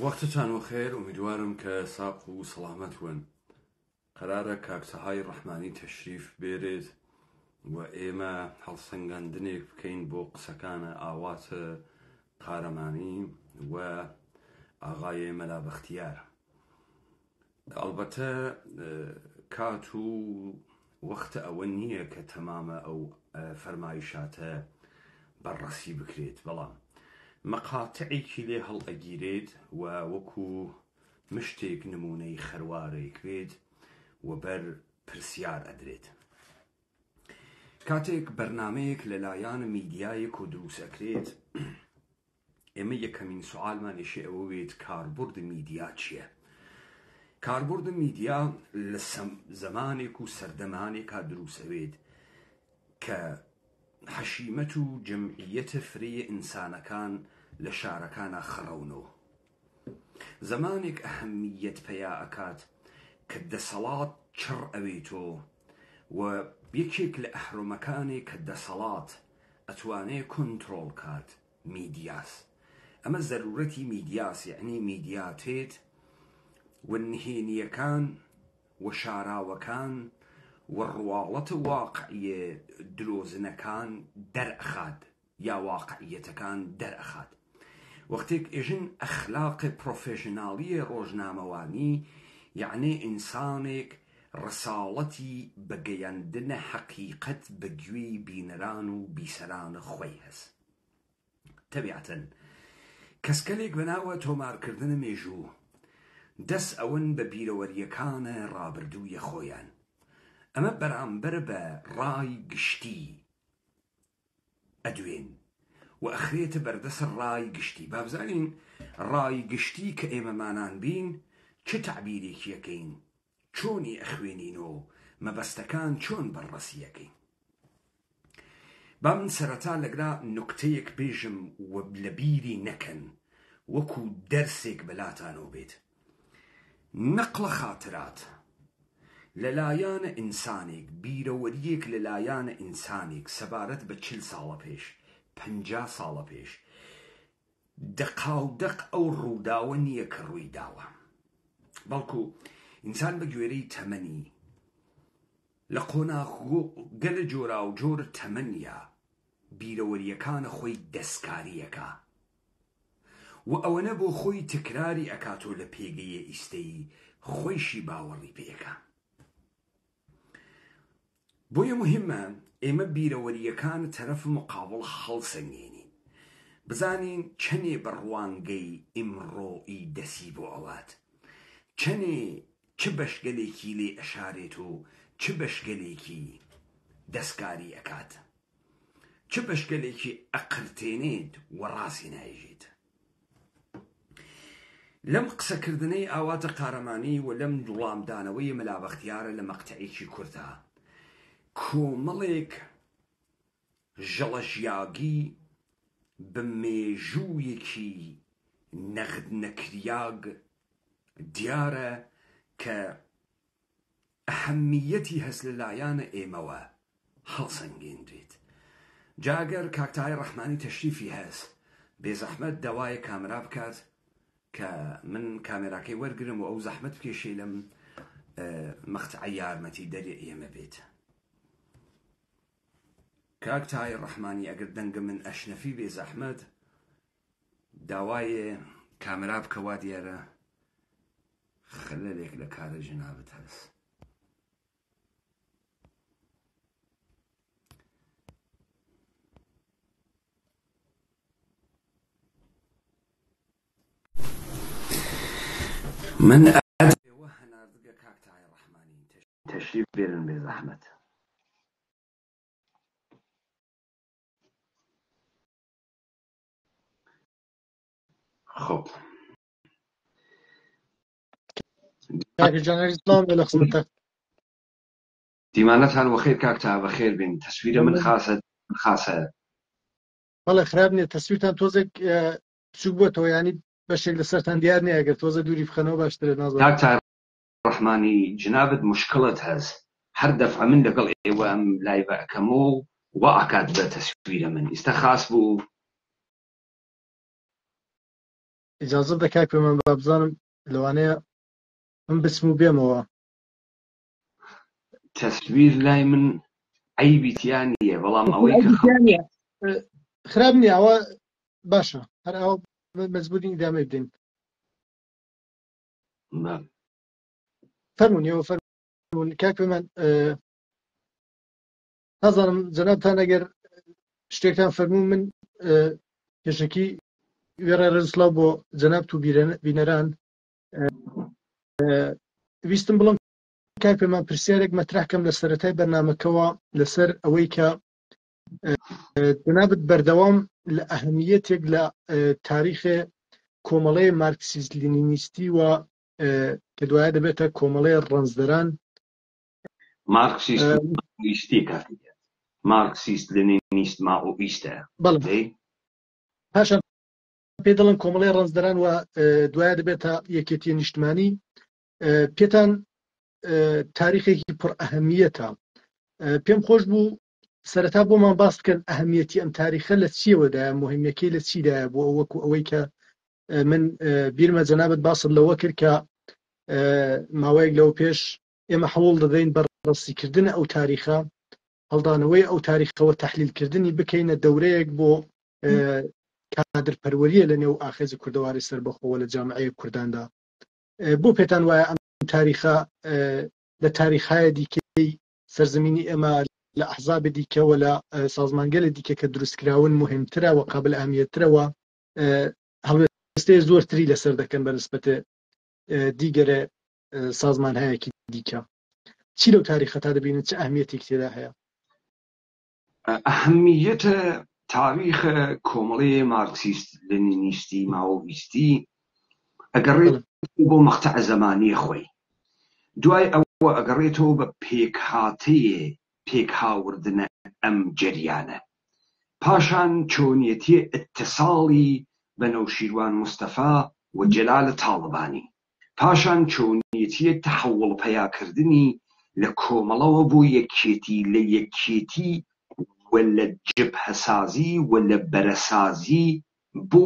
وقتتان وخير ومدوارم كساق وسلامتون قرارة كاكسهاي الرحماني تشريف بيريد وإيما هالسنغاندنيك بكين بو قسكان آوات قارماني وآغاية ملا باختيار البته كاتو وقت أولنية كتمامة أو فرمايشاتها برسي بكريت بلام مقاطعي كلي هالأجيريد ووكو مشتيك نموني خرواري كريد وبر برسيار أدريد كاتيك برناميك للايان ميديايك ودروس أكريد إما يكمين سؤال ما نشي أويد كاربورد ميديا تشيه كاربورد ميديا لزمانك وسردمانك دروس أويد كحشيمة جمعية فري إنسان كان لشاركانا خرونو زمانك أهمية بياءكات كد صلاة شر أويتو وبيكيك لأحرمكاني كد صلاة أتواني كنترول كات ميدياس أما ضرورتي ميدياس يعني ميدياتيت والنهينية كان وشاراوكان والروالة واقعية دلوزنا كان در أخاد يا واقعية كان در أخاد وقتك إجن أخلاق بروفيشنالية روجنامواني يعني إنسانك رسالتي بقياندنا حقيقة بجوي بينرانو بيسران خويهس تبعة كسكليك بناوة تومار كردن ميجو دس أون ببيروريكان رابردو يخويان أما برامبر براي قشتي أدوين وأخريت بردس الراي قشتي بابزانين راي قشتي كإيما مانان بين چه تعبيريك يكين چوني أخوينينو ما بستكان چون برسي يكين بامن سرطا لقرا نكتيك بيجم وبلبيري نكن وكو درسك بلاتانو بيت نقل خاطرات لەلایەنە ئینسانێک بیرەوەریەک لەلایەنە ئینسانێک سەبارەت بە 40 ساڵە پێش 50 ساڵە پێش دەقاودەق ئەو ڕووداوە نییە کە ڕووی داوە، بەڵکو ئینسان بە گوێرەی تەمەنی لە قۆناغۆ گەلە جۆرا و جۆرە تەمەنیە بیرەوەریەکانە خۆی دەستکاریەکە و ئەوەنە بۆ خۆی تکراری ئەکاتۆ لە پێگەیە ئیستەیی خۆیشی باوەڕی پێەکە. بۆیە مهمە ئێمە بیرەوەریەکان تەرەف مقابڵ هەڵسەنگێنین، بزانین چەنێ بەڕوانگەی ئیمڕۆئی دەسی بۆ ئەوات، چەنێ چ بەشگەلێکی لێ ئەشارێت و چ بەشگەلێکی دەستکاری ئەکات، چ بەشگەلێکی ئەقرتێنێت و ڕاستی نایژێت. لەم قسەکردنەی ئاواتە قارەمانی و لەم وڵامدانەوەی مەلا بەختیارە لە مەقتەعێکی کورتە کۆمەڵێک ژەڵەژیاگی بە مێژوویەکی نەغد نەکریاگ دیارە کە ئەهەمیەتی هەست لەلایەنە ئێمەوە هەڵسەنگێنرێت. جاگەر کاکتای ڕەحمانی تەشریفی هەست بێزەحمەت داوایە کامرا بکات کە من کامێراکەی وەرگرم و ئەو زەحمەت بکێشێ لەم مەقتەعە یارمەتی دەرێ ئێمە بێت. کاکتای ڕەحمانی ئەگەر دەنگە من ئەشنەفی بێزەحمەت داوایە کامرا بکەوا دیارە خەلەلێک لە کارە جنابەت هەست. من ئەوە هەناردگە کاکتای ڕەحمانی تەشریف بێرن بێزەحمەت. خب لە خزمەتە دیمانەتان وەخێر کاکتا بەخێر بین. تەسویرە من خاسە بەڵێ خراپ نییە، تەسویرتان تۆزێک بچووک بووەتەوە، ینی بەشێک لەسەرتان دیار نییە، ئەگەر تۆزە دووری بخەنەوە باشترە. نازانم کاکتای ڕەحمانی جنابت مشکڵت هەست، هەر دەفعە من لەگەڵ ئێوە ئەم لایڤە ئەکەمەوە و ئاکات بە تەسویرە من ئیستا خاس بوو. ئیجازە بدە کاک پێمان با بزانم لەوانەیە من بچم و بێمەوە. تەسویر لای من عەیبیتیان نییە، بەڵام ئەوەی کە خراپ نییە، ئەوە باشە، هەر ئەوە مەجبورین ئیدامەی بدەین. فەرموون ئێوە فەرموون کاک پێمان. نازانم جەنابتان ئەگەر شتێکتان فەرموو من پێشەکی وێڕای ڕێزسڵاو بۆ جەنابت و بینەران ویستم بڵم کاک پێمان پرسیارێک مەترحکەم لە سەرەتای بەرنامەکەوە لەسەر ئەوەی کە جەنابت بەردەوام لە ئەهەمیەتێک لە تاریخێ کۆمەڵەی مارکسیست لینینیستی و کە دوایە دەبێتە کۆمەڵەی ڕەنزدەران مارکسیستی کاتی مارکسیست لینینیست ماوئیستە. بەڵێ پاشان پێ دەڵێن کۆمەڵەی ڕەنزدەران و دوایە دەبێتە یەکێتیە نیشتمانی. پێتان تاریخێکی پڕ ئەهەمیەتە. پێم خۆش بوو سەرەتا بۆمان باس بکەن ئەهەمیەتی ئەم تاریخە لە چیەوەدایە، مهمەکەی لە چیدایە، بۆ وەکو ئەوەی کە من بیرمە جەنابەت باسم لەوە کرد کە ماوەیەک لەو پێش ئێمە هەوڵ دەدەین بە ڕاستیکردن ئەو تاریخە، هەڵدانەوەی ئەو تاریخەوە تەحلیلکردنی بکەینە دەورەیەک بۆ کادرپەروەریە لە نێو ئاخێزی کوردەواری سەربەخۆوە لە جامعەیە کورداندا. بۆ پێتان وایە ئەم تاریخە لە تاریخایە دیکەی سەرزەمینی ئێمە لە ئەحزابە دیکەوە لە سازمانگەلە دیکە کە دروستکراون مهمترە و قابل ئەهەمیەتترەوە هەڵوێستەی زۆرتری لەسەر دەکەن بە نسبەتە دیگەرە سازمانهایەکی دیکە. چی لەو تاریخە تا دەبینن چه ئەهمیەتێک تێدا هەیە؟ ئەهەمیەتە تاریخە کۆمەڵەی مارکسیست لینینیستی ماوۆیستی ئەگەڕێت بۆ مەقتەعە زەمانیە خۆی، دوای ئەوە ئەگەڕێتەوە بە پێکهاتەیە پێکهاوردنە ئەم جەریانە، پاشان چۆنیەتی ئیتیساڵی بە نەوشیروان مستەفا و جەلالە تاڵبانی، پاشان چۆنیەتی تەحوڵ پەیاکردنی لە کۆمەڵەوە بۆ یەکێتی لە یەکێتی و لە جبهەسازی و لە بەرەسازی بۆ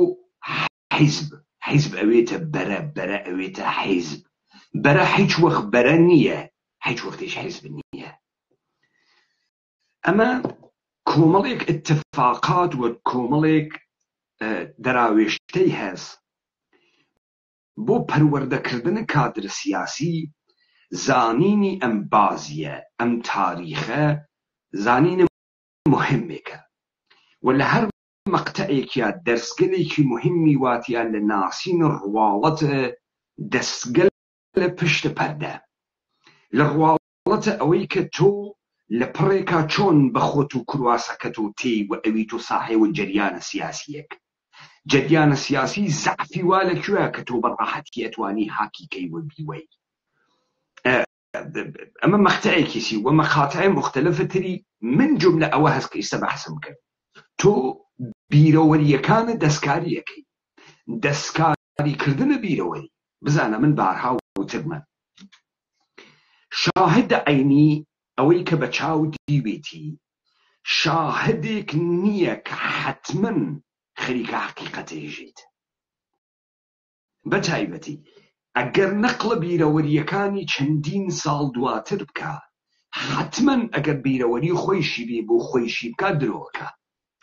حیزب. حیزب ئەوێتە بەرە، بەرە ئەوێتە حیزب. بەرە هیچ وەخت بەرە نییە، هیچ وەختیش حیزب نییە. ئەمە کۆمەڵێک اتفاقات و کۆمەڵێک دەراوێشتەی هەست بۆ پەروەردەکردن کادر سیاسی. زانینی ئەم بازیە، ئەم تاریخە زانینە مهمێکە و لە هەر مەقتەعێکیان دەستگەلێکی مهمی واتیان لە ناسین ڕواڵەتە. دەستگەل لە پشتە پەردە لە ڕواڵەتە ئەوەی کە تۆ لە پڕێکا چۆن بەخۆت و کرواسەکەت و تێی و ئەوی تۆ ساحێوە جەریانە سیاسیەک. جەریانە سیاسی زەعفی وا لەکوێ کە تۆ بەڕاحەتی ئەتوانی حاکیکەی وە بیوەی. ئەمە مەقتەعێکی سی و مەقاتع مختلفە تری من جملە ئەوە هەست کە ئێستا بەحسم کرد. تۆ بیرەوەریەکانە دەستکاریەکەی، دەستکاریکردنە بیرەوەری. بزانە من بارها وترمە شاهد عینی ئەوەی کە بە چاو دیوێتی شاهدێک نییە کە حتمەن خەریکە حەقیقەتێژێت. بە تایبەتی ئەگەر نەقڵە بیرەوەریەکانی چەندین ساڵ دواتر بکە، حتمەن ئەگەر بیرەوەری خۆیشی بێ بۆ خۆیشی بکات درۆکە.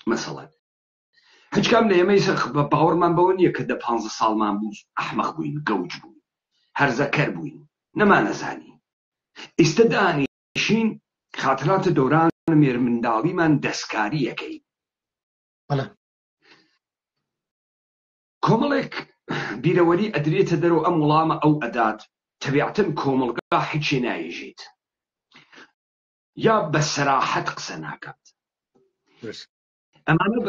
مەسەڵەن هیچ کام لە ئێمەی بە باوەڕمان بەوە نییە کە 15 ساڵمان بوو ئەحمەق بووین، گەوج بووین، هەرزەکەر بووین، نەمانەزانی. ئێستا دانیشین خاتراتە دەوران مێر منداڵیمان دەستکاریەکەی. کۆمەڵێک بیرەوەری ئەدرێتە دەرەوە ئەم وەڵامە ئەو ئەدات تەبیعەتەن کۆمەڵگا هیچی نایژێت یا بە سەراحەت قسە ناکات. ئەمانە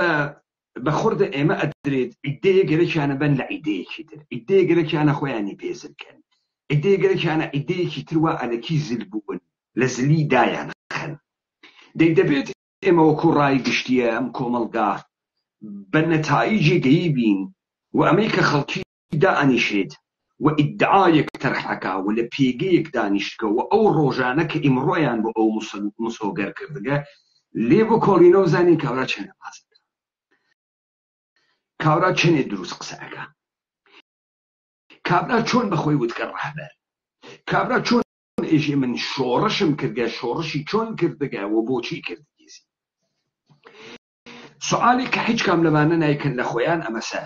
بە خۆردە ئێمە ئەدرێت ئیدەیە گەرەکیانە بن لە ئیدەیەکی تر، ئیدەیە گەرەکیانە خۆیانی پێزرکەن، ئیدەیە گەرەکیانە ئیدەیەکی تروا ئەلەکی زل بوون لە زلی دایان خەن. دەبێت ئێمە وەکو ڕای گشتیە ئەم کۆمەڵگا بە نەتایجی گەیی بین و ئەمەی کە خەڵکی دائەنیشێت و ئیدعایەک تەرحەکە و لە پێگەیەک دانیشتکە و ئەو ڕۆژانە کە ئیمڕۆیان بۆ ئەو مسۆگەر کردگە لێ بۆ کۆڵینە و زانین کاورا چێنە باسەکە، کاورا چێنێ دروست قسەکە، کابرا چۆن بەخۆی وتکە ڕەهبەر، کابرا چۆن ئێژێ من شۆڕشم کردگە، شۆڕشی چۆن کردگە و بۆچی کردگیزی. سوالێک کە هیچ کام لەمانە نایکەن لە خۆیان ئەمەسە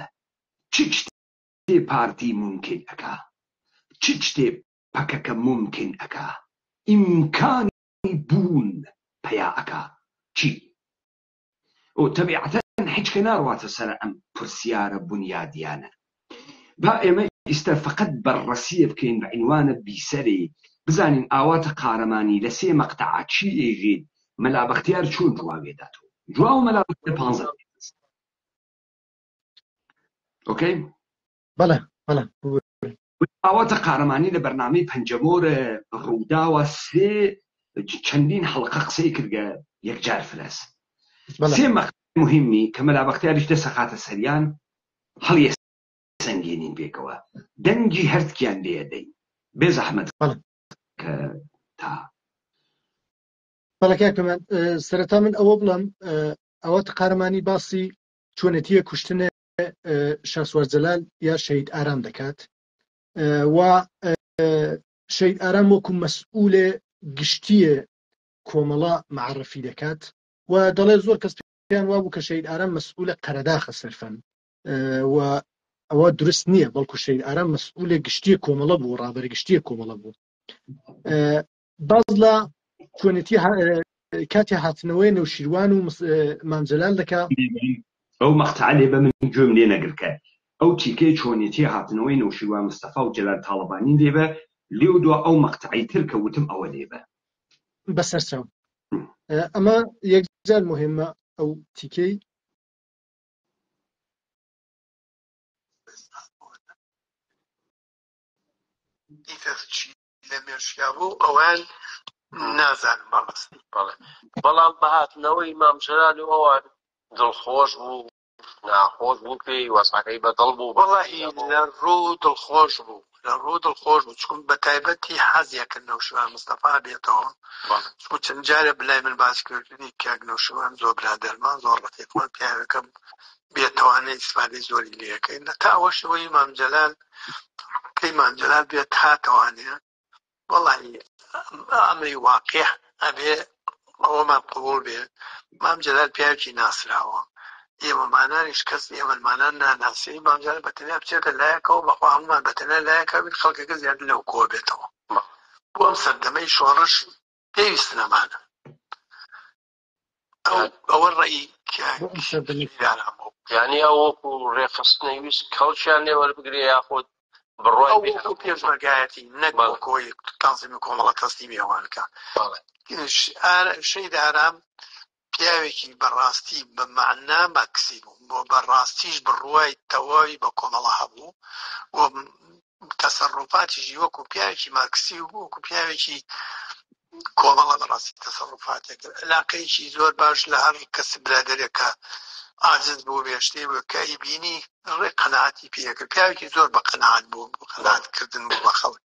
چ شتێ پارتی ممکن ئەکا، چ شتێ پەکەکە ممکن ئەکا، ئیمکانی بوون پەیا ئەکا چی؟ و تەبیعەتەن هیچ کە ناڕواتە سەر ئەم پرسیارە بنیادیانە. با ئێمە ئێستا فقط بەڕەسیە بکەین بە عنوانە بیسەرێ بزانین ئاواتە قارەمانی لە 3 مەقتەعە چی ئێژێت. مەلا بەختیار چۆن جوابێداتەوە؟ جواب مەلا بەختیار 15. ئۆکەی؟ بەڵێ بەڵێ. ئاواتە قارەمانی لە بەرنامەی پەنجەمۆرە ڕووداوە 3 چەندین حەڵقە قسەی کردگە یەکجار فرەس. 3 مەقتەع مهمی کە مەلا بەختیاریش دەسەخاتە سەریان هەڵیە سەنگێنین بێکەوە دەنگی هەرتکیان لێدەین بێ زەحمەت کە تا بەڵێ کاکەمان سەرەتا من ئەوە بڵم ئەوەتە قارەمانی باسی چۆنەتیە کوشتنە شاسوار جەلال یا شەهید ئارام دەکات و شەهید ئارام وەکو مەسئولێ گشتیە کۆمەڵە معرفی دەکات و دەڵێ زۆر کەس پێیان وابوو کە شەهید ئارام مەسئولە قەرەداخە سەرفەن و ئەوە درست نییە، بەڵکو شەهید ئارام مەسئولێ گشتیە کۆمەڵە بوو، ڕابەرە گشتیە کۆمەڵە بوو. باز لە چۆنێتی کاتی هاتنەوەی نەوشیروان و مام جەلال دەکا. ئەو مەقتەعە لێ بە من گوێم لێ نەگرکە، ئەو تیکەی چۆنێتی هاتنەوەی نەوشیروان مستەفا و جەلال تاڵەبانی لێبە لێو دووە ئەو مەقتەعی تر کە وتم ئەوە لێبە بەسەرچاو. ئەمە یەکجار مهمە ئەو تیکەی. لە مێرشیا بوو ئەوان نازانم بەڕاستی، بەڵێ بەڵام بە هاتنەوەی مام جەلال و ئەوان دڵخۆش بوو ناخۆش بوو پێی وەسعەکەی بەدڵ بوو وەڵاهی لە ڕوو دڵخۆش بوو لە ڕوو دڵخۆش بوو چون بە تایبەتی حەزیەکە نەوشیروان مستەفا بێتەوە چون چەند جارە بلای من باس کردنی کاک نەوشیروان زۆر برادەرمان زۆر ڕەفیقمان پیاوەکەم بێتوانێت ئیسفادەی زۆری لێەکەین تا ئەوەشەوەی مام جەلال کەی مام جەلال بێت هاتەوانێ وەڵاهی ئەمری واقع ئەبێ ئەوەمان قبول بێ مام جەلال پیاوێکی ناسراوە ئێمەمانانیش کەس ئێمەمانان ناناسی مام جەلال بەتەنیا بچێتە لایەکەوە بەخوا هەمومان بەتەنیا لایەکە بێت خەڵکەکە زیاتر لەو کۆ بێتەوە بۆ ئەم سەردەمەی شۆڕش پێویست نەمانە ئەوە ڕێی یعنی ئەو وەکو ڕێخستنەی ویست کەڵکیان لێ وەربگرێ یاخۆت بڕوای ئەو پێشمەرگایەتی نەک کۆی تەنزیمی کۆمەڵە تەسلیمی ئەوانکە شەید ئارام پیاوێکی بەڕاستی بە مەعنا مەکسی بوو بۆ بەڕاستیش بڕوای تەواوی بە کۆمەڵە هەبوو و تەسەڕوفاتیشی وەکو پیاوێکی مارکسی و وەکو پیاوێکی کۆمەڵە بەڕاستی تەسەڕوفاتێک علاقەیەکی زۆر باش لە هەر کەس برادەرێکە عاجز بوو بێشتێ بوو کە ئیبینی ڕێ قەناعەتی پێکرد پیاوێکی زۆر بە قەناعەت بوو قەناعەتکردن بوو بە خەڵک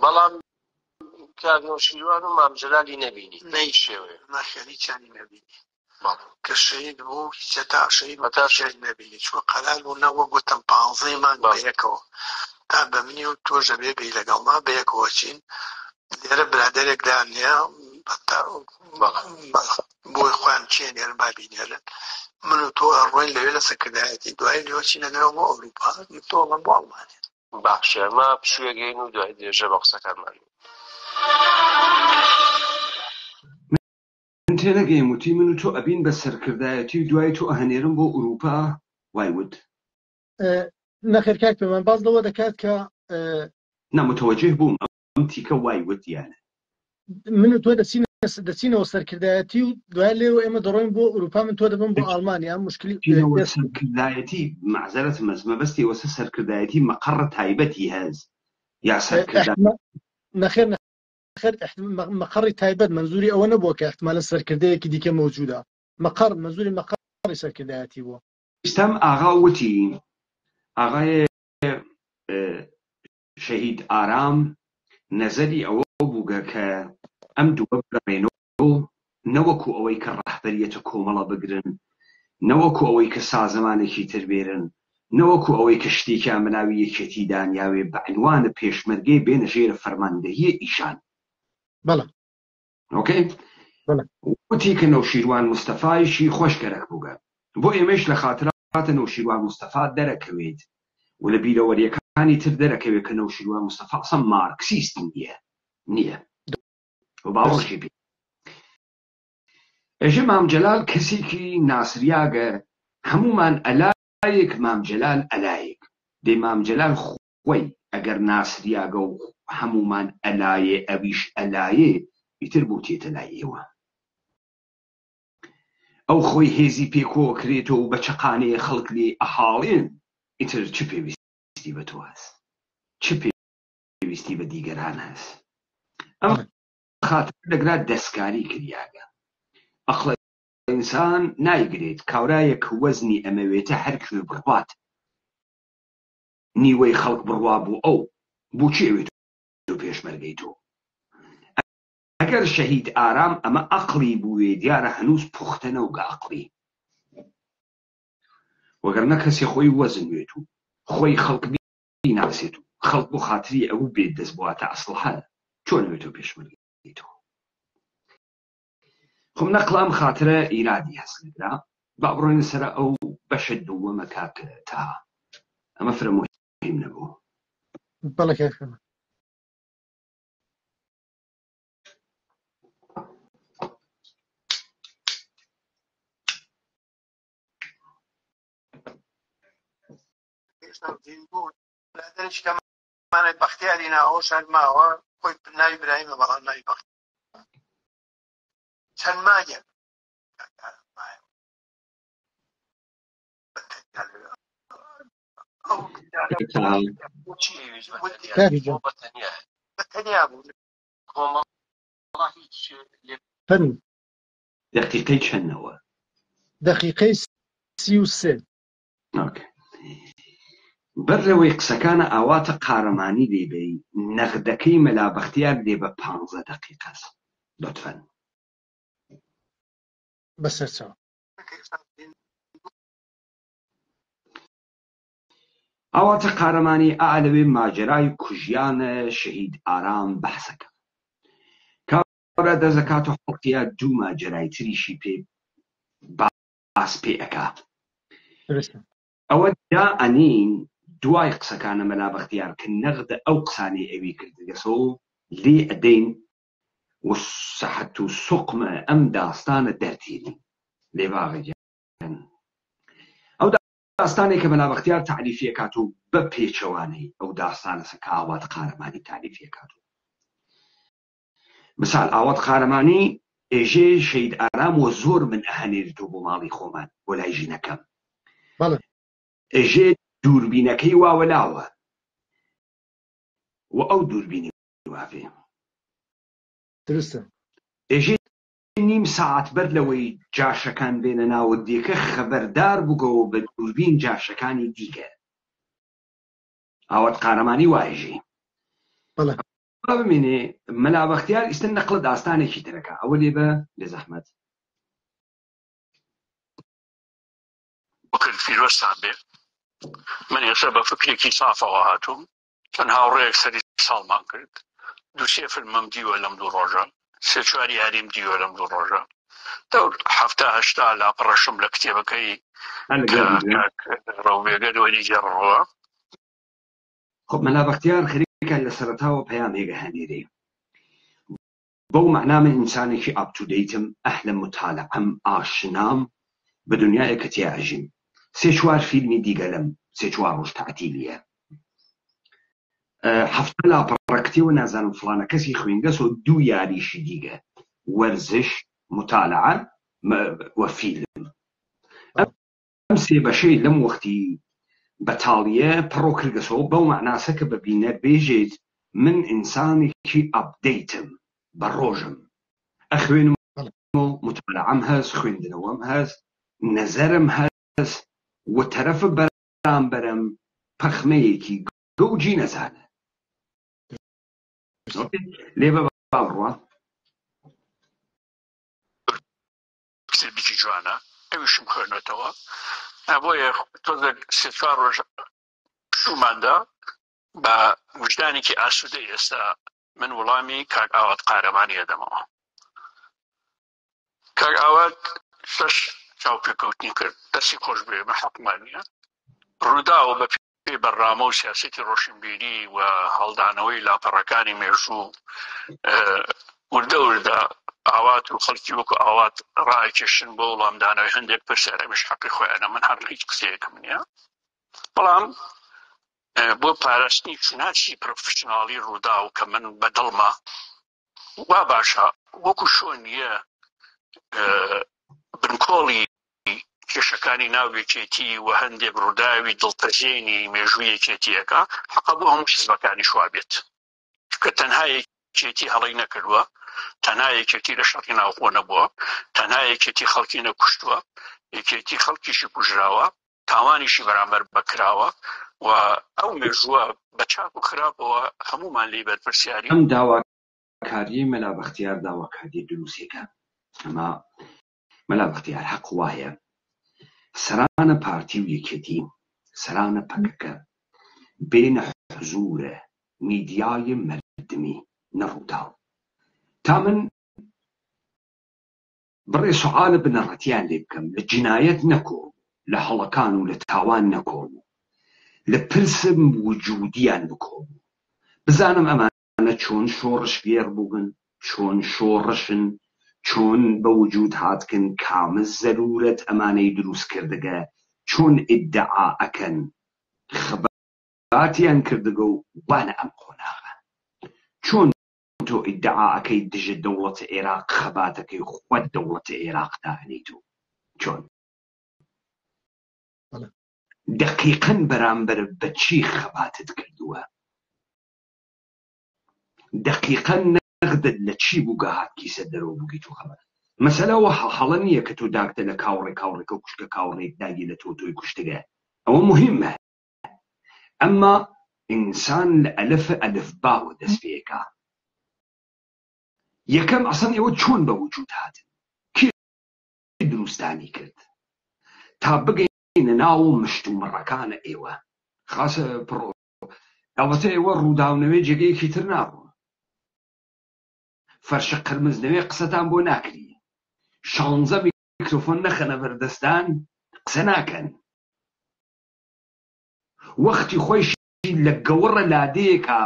بەڵام کاک نەوشیروان و مام جەلالی نەبینی نەیشێوێ نەخێری چانی نەبینی کە شەید بوو هیچە تا شەید تا شەید نەبینی چوە قەلال بوو نەوە گوتم 15 مانگ بەیەکەوە تا بە منی و تۆژە بێ بێ لەگەڵما بەیەکەوە چین لێرە برادەرێکدان لێ بۆی خۆیان چێنێرن بابینێرن من و تۆ ئەڕۆین لەوێ لە سەکردایەتی دوای لێوە چینە نەوە بۆ ئەوروپا تۆڵم بۆ ئەڵمانیا باشە ئەمە پشوێگەین و دوای دێژە بە قسەکانمان من تێنەگەیم وتی من و تۆ ئەبین بە سەرکردایەتی و دوای تۆ ئەهەنێرم بۆ ئوروپا وایوت نەخێر کاک پێمان باز لەوە دەکات کە نامتەوەجێ بووم ئەم تیکە وایوت یانە من و تۆ دەچینەوە سەرکردایەتی و دوای لێرە ئێمە دەڕۆین بۆ ئوروپا من تۆ دەبم بۆ ئەڵمانیا مشکلی سەرکردایەتی معزەرەت مەزمەبەستی وەسە سەرکردایەتی مەقەڕە تایبەتی هەز یا سەرکردایەتی نەخێر مەقەڕی تایبەت منزوری ئەوە نەبووە کە احتمالە سەرکردەیەکی دیکە مەوجودە مەقەڕ منزوری مەقەڕی سەرکردایەتی بووە ئێستام ئاغا وتی ئاغای شەهید ئارام نەزەری ئەوە بووگە کە ئەم دووە بڕێنەوە نەوەکو ئەوەی کە ڕەهبەریەتە کۆمەڵە بگرن نەوەکو ئەوەی کە سازەمانێکی تر بێرن نەوەکو ئەوەی کە شتێکی ئەمناوی یەکێتی دانیاوێ بە عنوانە پێشمەرگەی بێنە ژێرە فەرماندەهیە ئیشان بەڵێ ئۆکەی وتی کە نەوشیروان مستەفایشی خۆشگەرەک بووگە بۆ ئێمەش لە خاتراتە نەوشیروان مستەفا دەرەکەوێت و لە بیرەوەریەکانی تر دەرەکەوێت کە نەوشیروان مستەفا ئەسڵ مارکسیستی نییە و باوەڕشی پێ ئێژە مام جەلال کەسێکی ناسریاگە هەمومان ئەلایەک مام جەلال ئەلایەک دەی مام جەلال خۆی ئەگەر ناسریاگە و هەمومان ئەلایێ ئەویش ئەلایێ ئیتر بۆ تێتە لای ئێوە ئەو خۆی هێزی پێکۆ کرێتەوە و بە چەقانەیە خەڵک لێ ئەحاڵێن ئیتر چ پێویستی بە تۆ هەست چ پێویستی بە دیگەران هەست ئەم خاتر دەگرات دەستکاری کریاگە ئەخڵە ئینسان نایگرێت کاورایەک وەزنی ئەمەوێتە هەر کوێ بڕوات نیوەی خەڵک بڕوا بوو ئەو بۆچی ئەوێت تۆ پێشمەرگەی تۆ ئەگەر شەهید ئارام ئەمە ئەقڵی بووێ دیارە هەنووز پوختەنە و گاقڵی وەگەرنە کەسێ خۆی وەزن وێت و خۆی خەڵک بیناسێت و خەڵک بۆ خاتری ئەو بێت دەست بواتە ئەسڵحە چۆن ئەوێت تۆ پێشمەرگەی تۆ خۆم نەقڵام خاترە ئیرادی هەست لەگرا با بڕۆینە سەر ئەو بەشە دووەمە کاکە تا ئەمە فرە مهم نەبوو بەڵێ کاکەمە برادەرێکمانێت بەختیاری ناوە شار ماوە خۆی ناوی برایمە بەڵام ناوی بەخت چەند ماگە بەتەنیا بوو دقیقەی چەندەوە دقیقەی 33 بەرەوەی قسەکانە ئاواتە قارەمانی لێبێ نەغدەکەی مەلا بەختیار لێ بە 15 دقیقە لطفاً. بەسەرچاو ئاواتە قارەمانی ئالەوێ ماجرای کوژیانە شەهید ئارام بەحسەکە کابرا دەزەکات و حڵقیە دوو ماجرای تریشی پێ باس پێ ئەکا. ئەوە دا ئەنین دوای قسەکانە مەلا بەختیار کە نەغدە ئەو قسانەی ئەوی کردگەسۆ لێ ئەدەین و سەحەت و سوقمە ئەم داستانە دەرتێنین لێ باغیان ئەو داستانێک کە مەلا بەختیار تعریفیەکات و بە پێچەوانەی ئەو داستانە سەکە ئاوات قارەمانی تعریفیەکات و مثال ئاوات قارەمانی ئێژێ شەهید ئارام و زۆر من ئەهەنێرێتەوە بۆ ماڵی خۆمان بۆ لای ژینەکەم. ئێژێ دووربینەکەی واوەلاوە و ئەو دووربینی وافێ درستە. ئێژێ نیم ساعت بەر لەوەی جاشەکان بێنە ناوە دیکە خەبەردار بووگەوە بە دووربین جاشەکانی دیکە. ئاوات قارەمانی وایژێ ببینێ مەلا بەختیار ئیستا نەقڵە داستانێکی ترەکە ئەوە لێ بە لێ زەحمەت وەکرد فیرۆستان بێ من ێستا بە فکرێکی سافەوە هاتووم چەند هاوڕێیەک سەری ساڵمان کرد دووسێ فیلمم دیوە لەم دوو ڕۆژە سێ چوار یاریم دیوە لەم دوو ڕۆژە دەور هەفتە هەشتا لاپەڕەشم لە کتێبەکەی ڕەوبێگە دووەری جێڕەوە. خب مەلا بەختیار خەریکە لە سەرەتاوە پەیامێگە هەنێرێ بەو معنامە ئینسانێکی ئاپتودەیتم ئەهلە متالەعەم ئاشنام بە دنیایە کە تێئەژیم سێ چوار فیلمی دیگە لەم سێ چوار ڕۆژ تەعتیلیە هەفتە لاپەڕە کتێوە نازانم فڵانە کەسی خوێنگەس و دوو یاریشی دیگە وەرزش متالەعە وە فیلم. ئەم سێ بەشەی لەم وەختی بەتاڵیە پڕۆ کردگەسەوە بەو معناسە کە ببینە بێژێت من ئینسانێکی ئەپدەیتم بە ڕۆژم ئەخوێنم و متالەعەم هەست خوێندنەوەم هەست نەزەرم هەست و تەرەفە بەرامبەرم پەخمەیەکی گەوجی نەزانە لێ بە باڕوە کتێبێکی جوانە ئەویشم خوێنێتەوە بۆیە تۆزە سێ چوار ڕۆژ شوماندا بە وجدانێکی ئاسوودەی ئێستا من وەڵامی کاک ئاوات قارەمانی ئەدەمەوە. کاک ئاوات شەش چاوپێکەوتنی کرد دەستی خۆش بێ بە حەقمانیە ڕووداوە بە پێی بەرنامە و سیاسەتی ڕۆشنبیری و هەڵدانەوەی لاپەڕەکانی مێژوو وردە وردە ئاوات و خەڵکی وەکو ئاوات ڕائکێشن بۆ وەڵامدانەوەی هەندێک پرسیارەمیش حەقی خۆیانە من هەر هیچ قسەیەکم نییە بەڵام بۆ پاراستنی چوناچی پرۆفشناڵی ڕووداو کە من بەدڵمە وا باشە وەکو شۆنیە بنکۆڵی کێشەکانی ناوێکێتی و هەندێک ڕووداوی دڵتەژێنی مێژووی یەکێتیەکە حەقە بۆ هەموو حیزبەکانی شوا بێت کە تەنها یەکێتی هەڵی نەکردووە تەنها یەکێتی لە شەڕی ناوخۆ نەبووە تەنها یەکێتی خەڵکی نەکوشتووە یەکێتی خەڵکیشی کوژراوە تاوانیشی بەرامبەر بەکراوە و ئەو مێژووە بە چاک و خراپەوە هەمومان لێی بەرپرسیاری ئەم داواکاری مەلا بەختیار داواکاری دروستێکە ئەمە مەلا بەختیار حەق وایە سەرانە پارتی و یەکێتی سەرانە پەکەکە بێنە حزورە میدیای مردمی نەڕووداو تا من بڕێ سوعالە بنەڕەتیان لێ بکەم لە جینایەت نەکۆم لە هەڵەکان و لە تاوان نەکۆم لە پرسم وجودیان بکۆم بزانم ئەمانە چۆن شۆڕشگێر بوون چۆن شۆڕشن چۆن بە وجود هاتکن کامە زەرورەت ئەمانەی دروست کردگە چۆن ئیدعا ئەکەن خەباتیان کردگە و وانە ئەم قۆناغە چۆن تۆ ئیدعا ئەەکەی دژە دەوڵەتە عێراق خەباتەکەی خۆت دەوڵەتە عێراقدا هەنیت و چۆن دقیقاً بەرامبەر بە چی خەباتت کردووە دقیقاً نەغدت لە چی بووگە هاتکیسە دەرەوە بووگیت و خەبات مەسەلەوە هەڵە نییە کە تۆ داکتە لە کاوڕێکە و کوشتە کاوڕێک داگی لە تۆی کوشتگە ئەوە مهمە. ئەمما ئینسان لە ئەلف باوە دەست پێەکە. یەکەم ئەسڵ ئێوە چۆن بە وجود هاتن؟ کێ دروستانی کرد تا بگەینە ناو مشت و مڕەکانە ئێوە؟ خاسە ئەوەتە ئێوە ڕووداونەوەی جێگەیەکی تر ناڕۆن، فەرشە قرمزنەوەی قسەتان بۆ ناکری، 16 میکرۆفۆن نەخەنە بەردەستان قسە ناکەن، وەختی خۆیشی لە گەوڕە لادەیەکە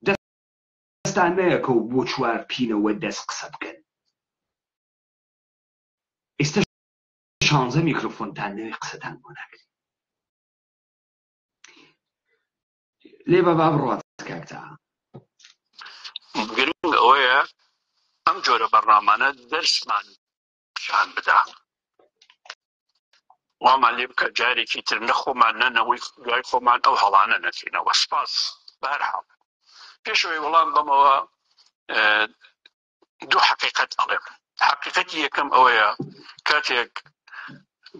دەستان نەیەکە و بۆ چوار پینەوە دەست قسە بکەن. ئێستا 16 میکرۆفۆنتان نەوەی قسەتان بۆ ناکری. لێ بە با بڕوات کاکتا. گرنگ ئەوەیە ئەم جۆرە بەڕامانە دەرسمان پیشان بدا، وامان لێ بکە جارێکی تر نەخۆمان نەنەوەی دوای خۆمان ئەو هەڵانە نەکەینەوە. سپاس. بەهەرحاڵ پێشەوەی وەڵام بەمەوە دوو حەقیقەت ئەڵێم. حەقیقەتی یەکەم ئەوەیە کاتێک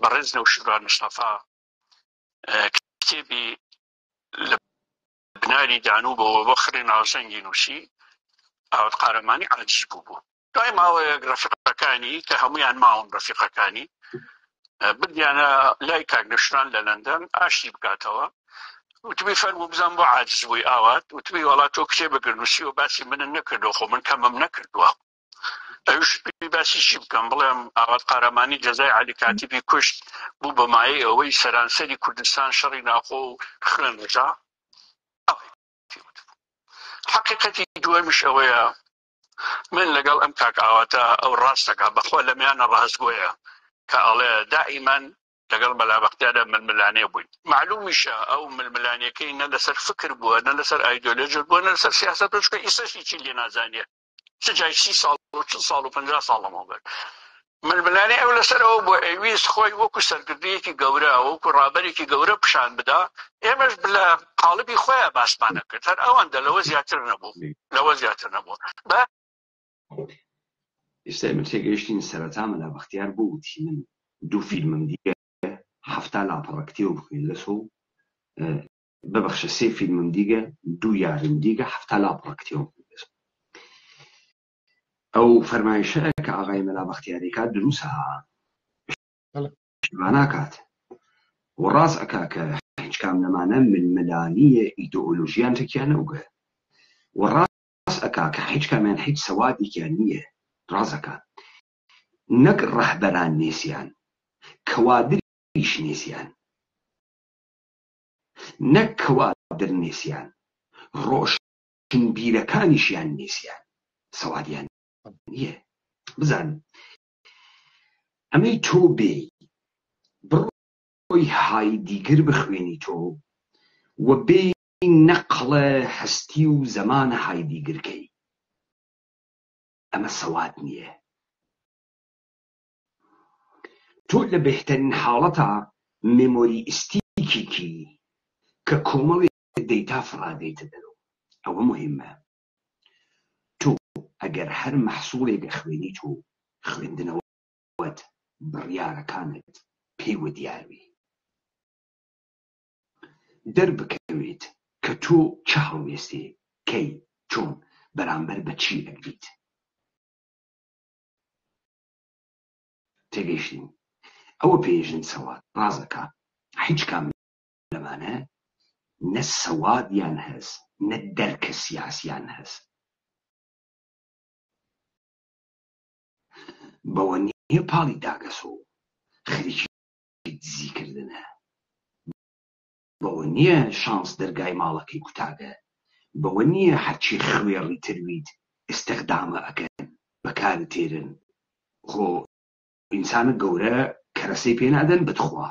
بەڕێز نەوشیروان مستەفا کتێبی لە بناری دانوبەوە بۆ خڕی ناوسەنگی نووسی، ئاوت قارەمانی عاجز بوو. دوای ماوەیەک ڕەفیقەکانی کە هەمویان ماون ڕەفیقەکانی بدیانە لای کاک نەوشیروان لە لەندەن ئاشتی بکاتەوە، وتبی فەرموو بزان بۆ عاجز بووی ئاوات، وتبی وەڵا تۆ کتێبەکە نووسی و باسی منن نەکردەوە، خۆ من کەمم نەکردووە. ئەوش باسی چی بکەم؟ بڵێم ئاوات قارەمانی جەزای عەلی کاتیبی کوشت بوو بە مایەی ئەوەی سەرانسەری کوردستان شەڕی ناخۆ و خوێن ڕژا؟ حقیقەتی دووەمیش ئەوەیە من لەگەڵ ئەم کاک ئاواتە ئەو ڕاستەکە بەخۆ لە میانە ڕاستگۆیە کە ئەڵێ دائیمەن لەگەڵ بەلابەختیانە ململانێ بووین. معلومیشە ئەو ململانیەکەی نە لەسەر فکر بووە، نە لەسەر ئایدۆلۆژی بووە، نە لەسەر سیاسەت، چکە ئیسەشی چی لێ نازانیە، چ جای 30 ساڵ و 40 ساڵ و 50 ساڵەمەوە بێت. ململانێ ئەو لەسەرەوە بۆ ئەویست خۆی وەکو سەرکردەیەکی گەورە، وەکو ڕابەرێکی گەورە پیشان بدا، ئێمەش لە قاڵبی خۆیان باسمانە کرد. هەر ئەوەندە، لەوە زیاتر نەبوو، لەوە زیاتر نەبوو. ئێستا من تێگەیشتین سەرەتا مەلا بەختیار بوو وتی من دوو فیلمم دیگە هەفتا لاپەڕەکتێوە بخوێن لەسۆ، ببەخشە 3 فیلمم دیگە، 2 یارم دیگە هەفتا لاپەڕەکتێوە بخوێن لەسۆ. ئەو فەرمایشە کە ئاغای مەلا بەختیاری کات دروستە، شتیوان ناکات و ڕاست ئەکا کە هیچ کام لەمانە ململانیە ئیدئۆلۆژیان تێکیان نەوگە، و ڕاست ئەکا کە هیچ کامیان هیچ سەوادێکیان نییە. ڕازەکە نەک ڕەهبەران نێسیان، کەوادریش نێسیان، نەک کەوادر نێسیان، ڕۆشنبیرەکانیشیان نێسیان، سەوادیان نییە. بزان ئەمەی تۆ بێ بڕۆی هایدیگر بخوێنی تۆ و بێ نەقڵە هەستی و زەمانە هایدیگرکەی، ئەمە سەواد نییە. تۆ لە بهترین حاڵەتە مێمۆریستیکێکی کە کۆمەڵێک دەیتا فڕادەیتە دەرەوە. ئەوە مهمە. تۆ ئەگەر هەر مەحسوڵێکە خوێنی تۆ خوێندنەوەت بڕیارەکانت پێیوە دیاروی دەربکەوێت کە تۆ چه هەڵوێستێ، کەی، چۆن، بەرامبەر بە چی ئەگریت. تێگەیشتین؟ ئەوە پێژن سەواد. ڕازەکە هیچ کام لەمانە نە سەوادیان هەست، نە دەرکە سیاسیان هەست. بەوە نییە پاڵی داگەسۆ خەریکی دزیکردنە، بەوە نییە شانس دەرگای ماڵەکەی کوتاگە، بەوە نییە هەرچی خوێڕی ترویت ئستیخدامە ئەکەن، بەکارە تێرن. خۆ ئینسانە گەورە کەرەسەی پێنادەن بتخوا،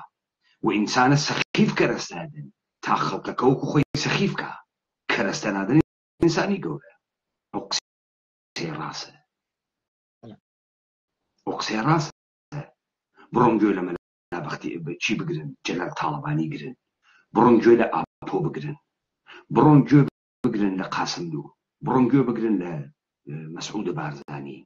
و ئینسانە سەخیف کەرەستە نادەن تا خەڵکەکە وەکو خۆی سەخیف کە، کەرەستە نادەن ئینسانی گەورە. ئەو قسەی ڕاستە، ئەو قسەی ڕاستە. بڕۆن گوێ لە مەلا بەختی چی بگرن، جەلال تاڵەبانی گرن، بڕۆن گوێ لە ئاپۆ بگرن، بڕۆن گوێ بگرن لە قاسملو، بڕۆن گوێ بگرن لە مەسعود بارزانی.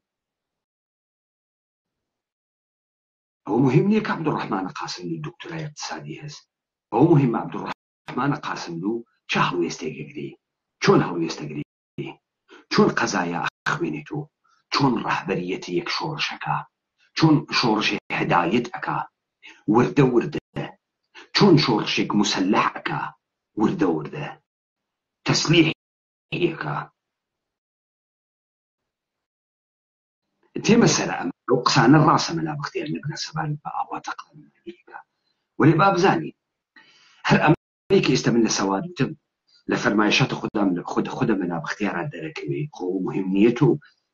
ئەو مهم نییە کە عەبدوڕەحمان قاسمی دکتۆرای اقتصادی هەست، ئەو مهم عەبدوڕەحمان قاسملوو چه هەڵوێستێکێکری چۆن هەڵوێستەگری چۆن قەزایە ئەخوێنێتەوە چۆن ڕەهبەریەتی یەک شۆڕشەکە چۆن شۆڕشێ هەدایەت ئەکا وردە وردە چۆن شۆڕشێک موسەلەح ئەکا وردە وردە تەسلیحێکە تێمە سەر ئەمە ئەو قسانە ڕاستە مەلا بەختیار نەبنە سەبارەت بە ئاواتە قەڵەمەکە وەێ با بزانین هەر ئەمەی کە ئێستا من لە سەوادتم لە فەرمایشات خودە مەلا بەختیارە دەرەکەوێ خۆ مهم نیەت و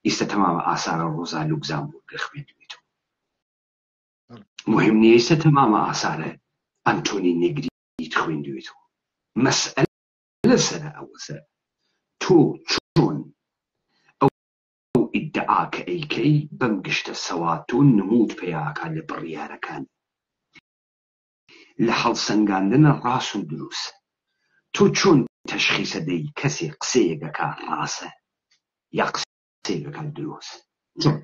ئێستا تەمامە ئاسارە ڕۆزا لوکزامبورگ خوێندوێتەوە مهم نیە ئێستا تەمامە ئاسارە ئەنتۆنی نێگریت خوێندوێتەوە مەسئلە سەرە ئەوەسە تۆ چۆن ئەو ئیدعا کە ئەیکەی بەم گشتە سەواتۆ نمود پێیاکات لە بڕیارەکان لە هەڵسەنگاندنە ڕاست و دروست تۆ چۆن تەشخیصە دەی کەسێک قسەیەکەکە ڕاستە یا قسەیەکەکە دروست چۆن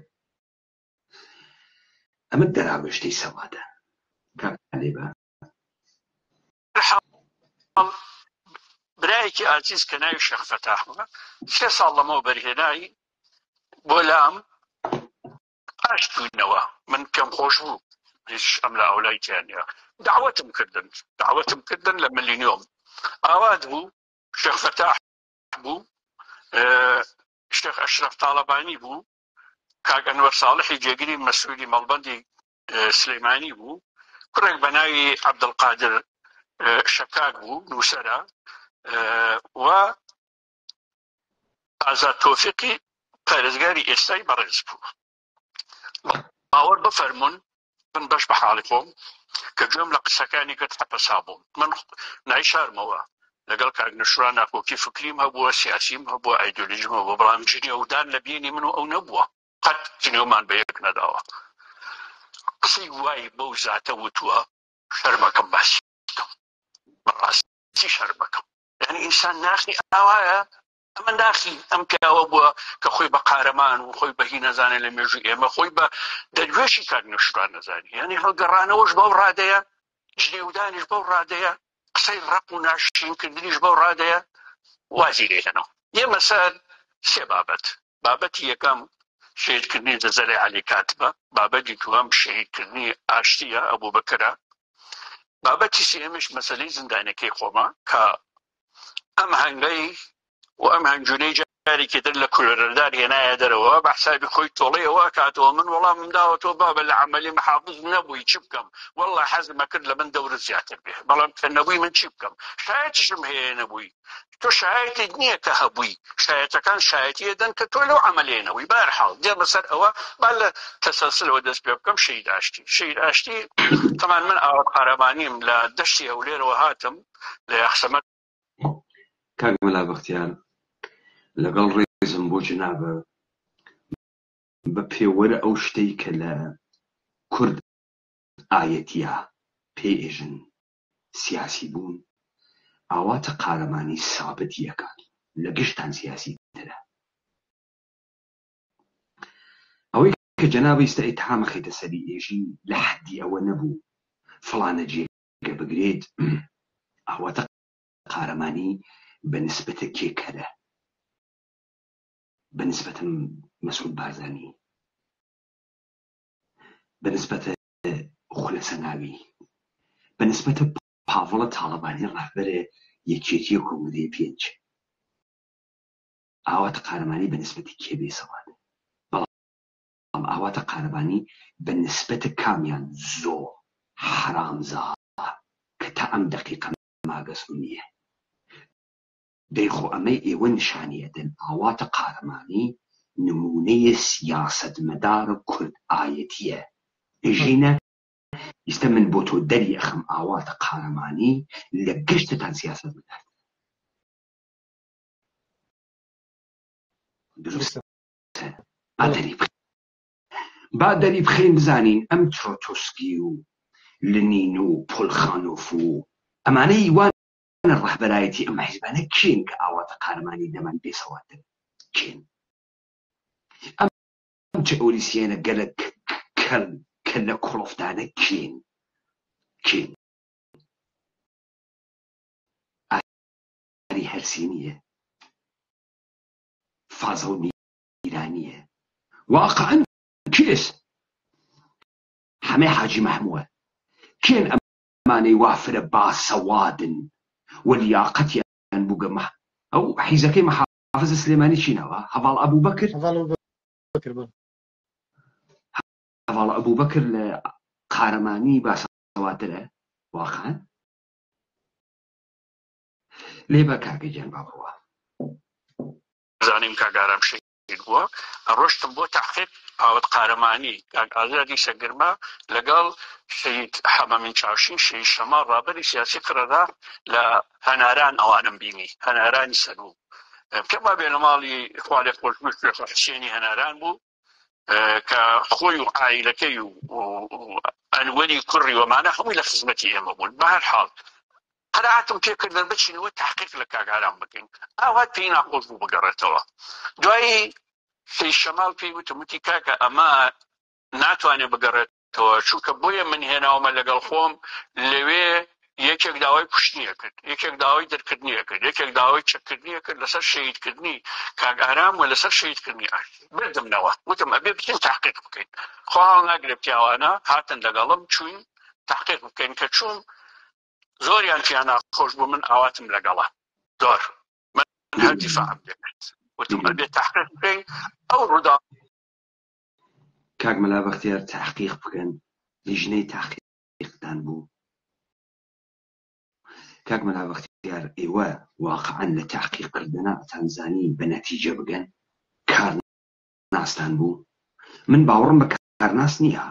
ئەمە دەراوێشتەی سەواتە کاکالێبە برایەکی ئاجیز کە ناوی شێخ فەتاح بووە 3 ساڵ لەمەوە بەرهێنایی بۆ لام ئاشت بووینەوە من کەم خۆش بوو هیچ ئەم لە ئەولای تیانە دعوەتم کردن لە ملیۆم ئاوات بوو شێخ فەتاح بوو شێخ ئەشرەف تاڵەبانی بوو کاک ئەنوەر ساڵحی جێگیری مەسئولی مەڵبەندی سلەیمانی بوو کوڕێک بە ناوی عەبدولقادر شەکاک بوو نووسەرە و ئازاد تۆفیقی پارێزگاری ئێستای بەڕێز بوو باوەڕ بفەرمون من بەش بە حاڵی خۆم کە گوێم لە قسەکانی کرد حەپەسا بووم من نایشارمەوە لەگەڵ کاک نەشوران ناکۆکی فکریم هەبووە سیاسیم هەبووە ئایدۆلۆژیم هەبووە بەڵام جنێودان لە بینی من و ئەو نەبووە قەت جنێومان بە یەک نەداوە قسەی وای بەو زاتە وتووە شەرمەکەم باسی بەڕاستی شەرمەکەم یعنی ئینسان ناخی ئاوایە ئەمە ناخی ئەم پیاوە بووە کە خۆی بە قارەمان و خۆی بە هی نەزانێت لە مێژووی ئێمە خۆی بە دەروێشی کاک نەشوران نەزانی یعنی هەڵگەڕانەوەش بەو ڕادەیە جنێودانیش بەو ڕادەیە قسەی ڕق و ناشرینکردنیش بەو ڕادەیە وازی لێهێنەوە ئێمە سەر 3 بابەتی یەکەم شهیدکردنی زەزەرەی عەلی کاتبە بابەتی دووەم شهیدکردنی ئاشتیە ئەبوو بەکرە بابەتی سێمش مەسەلەی زیندانەکەی خۆمە کە ئەم هەنگەی و ئەم هەنجونەی جارێکی تر لە کولەرەدار هێنایە دەرەوە بە حسابی خۆی تۆڵەیەوە کاتەوە من وەڵامم داوەتەوە بابە لە عەمەلی محافظ نەبووی چی بکەم وەڵڵا حەزمە کرد لە من دەورت زیاتر بێ بەڵام کە نەبووی من چی بکەم شایەتیشم هەیە نەبووی تۆ شایەتت نییە کە هەبووی شایەتەکان شایەتی دەن کە تۆ لەو عەمەلێنەوەی بەرحاڵ دێمە سەر ئەوە با لە تەسەلسلەوە دەست پێ بکەم شەهید ئاشتی تەمان من ئاوات قارەمانیم لە دەشتی هەولێرەوە هاتم لە یاخسەمەد کاک مەلا بەختیار لەگەڵ ڕێزم بۆ جنابە بە پێوەرە ئەو شتەی کە لە کورد ئایەتیە پێئێژن سیاسی بوون ئاواتە قارەمانی سابەتیەکان لە گشتان سیاسی ترە ئەوەی کە جەنابە ئێستا ئیتهامە خەیتە سەری ئێژی لە حەدی ئەوە نەبوو فڵانە جێگە بگرێت ئاواتە قارەمانی بە نسبەتە کێکەرە بە نسبەتە مەسعود بارزانی بە نسبەتە خولەسەناوی بە نسبەتە پاڤڵە تاڵەبانی ڕاهبەرە یەکێتیە کۆمەدیە 5 ئاواتە قارەمانی بە نسبەتی کێ بێسەوات بەڵام ئاواتە قارەمانی بە نسبەتە کامیان زۆر حرامزا کە تا ئەم دەقیقە ماگەسم نییە دەیخۆ ئەمەی ئێوە نیشانیە دەن ئاواتە قارەمانی نمونەیە سیاسەتمەدارە کورد ئایەتیە ئێژینە ئێستا من بۆ تۆ دەری ئەخەم ئاواتە قارەمانی لە گشتتان سیاسەتمەدار دروستە با دەری بخێن بزانین ئەم ترۆتۆسکی و لنین و پۆلخانۆف و ئەمانەی وان ڕەهبەرایەتی ئەم حیزبانە کێن کە ئاواتە قارەمانی دەمان بێسەواتر کێن ئەم تئۆریسیەنە گەلک کە لە کۆڵۆفتانە کێن هەرسینیە فازە و میرانیە واقعا کێس هەمێ حاجی مەحمووە کێن ئەمانەی وافرە باسەوادن وەلیاقەتیان بووگەمە ئەو حیزەکەی مەحافظە سلێمانی چینەوە هەڤاڵ ئەبووبەکر هەڤاڵ ئەبووبەکر لە قارەمانی باسەواترە واقعا لێبە کاکەگیان با بڕوە زانیم کاگارم شهید بووە ڕۆشتم بۆ تحقیق ئاوت قارەمانی ئازادی سەرگرما لەگەڵ شهید حەمەمین چاوشین شهید شەماڵ ڕابەری سیاسی قرەدا لە هەناران ئەوانم بینی هەنارانی سەربوو پێم وابێ لە ماڵی خوا لێ خۆشبوو شێخ حوسێنی هەناران بوو کە خۆی و عائیلەکەی و ئەنوەری کوڕی وەمانە هەمووی لە خزمەتی ئێمە بوون بە هەر حاڵ قەناعەتم پێکردن بچینەوە تحقیق لە کاگاران بکەین ئاوات پێی ناخۆش بوو بگەڕێتەوە دوایی شەیخ شەماڵ پێی وتی کاکە ئەمە ناتوانێت بگەڕێتەوە چونکە بۆیە من هێناومە لەگەڵ خۆم لەوێ یەکێک داوای کوشتنیە کرد یەکێک داوای دەرکردنیە کرد یەکێک داوای چەکردنیە کرد لەسەر شەهیدکردنی کاگاران و لەسەر شەهیدکردنی بردمنەوە وتم ئەبێ بچین تحقیق بکەین خۆ هەڵ ناگرێ پیاوانە هاتن لەگەڵم چوین تحقیق بکەین کە چوون زۆریان پیان ناخۆش بوو من ئاواتم لەگەڵە زۆر من هەر دیفاعم دەکرد وتم ئەبێ تحقیق بکەین ئەو ڕوودا کاک مەلا بەختیار تحقیق بکەن لیژنەی تحقیقتان بوو کاک مەلا بەختیار ئێوە واقعا لە تحقیقکردنە تانزانی بە نەتیجە بگەن کارناستان بوو من باوەڕم بە کارناس نییە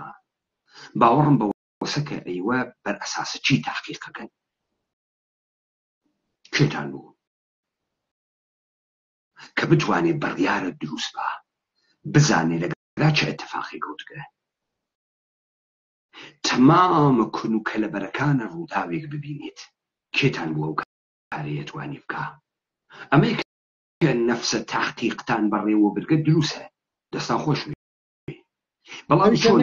باوەڕم بە وەسە کە ئێوە بەر ئەساسە چی تحقیقەکەن کێتان بوو کە بتوانێت بڕیارە دروست بە بزانێ لەگەڵا چه ئەتەفاقی گەوتگە تەمامە کون و کەلەبەرەکانە ڕووداوێک ببینێت کێتان بووە و کارەیە توانی بکە ئەمەی کە نەفسە تحقیقتان بەڕێوە برگە دروستە دەستان خۆش بەڵام چۆن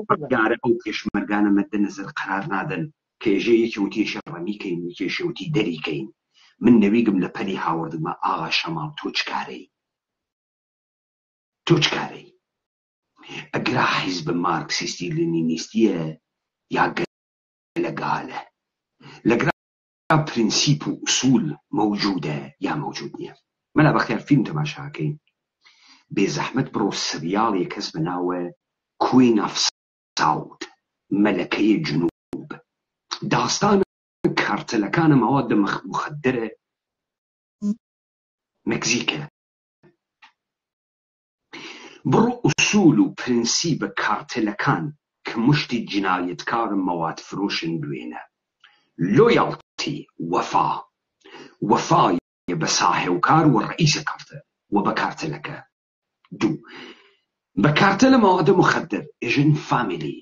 بڕیارە ئەو پێشمەرگانە مەدە نەزەر قرار نادەن کە ێژێ یەکی وتی شەڕەمیکەین یەکێشی وتی دەریکەین من نەویگم لە پەلی هاوردمە ئاغا شەماڵ تۆ چکارەی ئەگرا حیزب مارکسیستی لێنینیستیە یا گەلەگالە لەگرا پرینسیپ و ئوسول مەوجودە یا مەوجود نییە مەلا بەختیار فیلم تەماشاکەین بێزەحمەت بڕۆ سریاڵێ کەس بەناوە کوین ئۆف ساوت مەلەکەی جنوب داستانە کارتەلەکانە مەوادە مخدرە مەکزیکە بڕۆ ئوسول و پرینسیپە کارتەلەکان کە مشتی جنایەتکارن مەواد فرۆشن دوێنە لۆیاڵتی وەفایە بە ساحێوکار و ڕئیسە کارتە و بە کارتەلەکە دوو بە کارتەلە مەوادە مخدر ئێژن فامیلی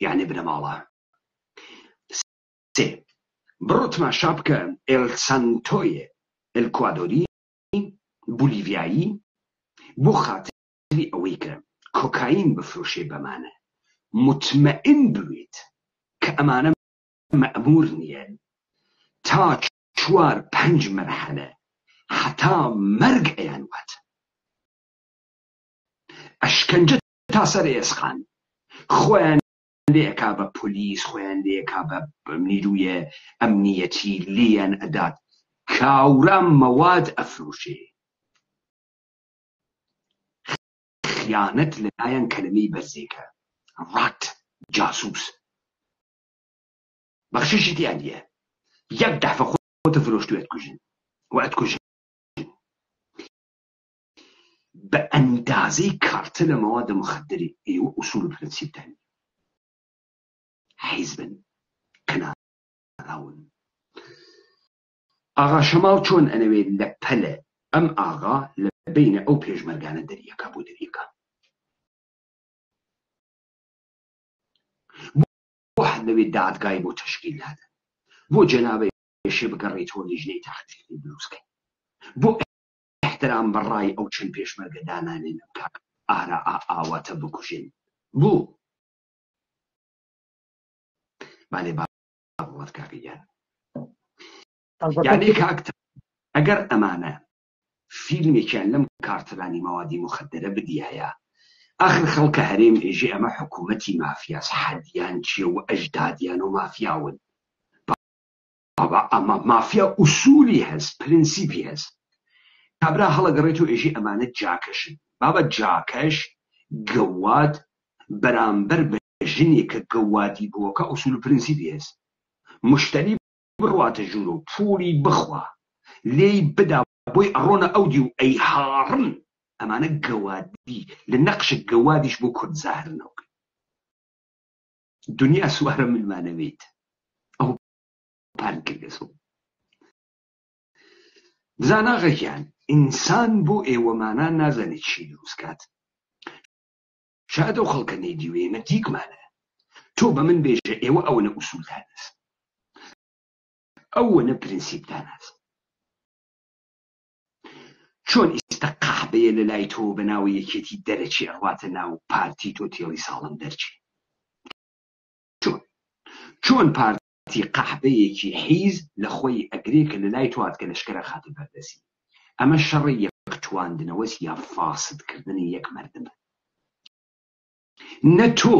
یعنی بنەماڵە سێ بڕۆ تماشا بکە ئێل سانتۆیە ئێلکوادۆری بولیڤیایی بۆ خاتری ئەوەی کە کۆکاین بفرۆشێ بەمانە مطمئن بوێت کە ئەمانە مەئمور نییە تا 4-5 مەرحەلە حتا مەرگ ئەیانوات ئەشکەنجە تا سەر ئێسخان خۆیان لێکا بە پۆلیس خۆیان لێکا بە نیرویە ئەمنیەتی لێیان ئەدات کاورا مەواد ئەفرۆشێ خیانەت لەلایەن کەلمەی بەرزێکە ڕات جاسووس بەخششی تیان نییە یەک دەفە خۆتە فرۆشت و ئەتکوژن بە ئەندازەی کارتە لە مەوادە مخدری ئێوە ئوسول و پرینسیپتان حیزبن کەناراون ئاغا شەماڵ چۆن ئەنەوێت لە پەلە ئەم ئاغا لە بینە ئەو پێشمەرگانە دەریەکە بۆ دەریەکە بۆ هەنەوێت دادگای بۆ تەشکیل دادەن بۆ جەنابە یێشێ بگەڕێتەوە لیژنەی تاقیقی دروستکەین بۆ احترام بەڕای ئەو چەند پێشمەرگە دانانێن کاک ئارا ئاواتە بکوژێن بوو بالێ باڵەت کاکەیان یعنی کاک ئەگەر ئەمانە فیلمێکیان لەم کارترانی مەوادی مخدرە بدیایە، ئاخر خەڵکە هەرێم ئێژێ ئەمە حکوومەتی مافیاس، حەدیان چیە و ئەژدادیان و مافیاون. بابا ئەمە مافیا ئوسولی هەست، پرینسیپی هەست. کابرا هەڵەگەڕێت و ئێژێ ئەمانە جاکەشن. بابە جاکەش گەواد بەرامبەر بە ژنێکە گەوادی بووەکە ئوسول و پرینسیپی هەست. مشتری بڕواتە ژوور و پوڵی بخوا لێی بدا بۆی ئەڕۆنە ئەودی و ئەی هاڕن. ئەمانە گەوادی لە نەقشە گەوادیش بۆ کورد زاهرنەوە. دنیا سوارە ملمانەوێت ئەو پان کردەسەوە. بزانە ئاغاکیان ئینسان بۆ ئێوەمانان نازانێت چی دروستکات. شاید ئەو خەڵکە نەیدیوێنە دیکمانە. تۆ بە من بێژە ئێوە ئەوەنە ئوسولتان هەست، ئەوەنە پرینسیپتان هەست. چۆن ئێستا قەحبەیە لە لای تۆ بە ناوی یەکێتی دەرەچی ئەڕواتە ناو پارتی تۆ تێڵی ساڵم دەرچی؟ چۆن پارتی قەحبەیەکی حیز لە خۆی ئەگرێ کە لە لای تۆ هاتکە لەشکرە خاتە بەردەسی؟ ئەمە شەڕی یەکتواندنەوەس یا فاسدکردنی یەک مەردمە. نە تۆ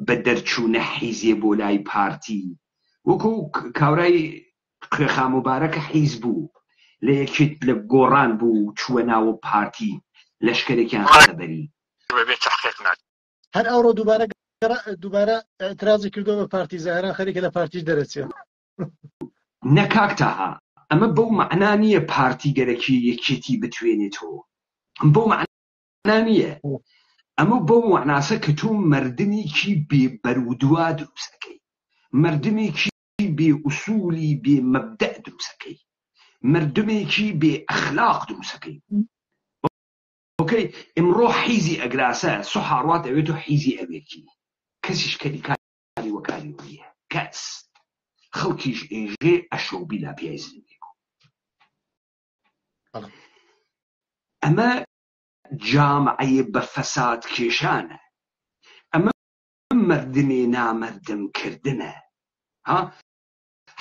بە دەرچوونە حیزێ بۆ لای پارتی، وەکو کاورای کوێخا مبارەکە حیز بوو لە یەکێت لە گۆڕان بوو چووە ناوە پارتی لەشکرێکیان خەبەری بێت تحقیق نات. هەر ئەوڕۆ دووبارە ئەترازی کردەوە بە پارتی زاهران خەریکە لە پارتیش دەرەچێت. نەکاکتەها ئەمە بەو مەعنا نییە پارتی گەرەکی یەکێتی بتوێنێتەوە. بەو مەعنا نییە. ئەمە بەو مەعناسە کە تۆ مەردمێکی بێ بەرودوا دروستەکەی، مەردمێکی بێ ئوسولی بێ مەبدەع دروستەکەی، مردمێکی بێ ئەخلاق دروستەکەی. ئۆکەی ئمڕۆ حیزی ئەگراسە سۆ هاڕوات ئەوێت و حیزی ئەوێکی کەسیش کەری کاری وەکاری ویە کەس خەڵکیش ئێژێ ئەشۆبی لا پیای زندگی. ئەمە جامعەیە بە فەساد کێشانە. ئەمە مردمێ نامەردمکردنە.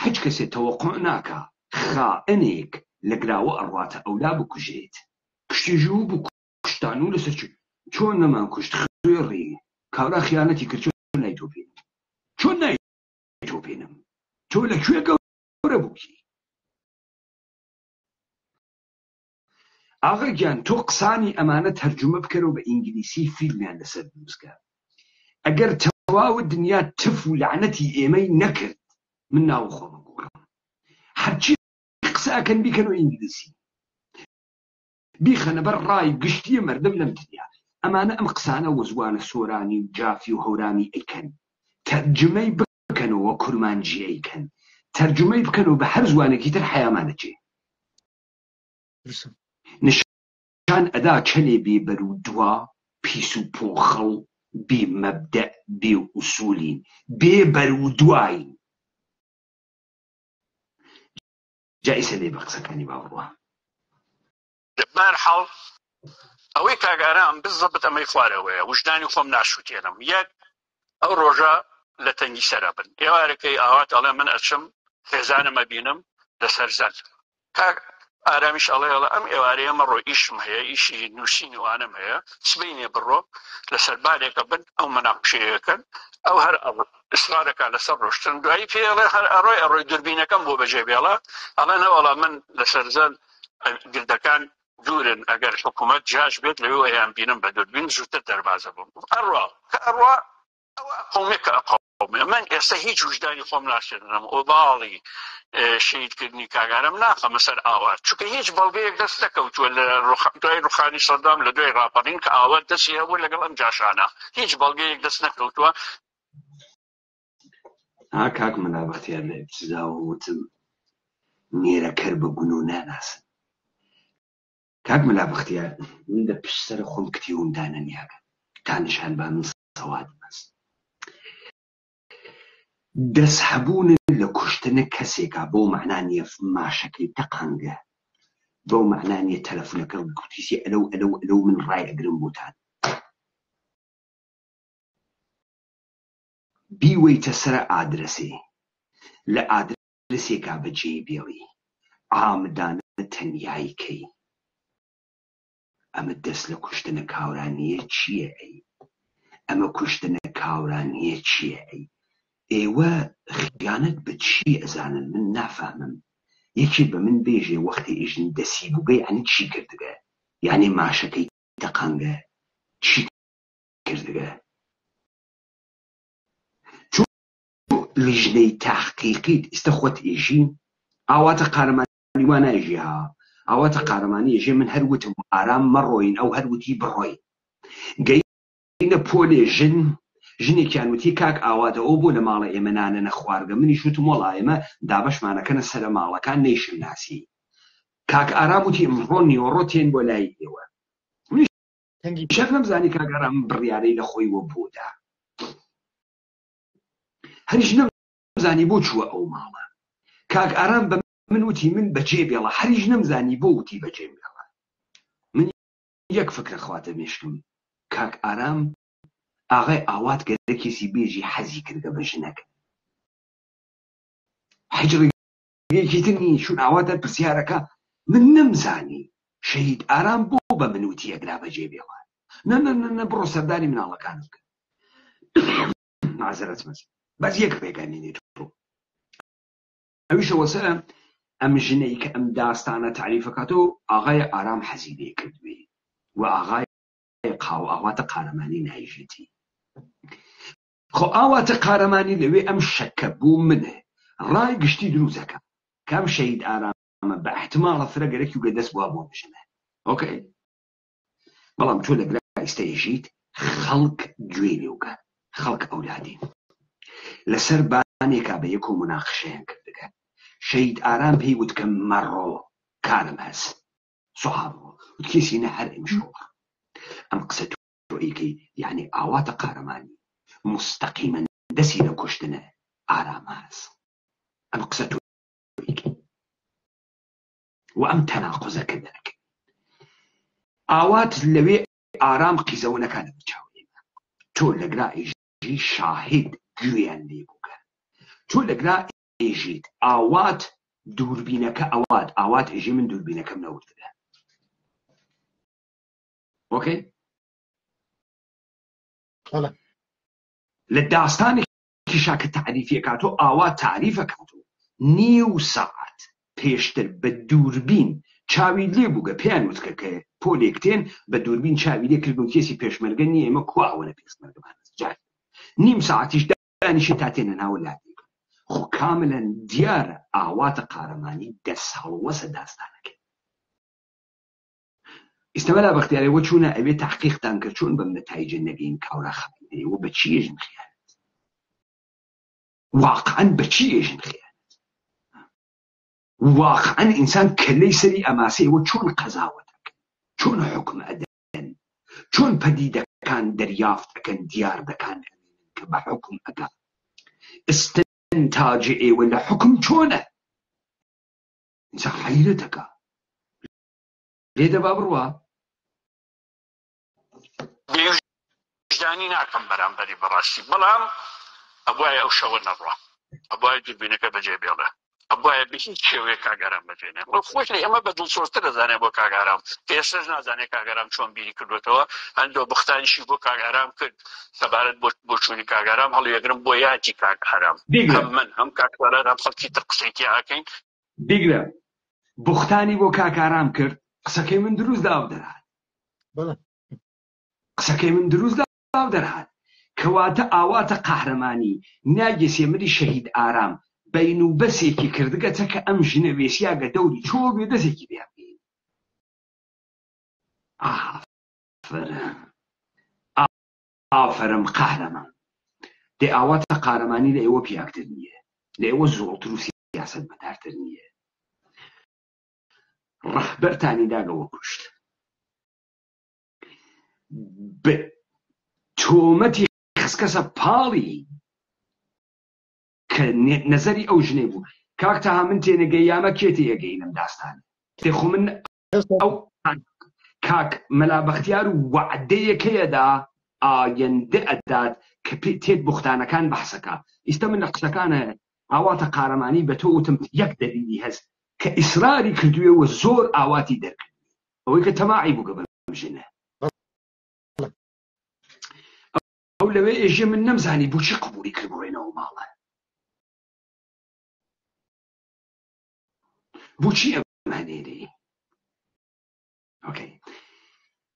هیچ کەسێ تەوەقع ناکا خائنێک لە گراوە ئەڕواتە ئەولا بکوژێت. کشتیژوو بوو کوشتان و لەسەر چۆن نەمان کوشت خوێڕی کاورا خیانەتی کرد. چۆن نایتۆپێنم؟ چۆن نایتۆپێنم؟ تۆ لەکوێ گەورە بووکی؟ ئاغا گیان تۆ قسانی ئەمانە تەرجمە بکەرەوە بە ئینگلیسی فیلمیان لەسەر دروستکە. ئەگەر تەواو دنیا تف و لعنەتی ئێمەی نەکرد من ناو خۆم گۆڕم. هەرچی قساکەن بیکەنەوە ئینگلیسی بیخەنە بەر ڕای گشتیە مەردم لەم دنیا. ئەمانە ئەم قسانە وەزوانە سۆرانی و جافی و هەورامی ئەیکەن، تەرجمەی بکەنەوە کورمانجی ئەیکەن، تەرجمەی بکەنەوە بە هەر زوانێکی تر حەیامانەجێ. نشان ئەدا چەلێ بێ بەرودوا پیس و پۆخەڵ بێ مەبدەع بێ ئوسولین بێ بەرودواین. جایسە لێ بە قسەکانی باوەڕوا. لەبەر حاڵ ئەوەی کاگاران بزەبت ئەمەی خوارەوەیە وجدانی خۆم ناشوتێنم. یەک ئەو ڕۆژە لە تەنگی سەرا بن ئێوارەکەی ئاوات ئەڵێ من ئەچم خێزانەمە بینم لەسەر زەل کاک ئارامیش ئەڵێ ئەم ئێوارەیە ئەمەڕۆ ئیشم هەیە ئیشی نووسینی وانم هەیە سبەینێ بڕۆ لەسەر بارێکە بن ئەو مەناقشەیەکەن ئەو هەر ئسرارەکە لەسەر ڕۆشتن دوایی پێڵێ هەر ئەڕۆی دوربینەکەم بۆ بەجێ بێڵە ئەڵێ نەوەڵا من لەسەر زەل گردەکان دوورن ئەگەر حکوومەت جاش بێت لەوێ ئەیان بینم بە دوربین زووتر دەربازە بووم. ئەڕوا کە ئەڕوا ئەوە قومێکە ئەقومێ من ئێستا هیچ وجدانی خۆم ناشێنم ئۆباڵی شەیدکردنی کاگارم ناخەمە سەر ئاوات چونکە هیچ بەڵگەیەک دەست نەکەوتووە لە دوای ڕوخانی سەدام لە دوای ڕاپەڕین کە ئاوات دەستی هەبوو لەگەڵ ئەم جاشانە هیچ بەڵگەیەک دەست نەکەوتووە. کاک مەلا بەختیار لە ئیبتیداوە وتم نێرەکەر بە گون و ناناسن. کاک مەلا بەختیار من لە پشت سەرە خۆم کتیوم دانەنیاکە تا نیشان بە من سەواد بەست. دەست هەبوون لە کوشتنە کەسێکە بۆ مەعنانیە ماشەکەی تەقانگە بۆ مەعنانیە تەلەفونەکە گوتیسی ئەلەو من ڕای ئەگرم بۆتان بیوەیتە سەرە ئادرسێ لە ئادرسێکا بەجێ بێڵی ئامدانە تەنیایی کەی ئەمە دەست لە کوشتنە کاورانیە چییە ئەی ئەمە کوشتنە کاورانیە چییە ئەی ئێوە خیانەت بە چی ئەزانن من نافهمم یەکی بە من بێژێ وەختی ئیژن دەسی بووگەی ئەنی چی کردگە یعنی ماشەکەی تەقانگە چی کردگە چوو لیژنەی تحقیقیت ئێستا خۆت ئێژی ئاواتە قارەمانی وانە ئێژی ها ئاواتە قارەمانی ئێژێ من هەروتم ئارام مەڕۆین ئەو هەروتی بڕۆی گەینە پۆلێ ژنێکیان وتی کاک ئاواتە ئەو بۆ لە ماڵە ئێمە نانە نەخوارگە منیش وتم وەڵا ئێمە دابەشمانەکەنە سەرە ماڵەکان نەیشم ناسی کاک ئارام وتی ئەمڕۆ نیوەڕۆ تێن بۆ لای ئێوە شەک نەمزانی کاک ئارام بڕیارەی لە خۆی وە بۆدا هەریش نەمزانی بۆ چووە ئەو ماڵە کاک ئارام بە من وتی من بەجێ بێڵە هەریش نەمزانی بۆ وتی بەجێ بێڵە من یەک فکرە خواتە مێشکم کاک ئارام ئاغای ئاوات گەرەکێسی بێژی حەزی کردە بە ژنەکە حجڕێکی ترنی چون ئاواتە پرسیارەکە من نەمزانی شەهید ئارام بۆ بە من وتی ئەگرا بەجێ بێڵە نە بڕۆ سەردانی مناڵەکان بکە معزەرەت مەزن باز یەک پێگانێنێت ئەویشەوە سەر ئەم ژنەی کە ئەم داستانە تعریفەکاتەوە ئاغای ئارام حەزی لێ کردوێ و ئاغای ئاواتە قارەمانی نایژێتی خۆ ئاواتە قارەمانی لەوێ ئەم شەکە بوو منە ڕای گشتی دروزەکە کام شەهید ئارامە بە احتماڵە فرەگەرەکی وگە دەست بووە بۆ بژنە ئۆکەی بەڵام تۆ لەگرا ئێستەیژیت خەڵک گوێ لێوگە خەڵک ئەولادین لەسەر بانێکا بە یەک و مناقشەیان کردگە شەهید ئارام پێی وتکە مەڕۆ کارم هەست سوحابەوە وتکێسینە هەر ئەمشۆوە ئەم قسە تۆیکەی یعنی ئاواتە قارەمانی مستەقیمەن دەسی لە کوشتنە ئارام هەست ئەم قسە تۆیکەی و ئەم تەناقوزەکە دەرکە ئاوات لەوێ ئارام قیزەوە نەکانە بچاوێنە تۆ لەگرا ئێژی شاهید گوێیان لێ بووکە تۆ لەگرا ئێژیت ئاوات دووربینەکە ئاوات ئێژی من دووربینەکەم نەوردرە اوكي للداستان كشاك التعريفية كاتو آوات تعريفة كاتو نيو ساعت پیشتر بدوربين چاوی لێ بووگە پێیان وتکە کە پۆلێکتێن بە دووربین چاوی لێ کردبوو کێسی پێشمەرگە نیە ئێمە کواوە لە پێشمەرگەمان جار نیم ساعتیش دانیشی تا تێنە ناو لادێک خۆ کاملەن دیارە ئاواتە قارەمانی دەست هەڵوەسە داستانەکە ئێستەمەلا بەختیارەوە چوونە ئەوێ تحقیقتان کرد چۆن بەم نەتایجە نەگەین کاورا خەبینەوە بە چی ێژن خیانەت واقعەن بە چی ێژن خیانەت واقعەن ئینسان کەلەی سەری ئەماسەیەوە چۆن قەزاوەت دەکەن چۆن حکم ئەدەن چۆن پەدیدەکان دەریافت دەکەن دیار دەکان کە بە حکم ئەگا استنتاج ئێوە لە حکم چۆنە ئینسان حەیرەتەکە لێدە با بڕوە وجدانی ناکەم بەرامبەری بەڕاستی بەڵام ئەبوایە ئەو شەوە نەڕوا ئەبوایە دووربینەکە بەجێ بێڵێ ئەبوایە بە هیچ شێوەیە کاگەرام بەجێنێ خۆش ئەمە بە دڵسۆزتر دەزانێت بۆ کاگەرام پێشتر نازانێت کاگەرام چۆن بیری کردوێتەوە هەندێک بختانیشی بۆ کاگەرام کرد سەبارەت بۆ چوونی کاگەرام هەڵوێگرم بۆ یاتی کاگەرام هەم من هەم کاکواران هەم خەڵکی تر قسەیکی ئاکەین بیگرە بختانی بۆ کاکارام کرد قسەکەی من دروست داو دەرهات قسەکەی من دروست داو دەرهات کەواتە ئاواتە قەهرەمانی ناگەسێ مری شەهید ئارام بەین و بەسێکی کردگەچە کە ئەم ژنە وێسیاگە دەوری چۆ بێ دەستێکی بێ ئافرم قەهرەمان دێ ئاواتە قارەمانی لە ئێوە پیاکتر نییە لە ئێوە زۆڵتر و سیاسەت بەدارتر نییە ڕەحبەرتانی داگەوە کوشت بە تۆمەتی خسکەسە پاڵی کە نەزەری ئەو ژنەی بوو کاک تەها من تێنەگەی یامە کێتە یەگەینم داستان تێخۆ من ئەو کاک مەلا بەختیار و وعدەیەکەیەدا ئایەندە ئەدات کە تێت بوختانەکان بەحسەکە ئیستا من لە قسەکانە ئاواتە قارەمانی بە تۆ وتم یەک دەلیلی هەست کە ئیسراری کردووە و زۆر ئاواتی دەرکرد ئەوەی کە تەماعی بوو گە بەمژێنە ئەو لەوێ ئێژێ من نەمزانی بۆچی قبولی کرد بڕێنەوە ماڵە بۆچی ئەمانێنێ ئۆکەی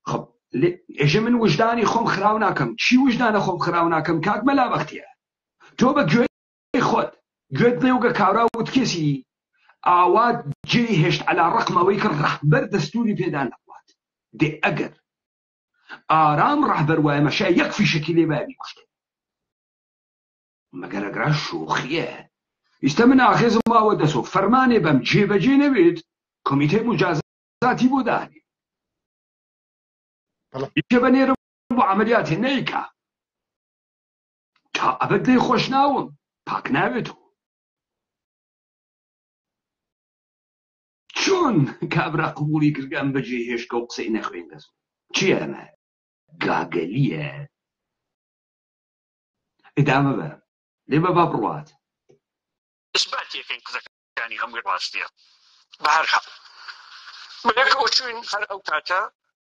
خب ئێژە من وجدانی خۆم خراو ناکەم چی وجدانە خۆم خراو ناکەم کاک مەلا بەختیە تۆ بە گوێی خۆت گوێت نێوگە کاراوت کێسی ئاوات جێ هێشت عەلا ڕقمەوەی کە ڕەحبەر دەستوری پێدا نەبوات دێ ئەگەر ئارام ڕەحبەر وایە مەشا یەک فیشەکی لێ بابی کوشتێ مەگەر ئەگرا شوخیە ئیستا من ئاخێزم ماوە دەسۆ فەرمانێ بەم جێبەجێ نەبێت کۆمیتەی مجازاتی بۆ دانێ ئیچە بەنێرم بۆ عەمەلیاتێ نەیکا تا ئەبەد لێ خۆش ناوم پاک ناوێتەوە چۆن کابرا قبولی کردگەم بەجێ هێشکە و قسەی نەخوێن دەسۆ چیە ئەمە گاگەلیە ئیدامە بە لێ بە با بڕوات ئیسباتێکین قسەکانی هەمووی ڕاستیە بەهەرحاڵ ملەکەوە چوین هەر ئەو کاتە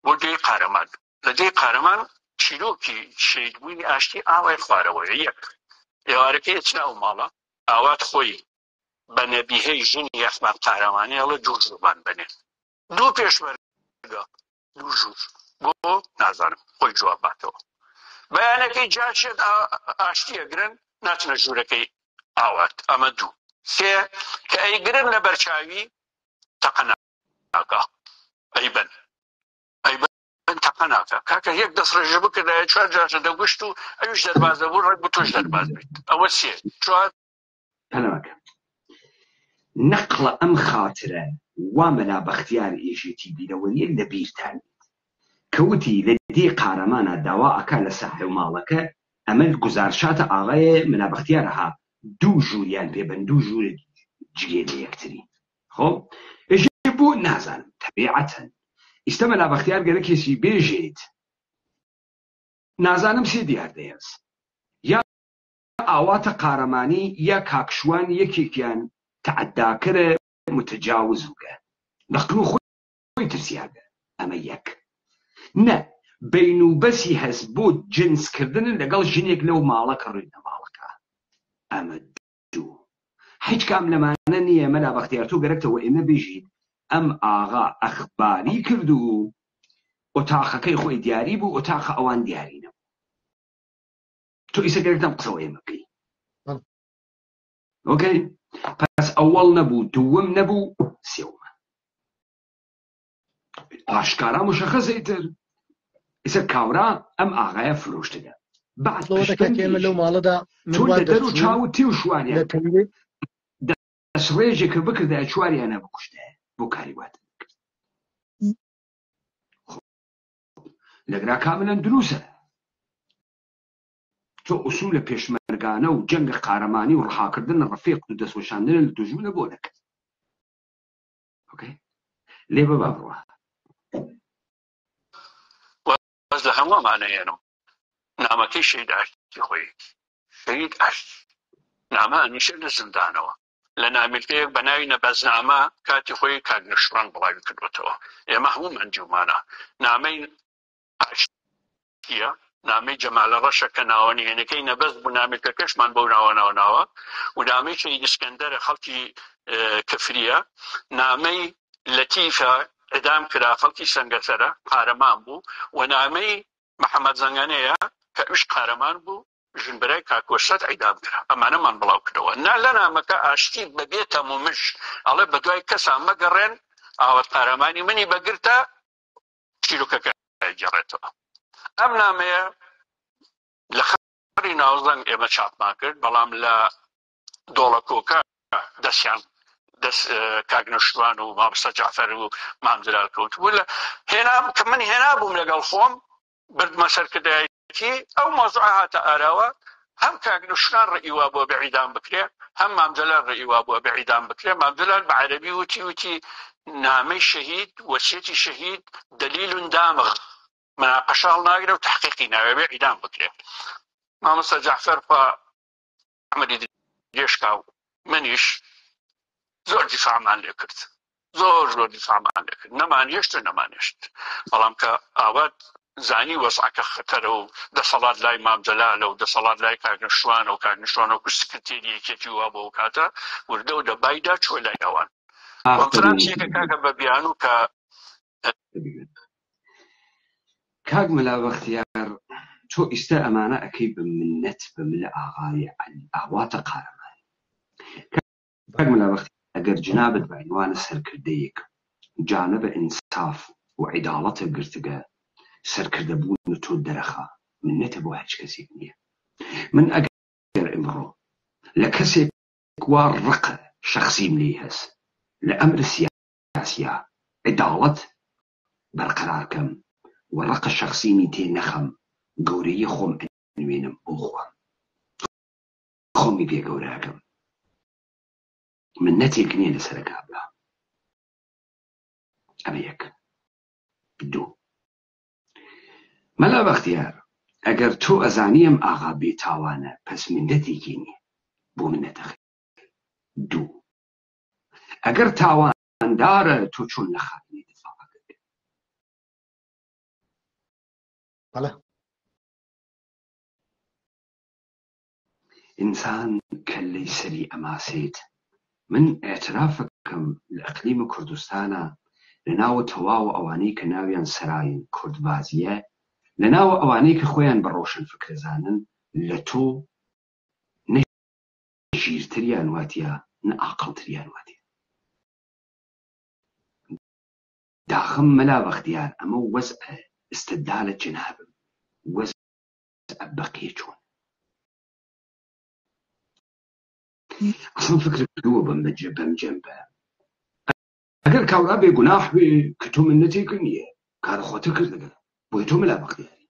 بۆ دێی قارەمان لە دێی قارەمان چیرۆکی شەیدبوونی ئاشتی ئاوای خوارەوەیە یەک ئێوارەکەی ئەچنە ئەو ماڵە ئاوات خۆی بە نەبیهەی ژنی یەخمان قارەمانی ئەڵە دوو ژوورمان بنێ دوو پێشمەرگە دوو ژوور بۆ نازانم خۆی جواب باتەوە بەیانەکەی جاچێت ئاشتی ئەگرن ناچنە ژوورەکەی ئاوات ئەمە دوو سێ کە ئەیگرن لە بەرچاوی تەقە ناکە ئەیبەن تەقە ناکە کاکە یەک دەست ڕێژە بکردایە چوار جاشە دەگوشت و ئەویش دەربازە بوو ڕێک بە تۆش دەرباز بیت ئەوە سێ چوار هەنەوەکە نەقڵە ئەم خاترە وا مەلا بەختیار ئێژێتی بیرەوەیە لە بیرتان کەوتی لە دێ قارەمانە داوا ئەکا لە ساحێ و ماڵەکە ئەمە گوزارشاتە ئاغای مەلا بەختیارەها دوو ژووریان پێبن دوو ژوور جگێ لە یەکتری خۆ ئێژێ بۆ نازانم تەبیعەتەن ئیستا مەلا بەختیار گەرە کێسی بێژێت نازانم سێ دیار دەیەس یا ئاواتە قارەمانی یا کاکشوان یەکێکیان تعەداکەرە متجاوز بووگە نەقل و خۆی ترسیاگە ئەمە یەک نە بەینوبەسی هەست بۆ جنسکردن لەگەڵ ژنێک لەو ماڵە کە ڕووی نەماڵەکە ئەمە دوو هیچ کام لەمانە نییە مەلا بەختیار تۆ گەرەکتەوە ئێمە بێژیت ئەم ئاغا ئەخباری کرد و ئۆتاقەکەی خۆی دیاری بوو ئۆتاقە ئەوان دیاری نەبوو تۆ ئیسە گەرەکتەم قسەوە ئێمە بکەی ئۆکەی پس ئەوەڵ نەبوو دووەم نەبوو سێومە ئاشکارا مشەخەزەی تر ئیسە کاورا ئەم ئاغایە فرۆشتگە ئێمە لەو ماڵەدا تۆ لە دەر و چاوت تی و شوانیان دەست ڕێژێکە بکردایە چواریانە بکوشتایە بۆ کاری واتە لەگرا کاملەن دروسە تۆ ئوسوولە پێشمەرگانە و جەنگە قارەمانی و ڕەحاکردن ڕەفیق و دەستوەشاندنە لە دوژمنە بۆ دەکەن لێ بە با بڕوە بەس لە هەموومانەیەنم نامەکەی شەید ئاشتی خۆی شەید ئاشتی نامە ئەنیشە لە زندانەوە لە نامێکەیەک بە ناوی نەبەزنامە کاتی خۆی کاگنەشڕان بڵاوی کردوێتەوە ئێمە هەموو ئەنجومانە نامەی ئاشتیە نامەی جەمالە ڕەشە کە ناوەنیێنەکەی نەبەست بوو نامێکەکەشمان بەو ناوە و نامەی شەید ئیسکەندەرە خەڵکی کەفریە نامەی لەتیفە ئەدام کرا خەڵکی سەنگەسەرە قارەمان بوو و نامەی محەممەد زەنگانەیە کە ئەوش قارەمان بوو ژنبەرای کاکۆشت ئەیدام کرا ئەمانەمان بڵاو کردەوە نا لە نامەکە ئاشتی بەبێتە مومش ئەڵێ بە دوای کەسان مەگەڕێن ئاوات قارەمانی منی بەگرتە چیرۆکەکە گەڕێتەوە ئەم نامەیە لە خەری ناوزەنگ ئێمە چاپمان کرد بەڵام لە دۆڵە کۆکە دەستیان دەست کاگنەشتوان و مامۆستا جعفەر و مام جەلال کەوت بوو لە هێنام کە من هێنا بووم لەگەڵ خۆم بردمە سەرکردایەتی ئەو مۆزوع هاتە ئاراوە هەم کاگنەشتوان ڕئیوا بۆ بەعیدام بکرێ هەم مام جەلال ڕئیوا بۆ بەعیدام بکرێ مام جەلال بە عەرەبی وتی نامەی شەهید وەسیەتی شەهید دلیل دامغ مناقەشە هەڵناگرێ و تحقیقی ناوێ بەعیدام بکرێ مامۆستا جعفەر ئەحمەدی درێژکا و منیش زۆر دیفاعمان لێ کرد زۆر دیفاعمان لێ کرد نەمانێشت و نەمانێشت بەڵام کە ئاوات زانی وەزعەکە خەتەرە و دەسەڵات لای مام جەلالە و دەسەڵات لای کاکنیشتوانە و کاکنیشتوانە و سکرتێری یەکێتی وا بۆ کاتە وردە و دەبایدا چۆ لای ئەوان کۆنفرانسێکە کاکە بە بیان و کە کاک مەلا بەختیار تۆ ئیستا ئەمانە ئەەکەی بە منەت بە ملە ئاغای ئاواتە قارەمانی کاک مەلا بەختیار ئەگەر جنابت بەعنوانە سەرکردەیەک جانبە ئینساف و عیداڵەتە گرتگە سەرکردەبوون تۆ دەرەخا منەتە بۆ هیچ کەسێک نییە من ئەگەر ئەمڕۆ لە کەسێک وا ڕقە شەخسیم لێ هەست لە ئەمر سیاسیە عیداڵەت بەرقەرارکەم و ڕقە شەخسیمی تێ نەخەم گەورەی خۆم ئەنوێنم بۆ خۆم خۆمی پێ گەورەکەم منەتێک نییە لەسەرە کابرا ئەمە یەک دوو مەلا بەختیار ئەگەر تۆ ئەزانیم ئاغا بێتاوانە پەس منەتێکی نییە بۆ منەتەخ دوو ئەگەر تاواندارە تۆ چۆن نەخاتنی دفاعەکەت بەڵێ ئینسان کەلەی سەری ئەماسێت من ئێترافەکەم لە ئەقلیمە کوردستانە لەناوە تەواو ئەوانەی کە ناویان سەراین کوردبازیە لەناوە ئەوانەی کە خۆیان بە ڕۆشن فکرزانن لە تۆ نە ژیرتریان واتیە نە عاقڵتریان واتیە داخم مەلا بەختیار ئەمە وەزعە ئستدلالە جنابم وەزعە بەقیە چۆن ئەسڵ فکر کردووە بەم جەنبە ئەگەر کاورا بێگوناح بێ کە تۆ منەتێک نییە کارە خۆتە کردەگە بۆی تۆ مەلا بەختیاری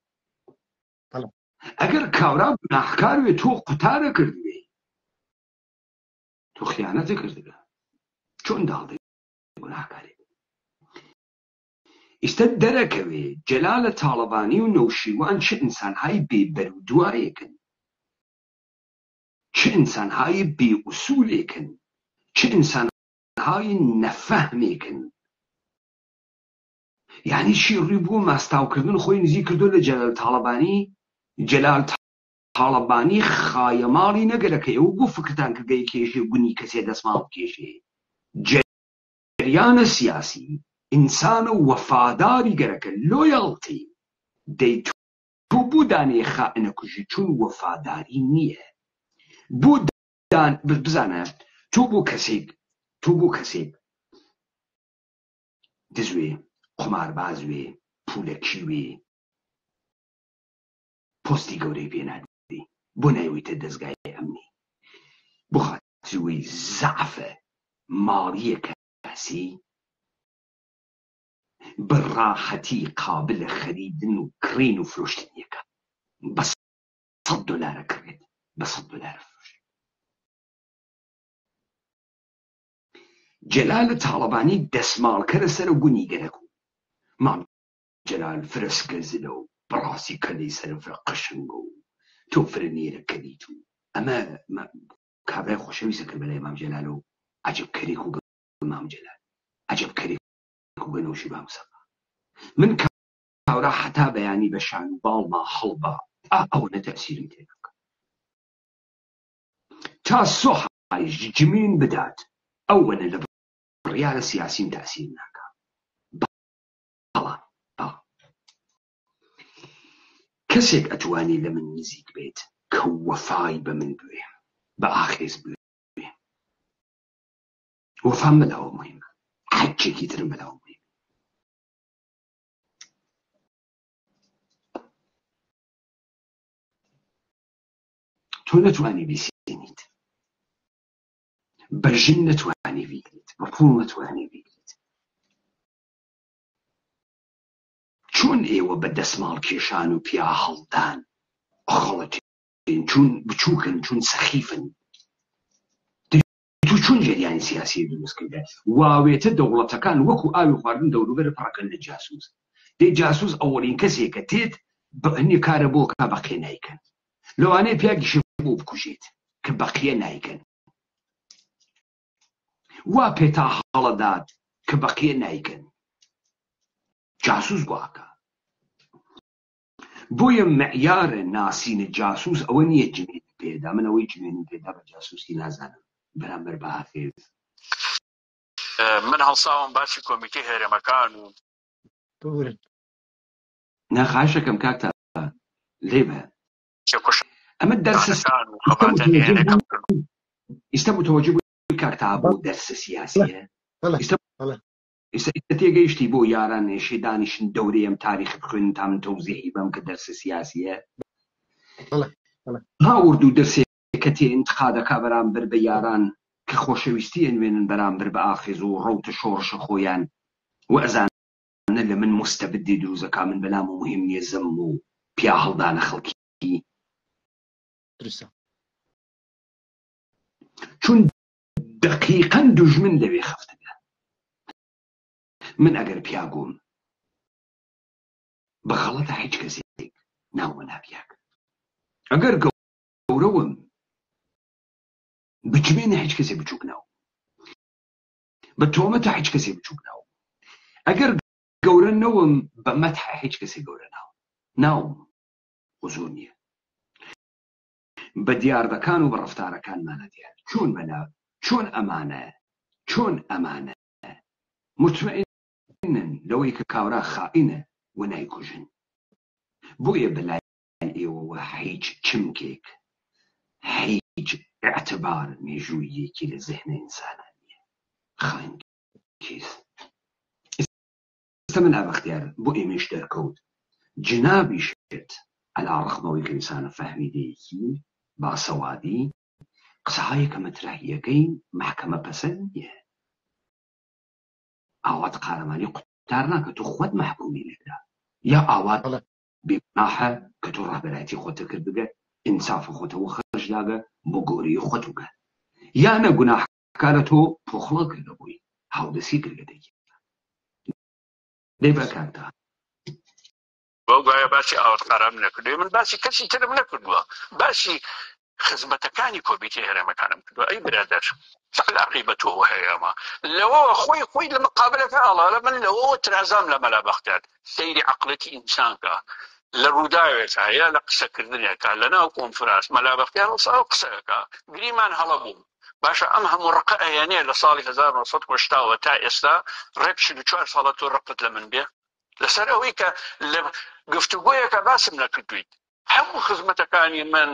ئەگەر کاورا گوناحکار بێ تۆ قوتارە کردوێ تۆ خیانەتە کردەگە چۆن داڵدەی گوناحکاری ئیستا دەرەکەوێ جەلالە تاڵەبانی و نەوشیوان چه ئینسانهایی بێبەرودوایەکن چه ئینسانهایی بێ ئوسوولێکن چه ئینسانهایی نەفەهمێکن یعنی چی ڕووی بوو ماستاوکردن خۆی نزیک کردو لە جەلال تاڵەبانی جەلال تاڵەبانی خایەماڵی نەگەرەکە ئەوە بۆ فکرتان کردگەی کێشێ گونی کەسێ دەسماڵ بکێشێ جریانە سیاسی ئینسانە وەفاداری گەرەکە لۆیاڵتی دەی تۆ بۆ دانێ خائنە کوژی چون وەفاداری نییە بۆ بزانە تۆ بۆ کەسێک دزوێ قماربازوێ پولەکیوێ پۆستی گەورەی پێنادی بۆ نایوێتە دەستگای ئەمنی بۆ خاتیوەی زەعفە ماڵیە کەسی بەڕاحەتی قابلە خەریدن و کڕین و فرۆشتنیەکە بە $100 کڕێت بە $100 فرۆشت جەلالە تاڵەبانی دەسماڵکەرە سەرە گونی گەرەک و مام جەلال فرەسکە زلە و بەڕاستی کەلەی سەرفرە قەشنگە و تۆ فرەنێرە کەریت و ئەمە کابرای خۆشەویستە کرد بەلای مام جەلال و عەجەب کەرێک و مام جەلال عەجەب کەرێک و گەنەوشی بامسەبا من کاورا حتا بەیانی بە شان و باڵما هەڵبا ئەوەنە تەسیرم تێناکە تا سۆحایش جمین بدات ئەوەنە لە بڕیارە سیاسیم تەسیر ناکە بەڵام کەسێک ئەتوانی لە من نزیک بێت کە وەفای بە من بوێ بە ئاخێز بوێ وەفام بەلاوە مهمە حەجێکی ترم بەلاوە مهمە تۆ نەتوانی بیسێنیت بە ژن نەتوانی بیگریت بە پوڵ نەتوانی بیگریت چۆن ئێوە بە دەسماڵ کێشان و پیا هەڵدان خەڵەتین چون بچووکن چون سەخیفن تو چۆن جریانی سیاسی دروست کردە واوێتە دەوڵەتەکان وەکو ئاوی خواردن دەوروبەرە پڕەکەن لە جاسوس دەی جاسوس ئەوەڵین کەسێکە تێت هەنێ کارە بۆ کا بەقیە نایکەن لەوانەیە پیاگیشە بۆ بکوژێت کە بەقیە نایکەن وا پێتا هەڵەدات کە بەقیە نایکەن جاسوس گواکە بۆیە معیارە ناسینە جاسوس ئەوە نییە جمێن پێدا من ئەوەی جمێنم پێدا بە جاسوسی نازانم بەرامبەر بە حافێز من هەڵساوم باسی کۆمیتەی هەرێمەکان و نەخاشەکەم کاکتا لێ بە ئەمە دەرسە ئێستا متوەجه بووی کاکتا بۆ دەرسە سیاسیە ئێستا تێگەیشتی بۆ یاران نێشێ دانیشن دەورەی ئەم تاریخ بخوێن تا من تەوزیحی بەم کە دەرسە سیاسیە ها ئوردو دەرسێکە تێ ئینتقا دەکا بەرامبەر بە یاران کە خۆشەویستی ئەنوێنن بەرامبەر بە ئاخێز و ڕەوتە شۆڕشە خۆیان و ئەزانە لە من مستەبدی دروزەکە من بەلام و مهم نییە زەم و پیا هەڵدانە خەڵکی چون دقیقاً دوژمن لەوێ خەفتەکە من ئەگەر پیاگۆم بەغەڵەتە هیچ کەسێک ناومە ناپیاک ئەگەر گەورەوم بچمێنە هیچ کەسێ بچووک ناو بە تۆمەتە هیچ کەسێ بچووک ناو ئەگەر گەورە نەوم بە مەتحە هیچ کەسێ گەورە ناوم حضور نییە بە دیاردەکان و بە ڕەفتارەکانمانە دیار چۆن ئەمانە مطمئنن لەوەی کە کاورا خائینە و نایکوژن بۆیە بەلای ئێوەوە هیچ چمکێک هیچ اعتبار مێژوویەکی لە زێهنە ئینسانان نییە خاین کیس ئێستا من ئابەختیار بۆ ئێمەش دەرکەوت جنابیشت ئەلا ڕەخمەوەی کە ئینسانە فەهمیدەیەکی باسەوادی قسەهایە کە مەترەحیەکەی محکەمە پەسەند نییە ئاوات قارەمانی قوتار ناکە تۆ خۆت محکومی لێدا یا ئاوات بێگوناحە کە تۆ ڕاهبەرایەتی خۆتە کرد بگە ئینسافە خۆتەوە خەرج داگە بۆ گۆڕی خۆت وکە یانە گوناحکارە تۆ پۆخڵە کردە بووی هاودەسی کردەدەیە دەی بە کاکتا بۆ گوایە باسی ئاوات قارام نەکردوێ من باسی کەسی ترم نەکردووە باسی خزمەتەکانی کۆمیتەی هەرێمەکانم کردووە ئەی برادەر علاقی بە تۆ هەیە ئەمە لەوەوە خۆی لە مقابلەکە ئەڵە من لەوەوە ترازام لە مەلا بەختیار سەیری عەقڵەتی ئینسانکە لە ڕووداوێکە هەیە لە قسەکردنێکە لەناو کۆنفرانس مەلا بەختیار وەسا قسەیەکە گریمان هەڵەبوو باشە ئەم هەموو ڕقە ئەیانەیە لە ساڵی 1970 تا ئێستا ڕێک 44 ساڵە تۆ ڕقت لە من بێ لەسەر ئەوەی کە لە گفتوگۆیەکە باسم نەکردویت هەموو خزمەتەکانی من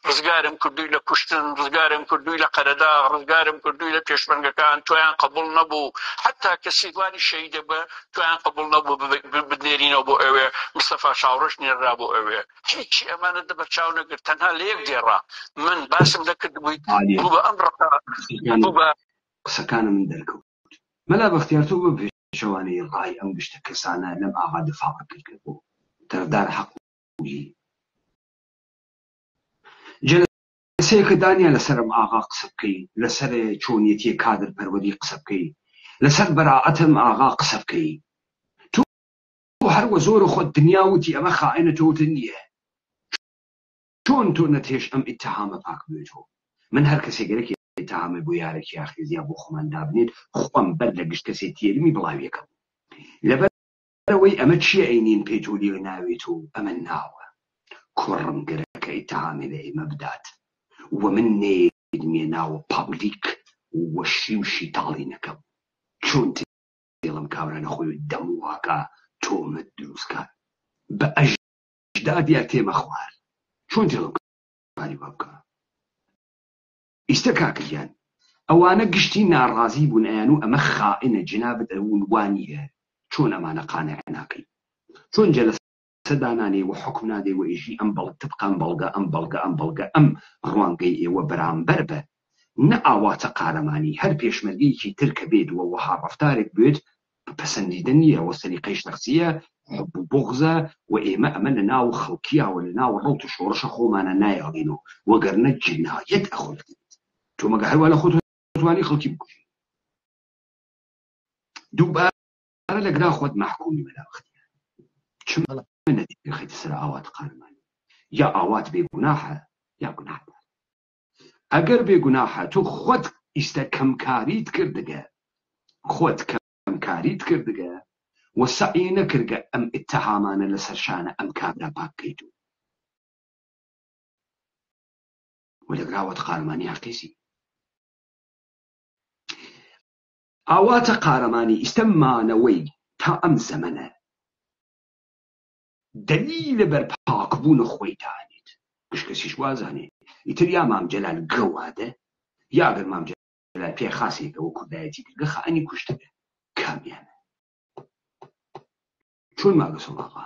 ڕزگارم کردووی لە کوشتن ڕزگارم کردووی لە قەرەدا ڕزگارم کردووی لە پێشمەرگەکان تۆیان قبول نەبوو حتا کە سیدوانی شەیدە بە تۆیان قبول نەبوو بنێرینەوە بۆ ئەوێ مستەفا شاوڕەش نێررا بۆ ئەوێ هیچی ئەمانە دەبەرچاو نەگرت تەنها لە یەک دێڕا من باسم نەکردبوویت بوو بە ئەم ڕقە بوو بە قسەکانم من دەرکەوت مەلا بەختیار تۆ بە پێشەوانەی ڕای ئەم گشتە کەسانە لەم ئاغا دفاع کرد بوو دەردار حەقوقی جلسەیەکە دانیا لەسەرم ئاغا قسە بکەی لەسەر چۆنیەتی کادر پەروەری قسە بکەی لەسەر بەراعەتم ئاغا قسە بکەی تۆ هەروە زۆر خۆت دنیا وتی ئەمە خائینە تۆوتن نییە چۆن تۆ نەتێش ئەم ئیتهامە پاک بێتەوە من هەر کەسێگەرەکی ئیتهامە بۆ یارێکی یاخیزیا بۆ خۆمان دابنێت خۆم بەر لە گشت کەسێ تێلمی بڵاویەکەم لەبەرەوەی ئەمە چییە ئەینین پێی تۆ لێ ناوێت و ئەمە ناوە کوڕم گەرەکە ئیتهامی لە ئێمە بدات ومن نێدمێ ناوە پابلیک وەشی و شیتاڵی نەکەم چۆن تێڵم کاورانە خۆی دەمواکە تۆمەت دروستکە بە ئەژدادیا تێمە خوار چۆن تێڵم کاری بابکە ئیستە کاکریان ئەوانە گشتی ناڕازی بوون ئەیان و ئەمە خائینە جنابەت ئەوون وانیە چۆن ئەمانە قانع ناکەی چۆن جەلسە دانانێ و حکم نادێ و ئیژی ئەم بەڵگ تبقان بەڵگە ئەم ڕوانگەی ئێوە بەرامبەر بە نە ئاواتە قارەمانی هەر پێشمەرگەیەکی تر کە بێت وەها ڕەفتارێک بێت پەسەندیدە نییە وە سەریقەی شەخسیە حب و بوغزە و ئێمە ئەمە لە ناو خەڵکییاوە لە ناو ڕەوت و شۆڕشە خۆمانە نایەڵێنەوە وەگەرنە جنایەت ئەخۆت تۆ مەگە هەروە لە خۆت توانی خەڵکی بکوژی دووبارە لەگرا خۆت محکومی مەلا بەختیار چم خەیتە سەر ئاوات قارەمانی یا ئاوات بێگوناحە یا گوناحدار ئەگەر بێگوناحە تۆ خۆت ئیستا کەمکاریت کردگە خۆت کەمکاریت کردگە و سعی نەکردگە ئەم ئیتهامانە لەسەر شانە ئەم کابرا پاک بکەیت و لەگراوەت قارەمانی حەقیسی ئاواتە قارەمانی ئیستا مانەوەی تا ئەم زەمەنە دەلیلە بەر پاکبوون خۆی دانێت گشت کەسیش وازانێ ئیتر یا مام جەلال گەوادە یا ئەگەر مام جەلال پێ خاسێکەوە کوردایەتی کردگە خائنی کوشتگە کامیانە چۆن ماگە سۆڵاغا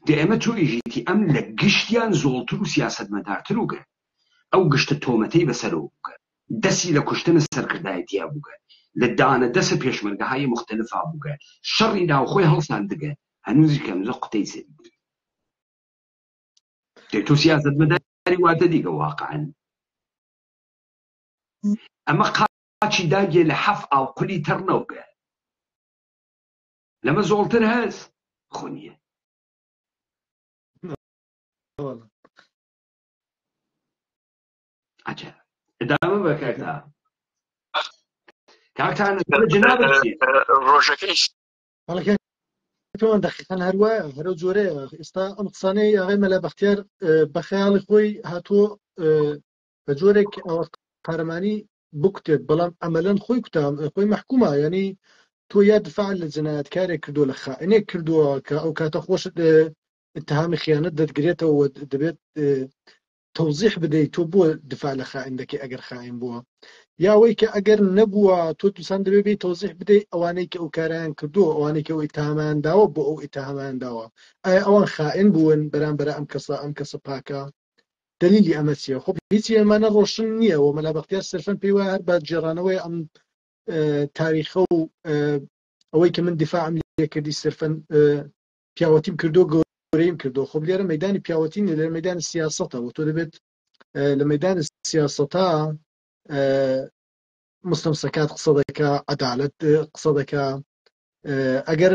دە ئێمە تۆ ئیژیتی ئەم لە گشتیان زۆڵتر و سیاسەتمەدارتر وگە ئەو گشتە تۆمەتەی بەسەرەوە بووگە دەستی لە کوشتنە سەرکردایەتیا بووگە لە دانە دەسە پێشمەرگەهای مختلفا بووگە شەڕی ناوخۆی هەڵساندگە هەنووزی کەمزە قوتەی سەری دێ تۆ سیاسەتمەداری واتە دیگە واقعەن ئەمە قاچی داگێ لە حەف ئاوقولی تەڕنەوگە لەمە زۆڵتر هەست خۆ نییە عجب ادامه بە کاکتا کاکتان جنابەت ڕۆژەکەیش پێوان دقیقەن هەروایە هەرە جۆرەیە ئێستا ئەم قسانەی ئاغای مەلا بەختیار بە خەیاڵی خۆی هاتووە بە جۆرێک ئەوە قارەمانی بکوتێت بەڵام ئەمەلەن خۆی کوتا خۆی مەحکومە یعنی تۆ یا دفاع لە جنایەتکارێک کردو لە خائنێک کردووە کە ئەو کاتە خۆشت اتهامی خیانەت دەتگرێتەوە دەبێت تەوزیح بدەیت تۆ بۆ دفاع لە خائن دەکەی ئەگەر خائن بووە یاوەی کە ئەگەر نەبووە تۆ دووسان دەبێت بێت تەوزیح بدەیت ئەوانەی کە ئەو کارایان کردووە ئەوانەی کە ئەو ئیتهامان داوە بۆ ئەو ئیتهامان داوە ئایا ئەوان خائن بوون بەرامبەر ئەم کەسە پاکە دلیلی ئەمە چییە خۆ هیچی ئەمانە ڕۆشن نییە و مەلا بەختیار سەرفەن پێی وایە هەر بە جێڕانەوەی ئەم تاریخە و ئەوەی کە من دیفاعم لێ کردی سەرفەن پیاوەتیم کردو گەورەیم کردو خۆ لێرە مەیدانی پیاوەتی نیە لێرە مەیدانی سیاسەتەوە تۆ دەبێت لە مەیدانی سیاسەتا مستەمسەکات قسە دەکا عەدالەت قسە دەکا ئەگەر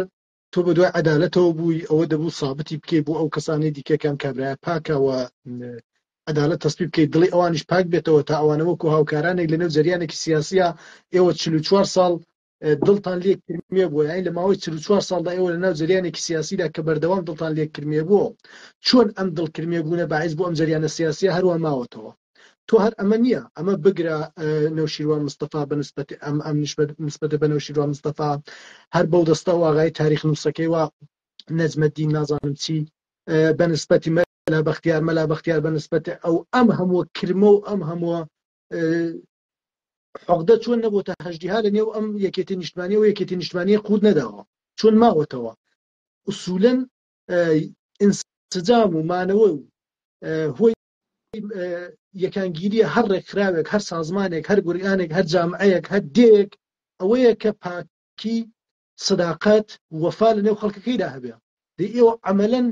تۆ بە دوای عەدالەتەوە بووی ئەوە دەبوو سابتی بکەی بۆ ئەو کەسانی دیکە کام کابرایە پاکەوە عەدالەت تەسبیب بکەیت دڵی ئەوانیش پاک بێتەوە تا ئەوانە وەکو هاوکارانێک لەنێو جەریانێکی سیاسیە ئێوە 44 ساڵ دڵتان لێک کرمێ بووە یعنی لە ماوەی 44 ساڵدا ئێوە لەناو جەریانێکی سیاسیدا کە بەردەوام دڵتان لێک کرمێ بووە چۆن ئەم دڵکرمێبوونە باعث بۆ ئەم جەریانە سیاسیە هەروە ماوەتەوە تۆ هەر ئەمە نییە ئەمە بگرە نەوشیروان مستەفا بەنسبەتی ئەم نسبەتە بە نەوشیروان مستەفا هەر بەو دەستە واغای تاریخ نووسەکەی وا نەجمەدین نازانم چی بەنسبەتی مەلا بەختیار بەنسبەتی ئەو ئەم هەموو کرمە و ئەم هەمووە حەقدە چۆن نەبووتە هەژدیها لە نێو ئەم یەکێتی نیشتمانی و یەکێتی نیشتمانی قوت نەداوە چۆن ماوەتەوە ئوسوولەن ئینسجام و مانەوە و هۆی یەکانگیریە هەر ڕێکخراوێک هەر سازمانێک هەر گوریانێک هەر جامعەیەک هەر دێک ئەوەیە کە پاکی سەداقەت وەفا لە نێو خەڵکەکەیدا هەبێ دەی ئێوە عەمەلەن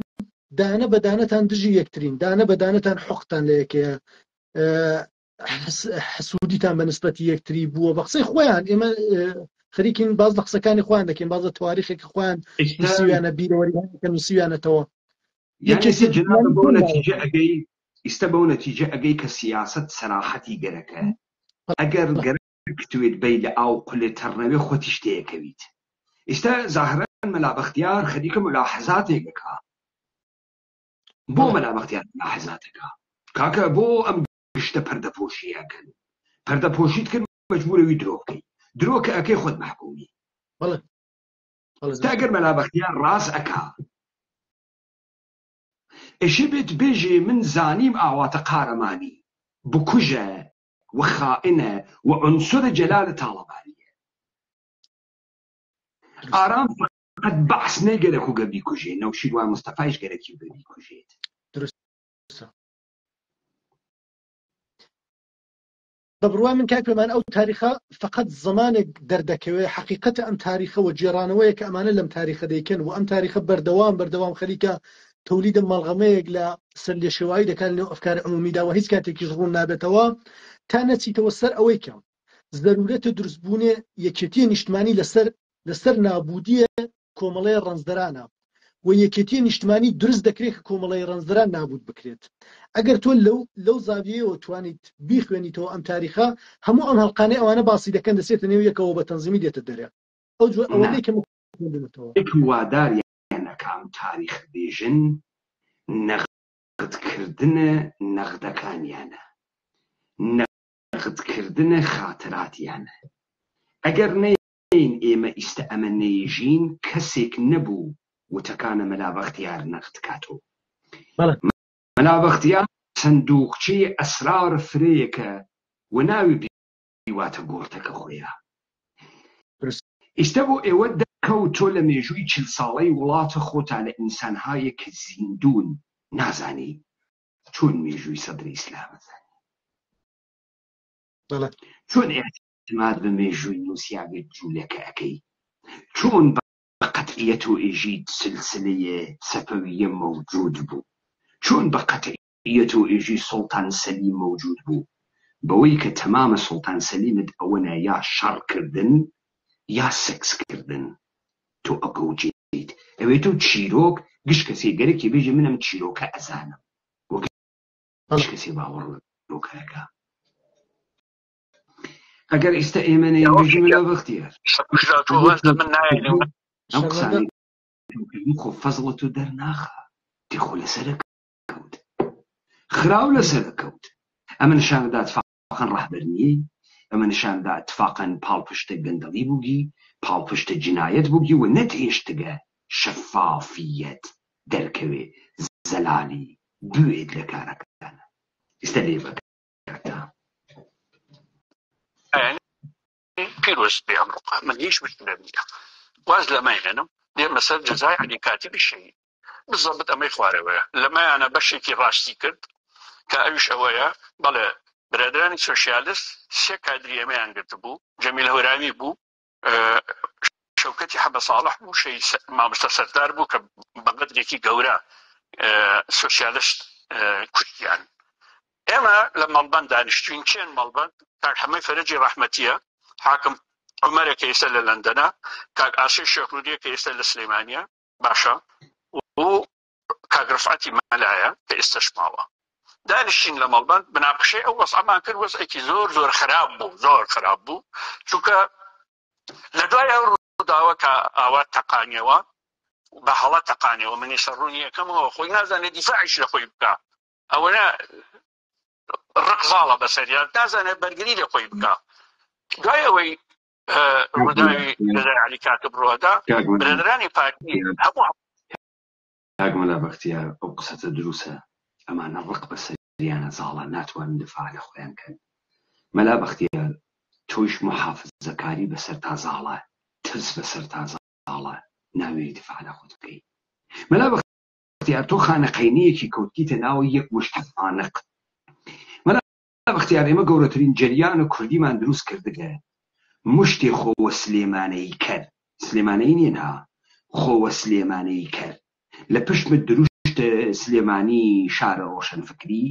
دانە بە دانەتان دژی یەکترین دانە بە دانەتان حوقتان لە یەکەیە حسوودیتان بە نسبەتی یەکتری بووە بە قسەی خۆیان ئێمە خەریکین باز لە قسەکانی خۆیان دەکەین باز لە تواریخێکی خۆیان نووسیویانە بیرەوەریانەکە نووسیویانەتەوە ئیستا بەو نەتیجە ئەگەی کە سیاست سەراحەتی گەرەکە ئەگەر گەرەکتوێت بەی لە ئاو قولێ تەڕنەوێ خۆتی شتەیەکەویت ئیستا زاهرەن مەلا بەختیار خەریکە ملاحەزاتێکەکە بۆ مەلا بەختیار ملاحەزاتەکە کاکە بۆ ئەم گشتە پەردەپۆشیەکەن پەردەپۆشیت کرد مەجبورەوی درۆ بکەی درۆ کە ئەکەی خۆت مەحکومی ئستا ئەگەر مەلا بەختیار ڕاست ئەکا ئێشێ بێت بێژێ من زانیم ئاواتە قارەمانی بکوژە و خائنە و عنسرە جەلالە تاڵەبانیە ئارام فقط بەحس نەیگەرەک و گەبی کوژێ نەوشیروان مستەفایش گەرەکی و گەبی کوژێت بەبڕوای من کاک پێمان ئەو تاریخە فقط زمانێک دەردەکەوێت حقیقەتە ئەم تاریخەوە جێڕانەوەیە کە ئەمانە لەم تاریخە دەیکەن و ئەم تاریخە بەردەوام خەریکە تەولیدە مەڵغەمەیەک لە سەر لێشێوایی دەکات لەو ئەفکار عمومیداوە هیچ کاتێکیش ڕوون نابێتەوە تا نەچیتەوە سەر ئەوەی کە ضرورەتە دروستبوونێ یەکێتیە نیشتمانی لەسەر نابودیە کۆمەڵەیە ڕەنجدەرانە و یەکێتی نیشتمانی دروست دەکرێت کە کۆمەڵی ڕەنزدەران نابود بکرێت. ئەگەر تۆ لەو زاویەوە توانیت بیخوێنیتەوە ئەم تاریخە، هەموو ئەم هەڵقانەی ئەوانە باسی دەکەن دەسێتە نێو یەکەوە بە تەنزیمی دێتە دەرێ. ئەوەی کە واداریانەکان تاریخ بێژن نەقدکردنە نەقدەکانیانە، نەقدکردنە خاتراتیانە. ئەگەر نەین ئێمە ئیستە ئەمە نەیژین، کەسێک نەبوو وتەکانە مەلابەختیار نەقد کاتەوە. مەلابەختیار سندووقچەی ئەسرار فرەیەکە و ناوی بیواتە گۆڕتەکە خۆیە. ئیستە بۆ ئێوە دەکەوتۆ لە مێژووی 40 ساڵەی وڵاتە خۆتا لە ئینسانهایە کە زیندون نازانی چۆن مێژووی سەدری ئیسلامە زانی، چۆن ئێعتماد بە مێژووی نووسیاگەت جوولەکە ئەەکەی، چۆن بە قەتعیەت و ئێژیت سلسلەیە سەفەویە مەوجود بوو، چۆن بە قەتعیەت و ئێژی سوڵتان سەلیم مەوجود بوو، بەوەی کە تەمامە سوڵتان سەلیمت ئەوەنە یا شەڕکردن یا سێکسکردن. تۆ ئەگەوجیت ئەوێ تۆ چیرۆک گشت کەسێ گەرەکی بێژی منم چیرۆکە ئەزانم، وە گشت کەسێ باوەڕ چیرۆکەکە. ئەگەر ئێستا ئێمە نەیبێژی مەلابەختیار ئەم قسانەی خۆ فەزڵە تۆ دەرناخە، تێخۆ لەسەرە کەوت، خراو لەسەرە کەوت. ئەمە نیشانەدا اتفاقاً ڕەهبەر ئەمە نیشانەدا اتفاقاً پاڵپشتە گەندەڵی بووگی، پاڵپشتە جنایەت بووگی و نەتێشتگە شەفافیەت دەرکەوێ، زەلالی بوێت لە کارەکانە. ئێستا لێ بەکاتە پیرۆز بێ ئەمڕۆقا من هیچ مشکلە نییە، واز لەمەێنم دێمە سەر جەزای عەلی کاتیبی شەهید. بزەبت ئەمەی خوارەوەیە لەمایانە بەشێکی ڕاستی کرد کە ئەویش ئەوەیە. بەڵێ برادرانی سۆشیالیست سێ کادری ئەمەیان گرت بوو، جەمیل هەورامی بوو، شەوکەتی حەبە ساڵح بوو، مامۆستا سەردار بوو کە بەقەدرێکی گەورە سۆشیالیست کوشتیان. ئێمە لە مەڵبەند دانیشتوین. چێن مەڵبەند؟ کاک حەمەی فەرەجی ڕەحمەتیە، حاکم عومەرە کە ئێستا لە لەندەنە، کاک ئاسێ شێخرودیە کە ئێستا لە سلەیمانیە باشە، و کاک ڕفعەتی مەلایە کە ئێستاش ماوە. دانیشتین لە مەڵبەند. بناقشەی ئەو وەزعەمان کرد، وەزعێکی زۆر خراپ بوو، زۆر خراپ بوو، چونکە لە دوای ئەو ڕووداوە کە ئاوا تەقانیەوە بە هەڵە تەقانیەوە، منیشە ڕوونی یەکەمەوە خۆی نازانێت دیفاعیش لە خۆی بکە، ئەوەنە ڕقزاڵە بەسەریان، نازانێت بەرگری لە خۆی بکە. دوای ئەوەی ڕووداوی لەلای عەلی کاتب ڕۆدا، برادرانی پارتی هەموو کاک مەلابەختیار ئەو قسەتە دروستە، ئەمانە ڕق بەسەریانە زاڵە، ناتوانن دفاع لە خۆیان کەن. مەلابەختیار تۆیش محافزەکاری بەسەر تازاڵە، ترس بەسەر تازاڵە، ناوێری دفاع لە خۆت بکەی. مەلابەختیار تۆ خانەقەینەیەکی کەوتیتە ناوی یەک مشتەقانق. مەلابەختیار ئێمە گەورەترین جەریانە کوردیمان دروست کردگە، مشتێ خۆوە سلێمانەی کەر، سلێمانەی نێنها، خۆوە سلێمانەی کەر، لە پشتمت دروشتە سلێمانی شارە ڕۆشنفکری،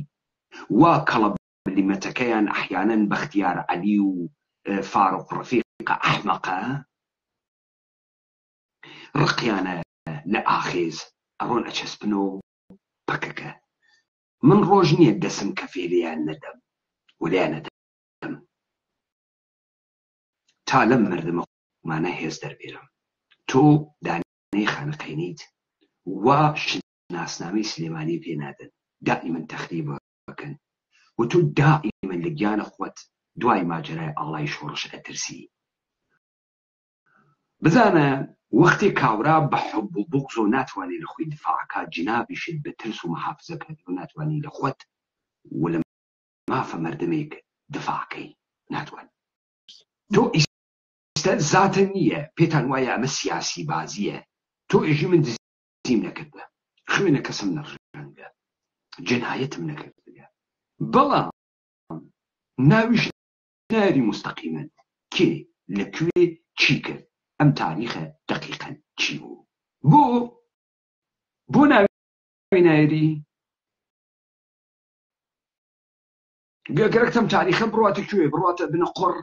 وا کەڵە بلیمەتەکەیان ئەحیانەن بەختیار عەلی و فاروق ڕەفیق ئەحمەقە ڕقیانە لە ئاخێز ئەڕۆن ئەچەسپنەوە پەکەکە. من ڕۆژ نییە دەسم کە فێلیان نەدەم ولیان نەدەم، تا لەم مردمەمانە هێز دەربێرم. تۆ دانەی خانەقەینیت وا شناسنامەی سلێمانی پێنادەن، دائیمەن تەخریب بکەن، و تۆ دائیمەن لە گیانە خۆت دوای ماجرای ئاڵای شۆڕش ئەترسی. بزانە وەختێک کاورا بە حوب و بوغز و ناتوانێت لە خۆی دفاعکات، جنابیشت بە ترس و محافزەکەت و ناتوانانی لە خۆت و لە مافە مردمێک دفاعکەی ناتوان. تۆ ئیستا زاتە نییە، پێتان وایە ئەمە سیاسی بازیە، تۆ ئێژی من دزیم نەکردە، خوێنە کەسم نەڕژەنگە، جنایەتم نەکردگە، بەڵام ناویش ناری مستەقیمەن کێ لەکوێ چی کرد، ئەم تاریخە دقیقەن چی بوو، بۆ ناوی نایری گەرەکتەم تاریخە بڕاتە کوێ، بڕاتە بنە قڕ.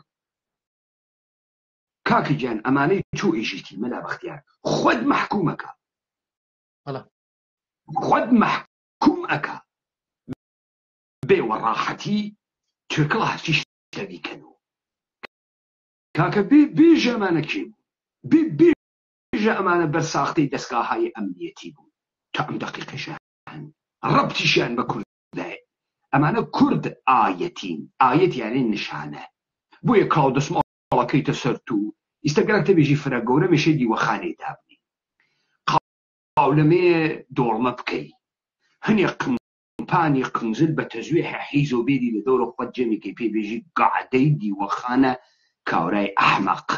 کاکی گیان ئەمانەی تۆ ئێژیتی مەلابەختیار خۆت مەحکوومەکە، خود محکوم ئەکا بێوە ڕاحەتی تورکڵ هەرچی شتەوی کەنەوە کاکە بێژە ئەمانە کێ بوو بێژە ئەمانە بەرساختەی دەستگاهای ئەمنیەتی بوو تا ئەم دەقیقەشە ڕەبتیشیان بە کوردایە ئەمانە کورد ئایەتین ئایەت یانێ نیشانە بۆیە کاو دەسماڵەکەیتە سەر تو ئیستەگەرەکتە بێژی فرە گەورە مێشێ دیوەخانەی دابنی قاولەمێ دۆڵمە بکەی هەنێ قمپانی قنزل بە تەزوێح حیزۆ بێری لە دەورە خۆت جەمێکی پێ بێژی گەعدەی دیوەخانە کاورای ئەحمەق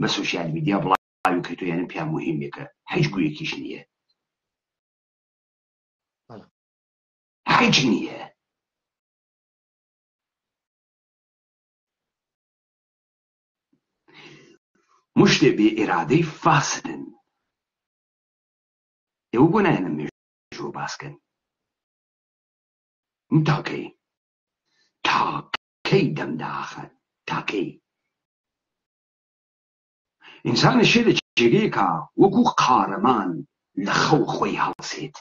بە سۆشیال میدیا بڵاوی کەیتۆ یانە پیا موهیمێکە هیچ گویەکیش نییە هیچ نییە مشتێ بێ ئێرادەی فاسدن ئێوە بۆ نایەنە مێژوە باسکەن تاکەی دەمداخە تاکەی ئینسانە شێ لە جێگەیەکە وەکو قارەمان لە خەو خۆی هەڵسێت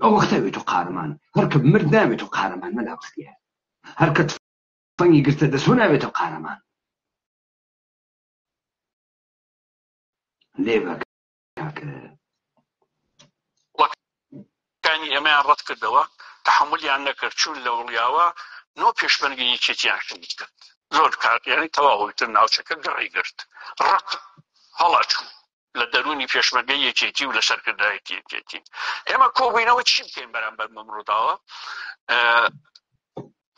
ئەو وەختەوێت و قارەمان هەرکە مرد ناوێت و قارەمان مەلا بختیە هەرکە فەنگی گرتە دەسۆ ناوێت و قارەمان لێبە کاکە وەکانی ئێمەیان ڕەت کردەوە تەحمولیان نەکرد چوون لە وڵیاوە نۆ پێشبەرگی یەکێتیان کرد زۆر کار یعنی تەواویتر ناوچەکە گەڕی گرت ڕق هەڵاچوو لە دەرونی پێشمەرگەی یەکێتی و لە سەرکردایەتی یەکێتی ئێمە کۆبووینەوە چی بکەین بەرامبەر مەمڕۆداوە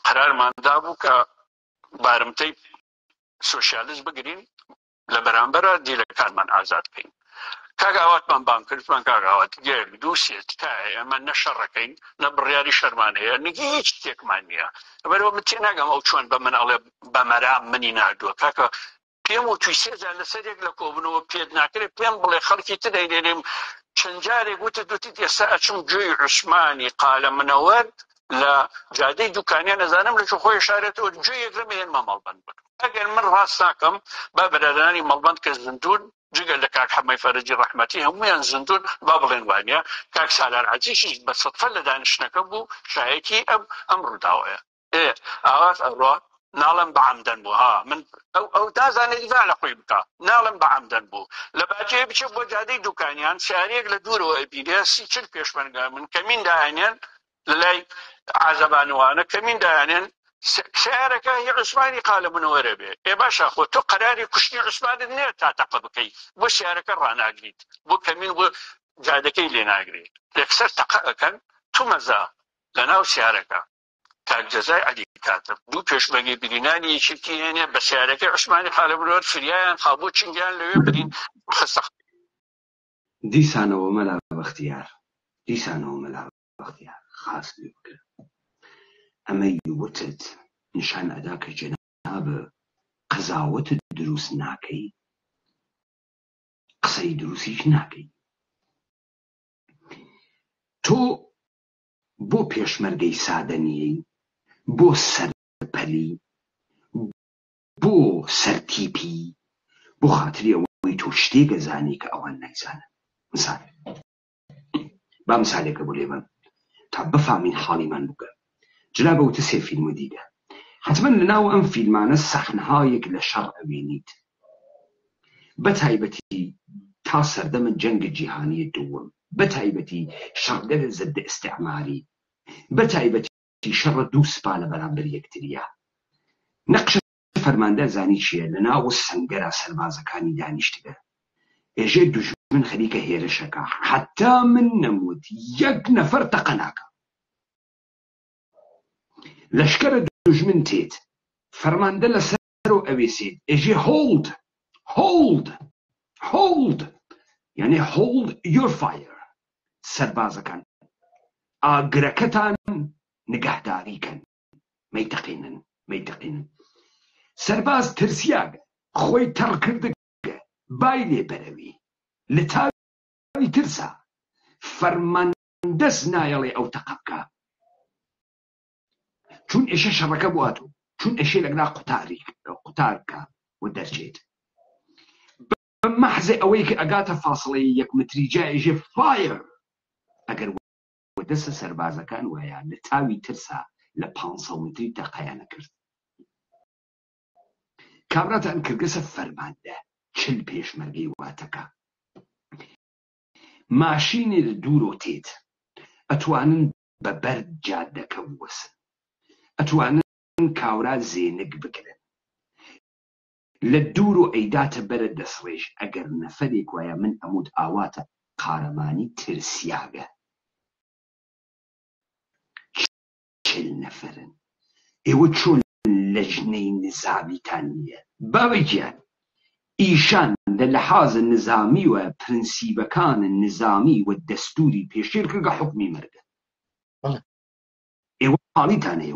قەرارماندا بوو کە بارمتەی سۆشیالیست بگرین لە بەرامبەرە دیلەکانمان ئازاد بکەین کاگاواتمان بان کردمان کاگاوات گەر دووسێ تکایە ئەمە نەشەڕەکەین نە بڕیاری شەرمان هەیە نگی هیچ تێکمان نییە بەرەوە من تێ ناگەم ئەو چۆن بە من ئەڵێ بەمەرام منی نردووە کاکە پێم و توی سێجار لەسەرێک لە کۆبنەوە پێت ناکرێت پێم بڵێ خەڵکی تدەی دێنێم چەند جارێک وتت دوتیت ئێستا ئەچم گوێی عوسمانی قالە منەوەر لە جادەی دوکانیان نەزانم لە چ خۆی شارێتەوە گوێ یەکرم هێنمە مەڵبەند بن ئەگەر من ڕاست ناکەم با بەرادرانی مەڵبەند کە زیندوون جگەل لە کاک حەمەی فەرەجی ڕەحمەتی هەموویان زیندوون با بڵێن وانە کاک سالار عەزیزیش بە سەدفە لە دانیشتنەکە بوو شایەتی ئەم ڕووداوەیە ئاواز ئەڕوا ناڵم بە عەمدەن بوو ها من ئەو دازانێت دیفاع لە خۆی بکە ناڵم بە عەمدەن بوو لە باجێ بچێت بۆ جادەی دوکانیان سیارەیەک لە دوورەوە ئەبینێ 30-40 پێشمەرگە من کەمین دایانێن لە لای عازەبانوانە کەمین دایانێن سیارەکە هی عوسمانی قالە منەوەرە بێ باشە خۆ تۆ قەراری کوشتنی عوسمانت نێت تا تەقە بکەی بۆ سیارەکە ڕاناگریت بۆ کەمین بۆ جادەکەی لێ ناگرێت لەکسەر تەقە ئەکەن تو مەزا لە ناو سیارەکە کاک جەزای عەلی کاتب دوو پێشمەرگەی برینانی یەکێتی هێنێ بە سیارەکەی عوسمانی قالە منەوەر فریایان خابۆ چنگیان لەوێ برین خستە دیسانەوە مەلا بەختیار دیسانەوە مەلا بەختیار خاست لێ بکە ئەمەی وتت نیشان ئەدا کە جەنابە قەزاوەتت دروست ناکەی قسەی دروستیش ناکەی تۆ بۆ پێشمەرگەی سادە نیەی بۆ سەرپەلی بۆ سەرتیپی بۆ خاتری ئەوەی تۆ شتێکە زانی کە ئەوان نەیزانن مثال با مثالێکە بۆ لێبم تا بفامین حاڵیمان بکە جنابە وتە 3 فیلم دیدە حتما لەناو ئەم فیلمانە سەحنەهایەک لە شەڕ ئەوێنیت بەتایبەتی تا سەردەمە جەنگە جیهانی دووەم بەتایبەتی شەڕگەرە زەدە ئیستیعماری بەتایبەتی شەڕە دوو سپا لە بەرامبەر یەکتریە نەقشە فەرماندە زانی چییە لەناو سەنگەرە سەربازەکانی دانیشتگە ئێژێ دوژمن خەریکە هێرشەکە حتا من نەموت یەک نەفەر تەقە ناکە لەشکرە دوژمن تێت فەرماندە لەسەرەوە ئەوێسێت ئێژێ hold یعنی hold your fire سەربازەکان ئاگرەکەتان نگەهداریکەن مەیتەقینن سەرباز ترسیاگە خۆی تەڕکردگە بای لێبەرەوی لە تاوی ترسا فەرماندەس نایەڵێ ئەو تەقە بکە چون ئێشە شەڕەکە بواتۆ چون ئێشێ لەگنا قوتارکە و دەرچێت بەم بمحزة أويك أقاتا فاصلة يك متريجا إجي فاير أقر ودس سربازا كان ويا لتاوي ترسا لبانصا متري تقيانا كرت كابراتا انكرقسا فرمانده چل پیش مرگي واتكا ماشيني لدورو تيت أتوانن ببرد جادة كوسن أتوانن كاورا زينق بقرن لدورو ايدات برد دسريش اگر نفريك ويا من امود آواتا قارماني ترسياغا چل نفرن ايوه چون لجنه نظامي تانية بابا جان ايشان للحاظ النظامي وبرنسيبة كان النظامي والدستوري بيشير كرقا حكمي مرقا ايوه حالي تانية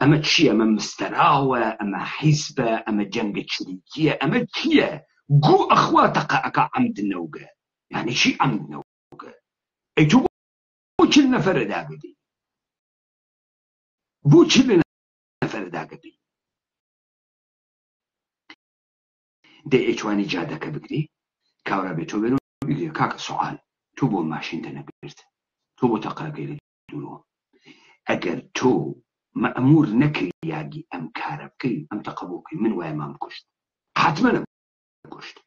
اما تشي اما مستراوة اما حزبة اما جنگ شريكية اما تشي قو اخواتك اكا عمد نوغا يعني شي عمد نوغا اي تو بو چل نفر دا قدي بو چل نفر دا قدي دي ايشواني جادك بقري كاورا بيتو بينو بيقري كاك سؤال تو بو ماشين تنقرت تو بو تقاقيري دورو اگر تو مأمور نكري ياقي أم كاربكي أم تقبوكي من ويا ما مكشت حتما مكشت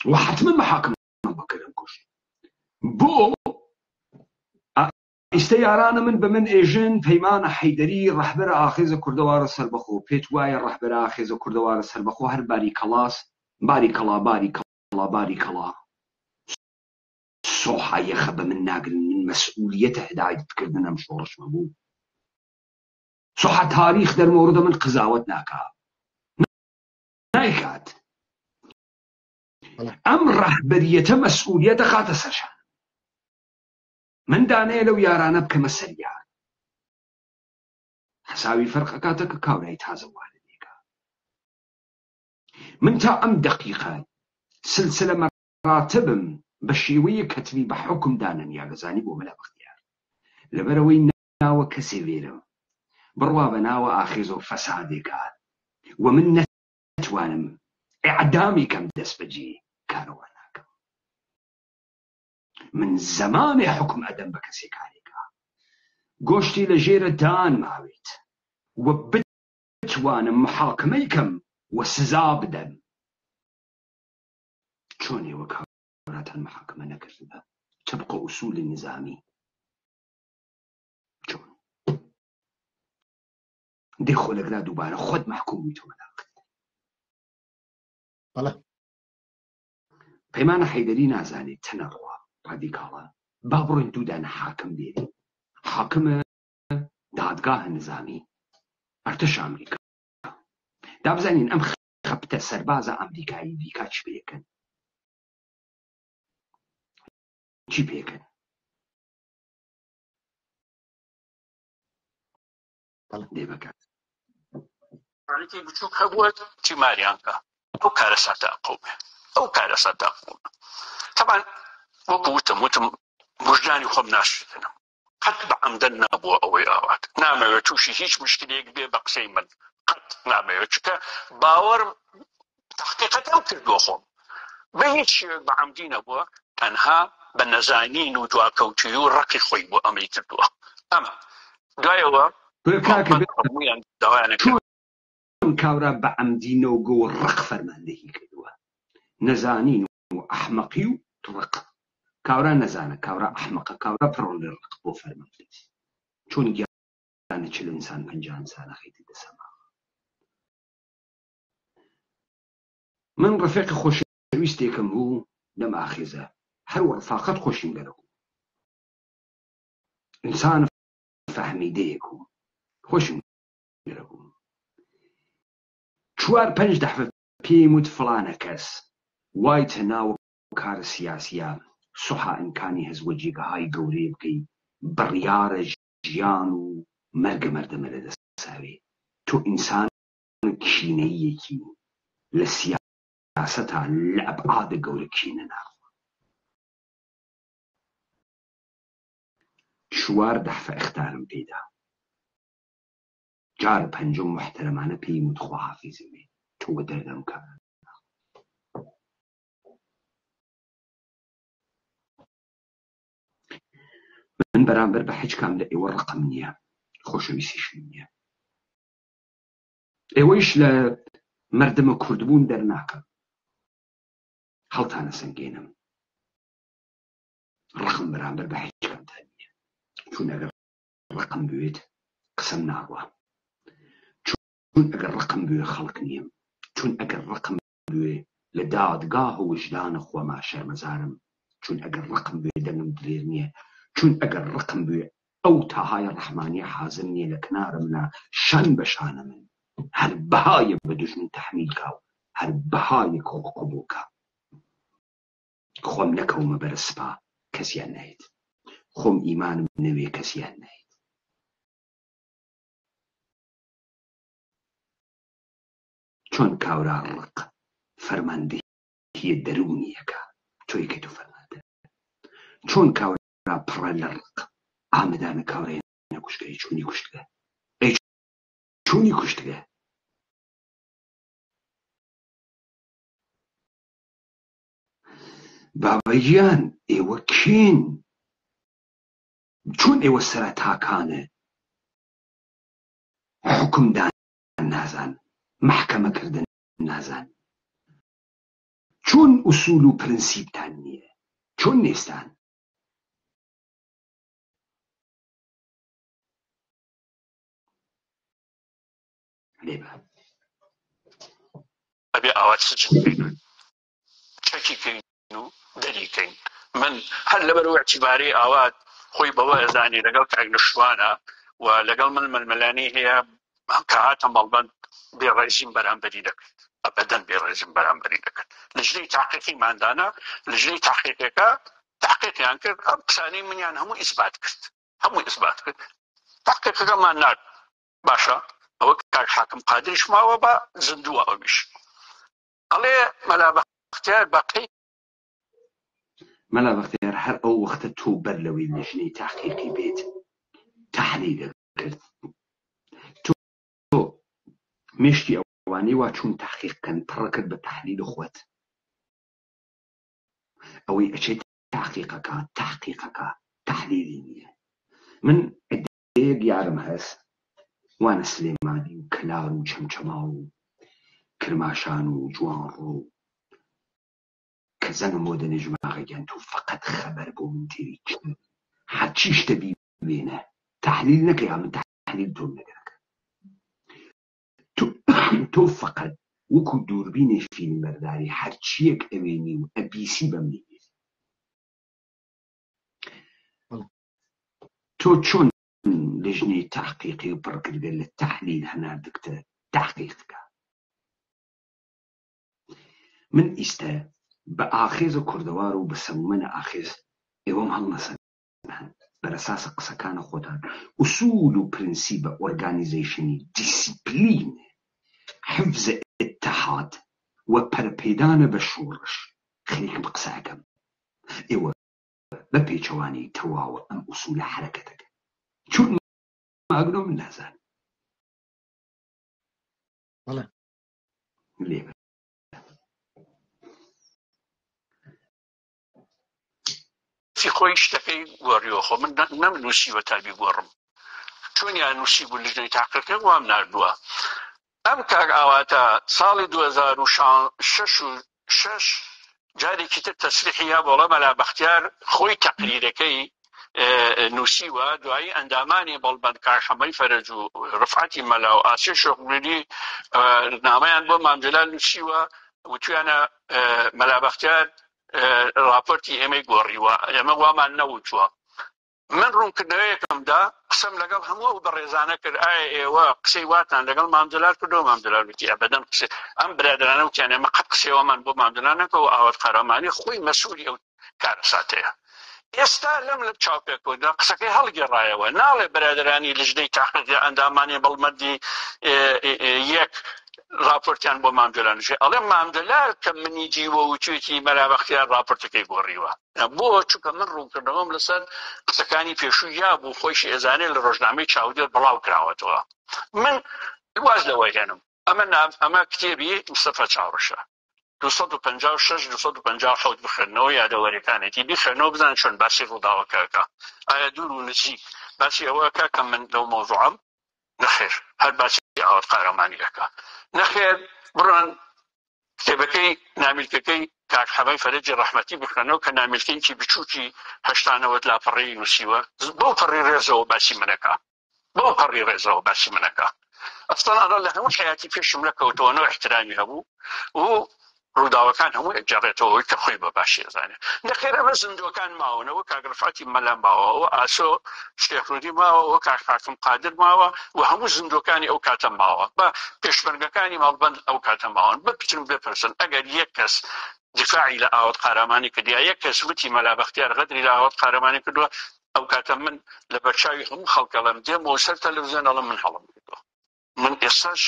وحتما محاكم بكر مكشت بو استيارانا من بمن ايجن بيمان حيدري رهبر آخذ كردوار سربخو بيتواي رهبر آخذ كردوار سربخو هر باري كلاس باري كلا باري كلا باري كلا صوحا يخب من ناقل من مسؤوليته هداية تكردنا مشورش مبو صوحا تاريخ در مورد من قزاوت ناكا نايكات ام رهبريته مسؤوليته خاطة سرشان من دانه لو يارانا بكما سريع حساوي فرق كاتك كاوراي تازا والديكا من تا ام دقيقة سلسلة مراتب بشيوية كتبي بحكم دانا يا غزاني بو ملا بختيار لبروي ناوى كسيفيرم بروا بناوى آخذو فسادي قال ومن نتوانم إعدامي كم دس بجي كارواناك من زمان حكم أدم بكسي كاريكا قوشتي لجير دان ماويت وبتوانم محاكميكم وسزاب دم شوني وكا المحاكمة نكرتها تبقى أصول النظامي شون دي خلق لا دوباره خد محكوم ويتو بله بيمان حيدري نازاني تنروا راديكالا بابرن دودان حاكم بيري حاكم دادگاه نظامي ارتش أمريكا دابزانين أم خبت سرباز أمريكاي بيكاتش بيكن چی پێکەن دێ بەکات ڕێکی بچووک هەبووە تیماریانکە ئەو کارە ساتاقومێ ئەو کارە ساتاقومە طبعا وەکو وتم وجدانی خۆم ناشتنم قەت بەعەمدەن نابووە ئەوەی ئاوات نامەوێت تووشی هیچ مشکلێک بێ بە قسەی من قەت نامەوێت چکە باوەڕم تحقیقەت ئەو کردووە خۆم بە هیچ شێوێک بەعەمدی نەبووە تەنها بە نەزانین و دواکەوتی و ڕقی خۆی بۆ ئەمەی کردووە ئەمە دوایەوە چۆن کاورا بەعەمدینەوە گۆ ڕق فەرماندەهی کردووە نەزانین و ئەحمەقی و ڕق کاورا نەزانە کاورا ئەحمەقە کاورا پڕۆن لە ڕق بۆ فەرماندەی چۆن گیانە چل ئینسان 50 ئینسانە خەیتی دەسەما من ڕەفیقی خۆشەویستێکم بوو لەم ئاخێزە هەروە ڕفاقەت خۆشیم لەرەکو ئینسان فەهمیدەیەک و خۆشم لەرەکو 4-5 دەفە پێم وت فڵانە کەس وایتە ناوە کارە سیاسیە سوحا ئیمکانی هەز وەجێگەهای گەورەی بکەی بڕیارە ژیان و مەرگە مەردەمە لەدەستاوێ تۆ ئینسان کینەیەکی لە سیاسەتا لە ئەبعادە گەورە کینە ناخوا 4 دەفە ئەختارم پێدا جار پەنجەم محتەرەمانە پێی وت خواحافیزم بێ تۆ چونکە دەردەم کە من بەرامبەر بە هیچ کام لە ئێوە ڕقم نییە، خۆشەویستیشم نییە. ئێوەیش لە مەردەمە کوردبوون دەرناکەم، هەڵتانە سەنگێنم، ڕقم بەرامبەر بە هیچ کامتان نییە. چون ئەگەر ڕقم بوێت قسەم ناڕوە، چون ئەگەر ڕقم بوێ خەڵک نیم، چون ئەگەر ڕقم بوێ لە دادگاه و وجدانە خۆما شەرمەزارم، چون ئەگەر ڕقم بوێ دەنگم درێر نییە، چون ئەگەر ڕقم بوێ ئەو تاهای ڕەحمانی حازم نییە لە کنارمنا شان بەشانە من هەر بەهایە بە دوژمن تەحمیل کا و هەر بەهایە قبوڵکە. خۆم نەکەومە بەرە سپا کەسیان نایێت، خۆم ئیمانم نەوێ کەسیان نایێت. چۆن کاورا ڕق فەرماندەهیە دەرونیەکە تۆی کە تو فەرماندە، چۆن کاورا پڕە لە ڕق ئامدانە کاورەیە نەکوشتگە چوونی کوشتگە، ئەی چوونی کوشتگە. بابەیان ئێوە کێن؟ چۆن ئێوە سەرەتاکانە حکومدان نازان، محکەمەکردن نازان، چۆن ئوسوول و پرنسیبتان نییە، چۆن نێستان؟ لێبە ئەبێ ئاوات سجن چەکیکەین و دەریکەین. من هەر لەبەرەوە اعتیباری ئاوات خۆی بەوە ئەزانی لەگەڵ کاگنشوانە و لەگەڵ من مەلمەلانی هەیە کە هاتە مەڵبەند بێڕێزیم بەرامبەری دەکرد، ئەبەدەن بێڕێزیم بەرامبەری دەکرد. لە ژنەی تاقیقی مادانە، لە ژنەی تاقیقەکە تحقیقیان کرد، ئەم قسانەی منیان هەموو ئیسبات کرد، هەموو ئیسبات کرد. تحقیقەکەمان نارد باشە، ئەوە کاک حاکم قادریش ماوە بە زندووە ئەویش ئەڵێ مەلا بەختیار باقی مەلا بەختیار هەر ئەو وەختە تۆ بەر لەوەی لە ژنەی تحقیقی بێت تحلیل کرد. تۆ مشتی ئەوانەی وا چوون تحقیقکەن پڕە کرد بە تحلیل خۆت، ئەوەی ئەچێت تحقیقەکە تحلیلی نییە. من ئەدەیەک یارم هەست وانە سلێمانی و کەلار و چەمچەما و کرماشان و جوانڕۆ کە زەنم بۆ دەنێژماغەگەن تۆ فەقەت خەبەر بۆ من تێری چن هەرچی شتە بیوێنە تحلیل نەکەی، من تحلیل تۆ نەگەرەکە. تۆ فەقەت وەکو دووربینێ فیلمبەرداری هەرچیەک ئەوێنی و ئەبیسی بەم نێت. تۆ چۆن لە ژنەی تحقیقی و پڕکردە لە تحلیل هەناردکتە تحقیقکە؟ من ئیستە بە ئاخێزە کوردەوار و بە سەمومەنە ئاخێز ئێوەم هەڵنەسەنان بەرەساسە قسەکانە خۆتان ئوسوول و پرنسیبە ئۆرگانیزیشنی دیسیپلین حفظ اتحاد و پەرپەیدانە بە شۆڕش خەریکم قسەکەم. ئێوە بە پێچەوانی تەواوە ئەم ئوسوولە حرەکەتەکە چون ماگنۆ من نازان لێبە خۆی شتەکەی گۆڕیەوە. خۆ من نەمنووسیوە تابی گۆڕم، چۆنیان نووسی بوو لە ژنەی تاقیقەکە وام ناردووە. ئەم کاک ئاواتە ساڵی 2006 جارێکی تر تەسریحیا بۆڵە مەلا بەختیار خۆی تەقریرەکەی نووسیوە، دوایی ئەندامانی بەڵبەند کارحەمەی فەرەج و ڕفعەتی مەلا و ئاسێ شۆخبوونی نامەیان بۆ مامجلال نووسیوە و تویانە مەلا بەختیار راپۆرتی ئێمەی گۆڕیوە، ئێمە وامان نەوتووە. من ڕوونکردنەوەیەکەمدا قسەم لەگەڵ هەموو بە ڕێزانە کرد، ئایا ئێوە قسەی واتان لەگەڵ مامجلال کردەوە؟ مامجلال وتی ئەبەدەن قسەی ئەم برادرانە وتیان ئێمە قەت قسەیەوەمان بۆ مامجلال نەکەوە، ئاوات قارەمانی خۆی مەسئولی ئەو کارەساتەیە. ئێستا لەم لە چاوپێکەوەدا قسەکەی هەڵگێڕایەوە، ناڵێ برادرانی لە ژنەی تاقیقی ئەندامانی بەڵمەردی یەک راپۆرتیان بۆ مامجلال نووسێ، ئەڵێ مامجلال کە منی دیوە و توێتی مەلا بەختیار راپۆرتەکەی گۆڕیوە. بۆ چونکە من ڕوونکردنەوەم لەسەر قسەکانی پێشوو یا بوو خۆیشی ئێزانێ لە ڕۆژنامەی چاودێر بڵاو کراوەتەوە. من واز لەوەی هێنم أما كتابي مصطفى چاوشە 256 257 بخێنەوە یادەوەریەکانێتی بخێنەوە بزان چۆن باسی ڕووداوەکەکە ئایا دوور و نزیک باسی ئەوەکە کە من لەو مۆزوعەم نەخێر هەر باسی ئاوات قارەمانیەکە نەخێر بڕۆن کتێبەکەی نامیلکەکەی کاک حەمای فەرەجی ڕەحمەتی بخێنەوە کە نامیلکەیەکی بچووکی هەشتانەوە لاپەڕەیی نووسیوە بەو پەڕی ڕێزەوە باسی منەکە بەو پەڕی ڕێزەوە باسی منەکە ئەستان ئەڕە لە هەموو حیاتی پێشم نەکەوتەوەنەوە احترامی هەبوو و ڕووداوەکان هەموو ئەجارێتەوەی کە خۆی بە باشی ئەزانێت نەخێر ئەمە زیندوەکان ماونەوە کاگرفاتی مەلام ماوەوە ئاسۆ شێخرودی ماوەوە کاک حاکم قادر ماوە و هەموو زیندوەکانی ئەو کاتە ماوە بە پێشمەرگەکانی ماڵبەند ئەو کاتە ماون بپچن بپرسن ئەگەر یەک کەس دفاعی لە ئاوات قارەمانی کردیا یەک کەس وتی مەلا بەختیار غەدری لە ئاوات قارەمانی کردووە ئەو کاتە من لە بەرچاوی هەموو خەڵکەڵم دێمەوە سەر تەلەڤیزیۆن ئەڵم من هەڵم کردووە من ئێستاش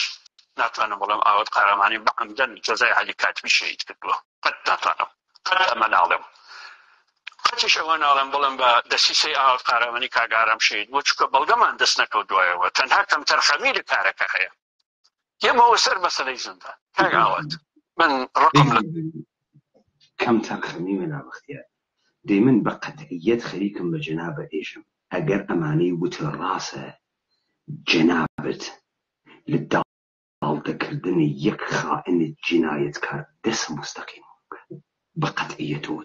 ناتوانم بڵێم ئاوات قارەمانی بەعەمدەن جەزای عەلی کاتبی شەهید کردووە قەت ناتوانم قەت ئەمە ناڵێم قەتیش ئەوە ناڵێم بڵێم بە دەسیسەی ئاوات قارەمانی کاگارم شەهید بۆ چونکە بەڵگەمان دەست نەکەوتووایەوە تەنها کەم تەرخەمی لە کارەکە هەیە یەمەوە سەر مەسەلەی زیندان کاک ئاوات من ڕقم لە کەم تەرخەمی مەلا بەختیار دەی من بە قەتعیەت خەریکم بە جەنابە ئێژم ئەگەر ئەمانەی وتە ڕاستە جەنابەت لە داڵدەکردنی یەک خائنت جینایەتکار دەست مستەقیم بە قەتعیەتەوە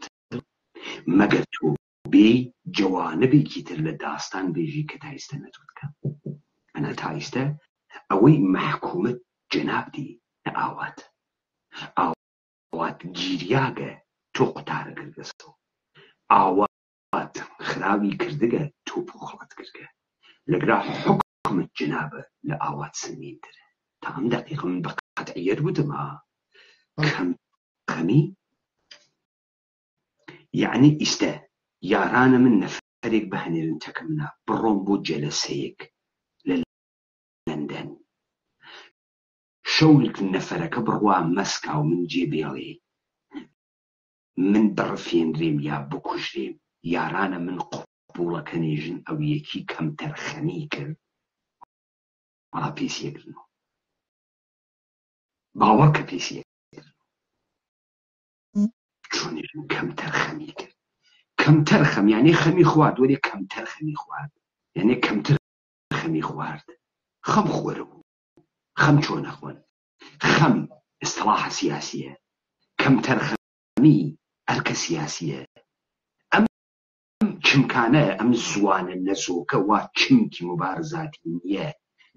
مەگەر تۆ بێ جەوانبێکی تر لە داستان بێژی کە تایستە نەتوتکە ئەنا تایستە ئەوەی مەحکومت جەنابدی لە ئاوات گیریاگە تۆ قوتارە کردگەسەوە ئاوات خراوی کردگە تۆ پۆخڵەت کردگە لەگرا حکمت جەنابە لە ئاوات سنیترە تا ئەم دەقیقە من بە قەتعیەت وتما کەم خەمی یعنی ئیستە یارانە من نەفەرێک بەهێنێرن تەکە منە بڕۆم بۆ جەلەسەیەک لە لەندەن شەوێک نەفەرەکە بڕوا مەسکا و من جێبێڵێ من بڕفێنرێم یا بکوژرێم یارانە من قوبوڵەکە نێژن ئەو یەکی کەم تەرخەمی کرد وڵا پێسیەگرنەوە باوەڕ کە پێسیەگرن چۆنێژن کەم تەرخەمی کرد کەم تەرخەم یعنی خەمی خوارد وەلی کەم تەرخەمی خوارد یعنی کەمتر خەمی خوارد خەم خۆرە بوو خەم چۆنە خوۆن خەم ئیستلاحە سیاسیە کەم تەرخەمی ئەرکە سیاسیە ئەم چمکانە ئەم زوانە نەزۆکە وا چمکی مبارزاتی نییە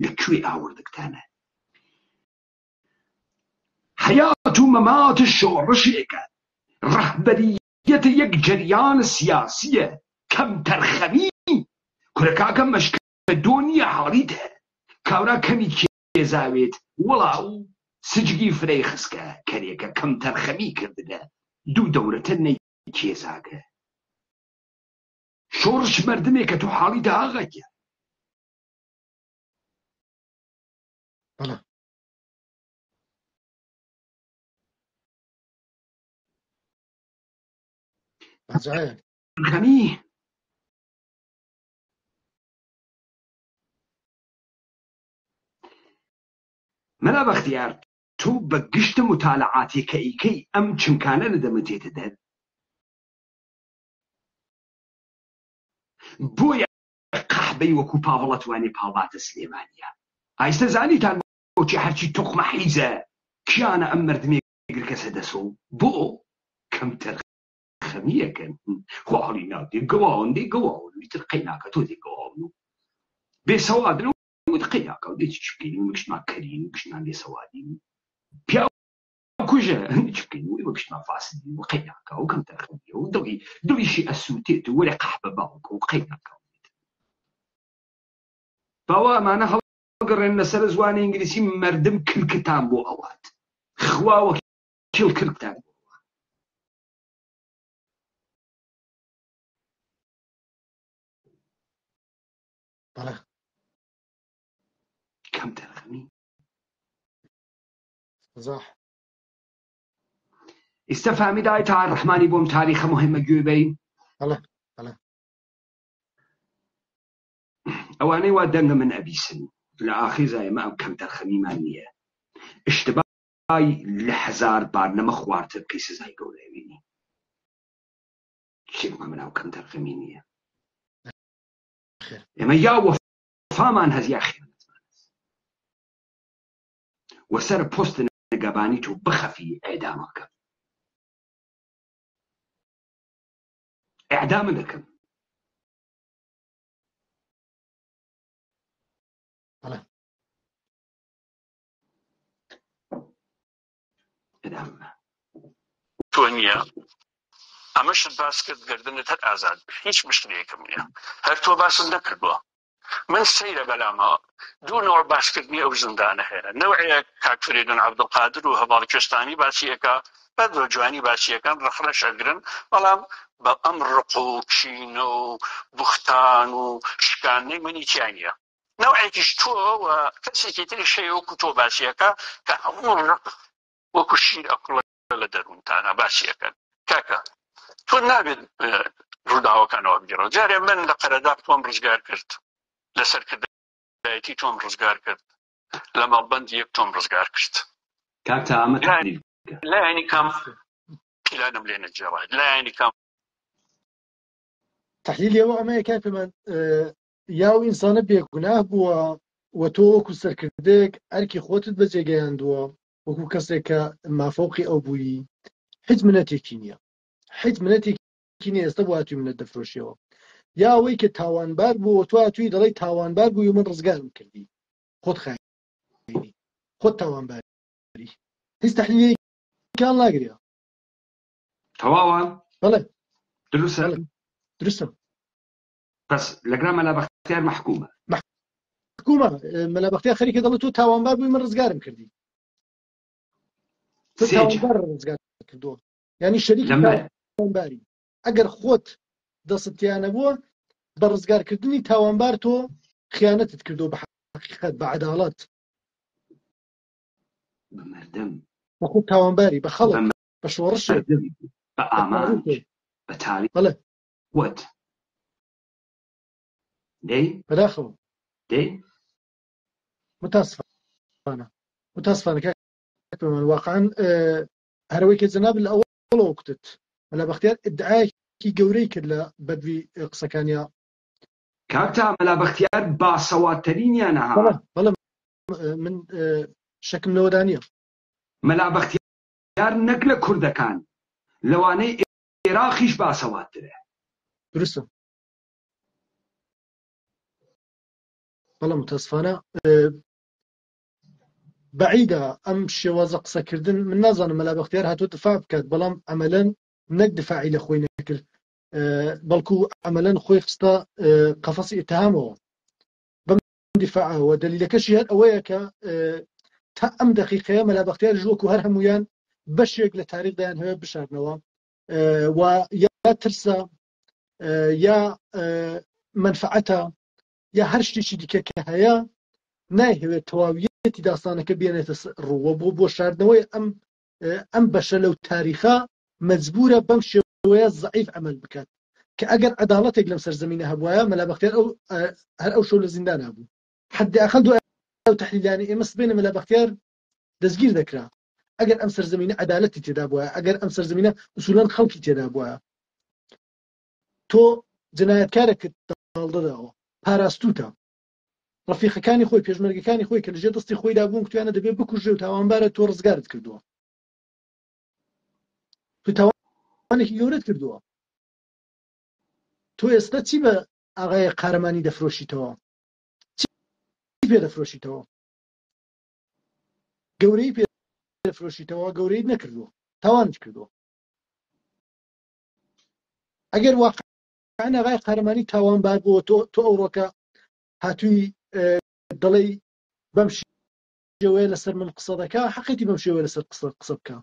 لەکوێ ئاوردەکتانە حیات و مەمات شۆڕشێکە ڕەهبەریەتە یەک جەریان سیاسیە کەم تەرخەمی کورەکاکە مەشکە دۆنیە حاڵیتە کاورا کەمی کێزاوێت وەڵاو سجگی فرەی خسکە کەرێکە کەم تەرخەمی کردگە دوو دەورەتە نەی کێزاگە شۆڕش مەردمێکە تۆ حاڵیتە ئاغاکە خەمی مەلا بەختیار تۆ بە گشتە متالعاتی کە ئیکەی ئەم چمکانە لە دەمەتێتە دەر بۆیە قەحبەی وەکو پاوەڵەتوانی پاڵباتە سلێمانیە ئایستە زانیتان بۆچی هەرچی تۆقمە حیزە کیانە ئەم مەردمێ گرکەسە دەسۆ بۆ کەم تەرخەمیەکەن خواڵی ناودێ گەواون دێ گەواون ویتر قەیناکە تۆ دێ گەواون و بێسەوادن وت قەیناکە و دێکی چ بکەین وەکشتمان کەرین وەکشتمان بێسەوادین پیا کوژە چ بکەین وی وەکشتمان فاسدین و قەیناکە و کەم تەرخەمیە و دڵیشی ئەسووتێت و وەرە قەحبە باوکە و قەیناکە باوە ئەمانە هەڵگەڕێن لەسەر زوانی ئینگلیسی مەردم کلکتان بۆ ئەوات خواوە کیڵ کلکتان بۆ بەڵێ کەم تەرخەمی ئێستا فامیدا ئایتا ڕەحمانی بۆم تاریخە مهمە گوێ بەین بەڵێ ئەوانەی وا دەنگە من ئەبیسن لە ئاخیر زایمە ئەم کەم تەرخەمیمان نییە اشتباهی لحزار بار نەمە خواردتر بکەی سزای گەورەی بینی شێک مامناو کەم تەرخەمی نییە ئێمە یا وەفامان هەزیا خێنەتمان وەسەر پۆست نەگەبانی تۆ بخەفی ئێدامەکە ئێعدامە دەکەم ئێدامە تۆ نییە ئەمەشت باس کرد گردنت هەر ئازاد هیچ مشتێکم نییە هەر تۆ باسم نەکردووە من سەیرە بەلامەوە دوو نوع باسکردنی ئەو زندانە هەیە نەوعەیە کاک فریدون عەبدولقادر و هەواڵی کوێستانی باسیەکە بەدوە جوانی باسیەکان ڕەخنە شەگرن بەڵام بە ئەم ڕق و کینە و بوختان و شکاندنەی منی تیا نییە نەوعێکیش تۆ و کەسێکی تری شەیە وەکو تۆ باسیەکە کە هەموو ڕق وەکو شیر ئەقڵە لە دەروونتانە باسیەکەن کاکە تۆ نابێت ڕووداوەکانەوە بگیرەوە جارێ من لە قەرەداغ تۆم ڕزگار کرد لە سەرکردایەتی تۆم ڕزگار کرد لە مەڵبەند یەک تۆم ڕزگار کرد کاک تا ئەمە تحلیل لایەنی کام پیلانم لێ نەجێڕا لایەنی کام تحلیلی ئەوە ئەمەیە کاکەمان یا و ئینسانە بێگوناه بووە و تۆ وەکو سەرکردەیەک ئەرکی خۆتت بەجێگەیاندووە وەکو کەسێک کە مافۆقی ئەو بووی هیچ منەتێکی نییە هیچ منەتێکی نییە ئێستا بۆ هاتووی منەت دەفرۆشیەوە یا ئەوەی کە تاوانبار بوو تۆ هاتووی دەڵێی تاوانبار بووی و من ڕزگارم کردی خۆت خاینی خۆت تاوانباری هیچ تحلیلێکیان ناگرێ تەواوە بەڵێ دروستە درستم پس لەگرا مەلا بەختیار محکومە حکومە مەلا بەختیار خەریکە دەڵێت تۆ تاوانبار بووی من ڕزگارم کردی تۆ تاوانبار ڕزگار کردووە یعنی شەریکی تاوانباری ئەگەر خۆت دەستیانە بووە بە ڕزگارکردنی تاوانبار تۆ خیانەتت کردو بە حقیقەت بە عەداڵەت بە مەردەم بە خۆت تاوانباری بە خەڵک بە شۆڕشێک بە ئامانج بە تاریخ بەڵێ وەت دەی بەداخەوە دەی متاسفانە کاکەمان واقعاً هەرەوەی کە جەناب لە ئەوڵەوە کوتت مەلا بەختیار ئیدعایەکی گەورەی کرد لە بەدوی قسەکانیا کاکتا مەلا بەختیار باسەواتترینیان هەها بەڵێ من شەکم لەوەدا نییە مەلا بەختیار نەک لە کوردەکان لەوانەی عێراقیش باسەواتترە درستە بەڵێ متاسفانە بەعیدە ئەم شێوازە قسەکردن من نازانم مەلا بەختیار هاتووە دفاع بکات بەڵام عەمەلەن نەک دفاعی لە خۆی نەکرد بەڵکو عەمەلەن خۆی خستە قەفەسی ئیتهامەوە بەم دیفاعەوە دەلیلەکەشی هەر ئەوەیە کە تا ئەم دەقیقەیە مەلا بەختیار ژوەکو هەر هەمویان بەشێک لە تاریخدایان هەیە بشارنەوە و یا ترسە یا منفعەتە یا هەر شتێکی دیکە کە هەیە نایهەوێت تەواویەتی داستانەکە بێنێتە ڕووە بۆ شاردنەوەی ئەم بەشە لەو تاریخە مەجبورە بەم شێوەیە زەعیف عەمەل بکات کە ئەگەر عەداڵەتێک لەم سەرزەمینە هەبوایە مەلا بەختیار هەر ئەو شەو لە زیندان هەبوو حەدی ئەقەل دوای ئەو تەحلیلانەی ئێمە سبەینە مەلا بەختیار دەستگیر دەکرا ئەگەر ئەم سەرزەمینە عەدالەتی تێدا بووایە ئەگەر ئەم سەرزەمینە ئوسوولەن خەڵکی تێدا بووایە تۆ جەنایەتکارێکت داڵدەداوە پاراستوتە ڕەفیقەکانی خۆی پێشمەرگەکانی خۆی کە لەژێر دەستی خۆیدا بوون کتویانە دەبێت بکوژێ و تاوانبارە تۆ ڕزگارت کردووە تو تاوانێکی گەورەت کردووە تۆ ئێستا چی بە ئاغای قارەمانی دەفرۆشیتەوە چی پێ دەفرۆشیتەوە گەورەی پێ دەفرۆشیتەوە گەورەی نەکردووە تاوانت کردووە ئەگەر واقعان ئاغای قارەمانی تاوانبار بووە تۆ ئەوڕۆکە هاتووی دەڵێی بەم شێوەیە لەسەر من قسە دەکا حەقیەتی بەم شێوەیە لەسەر قسە بکە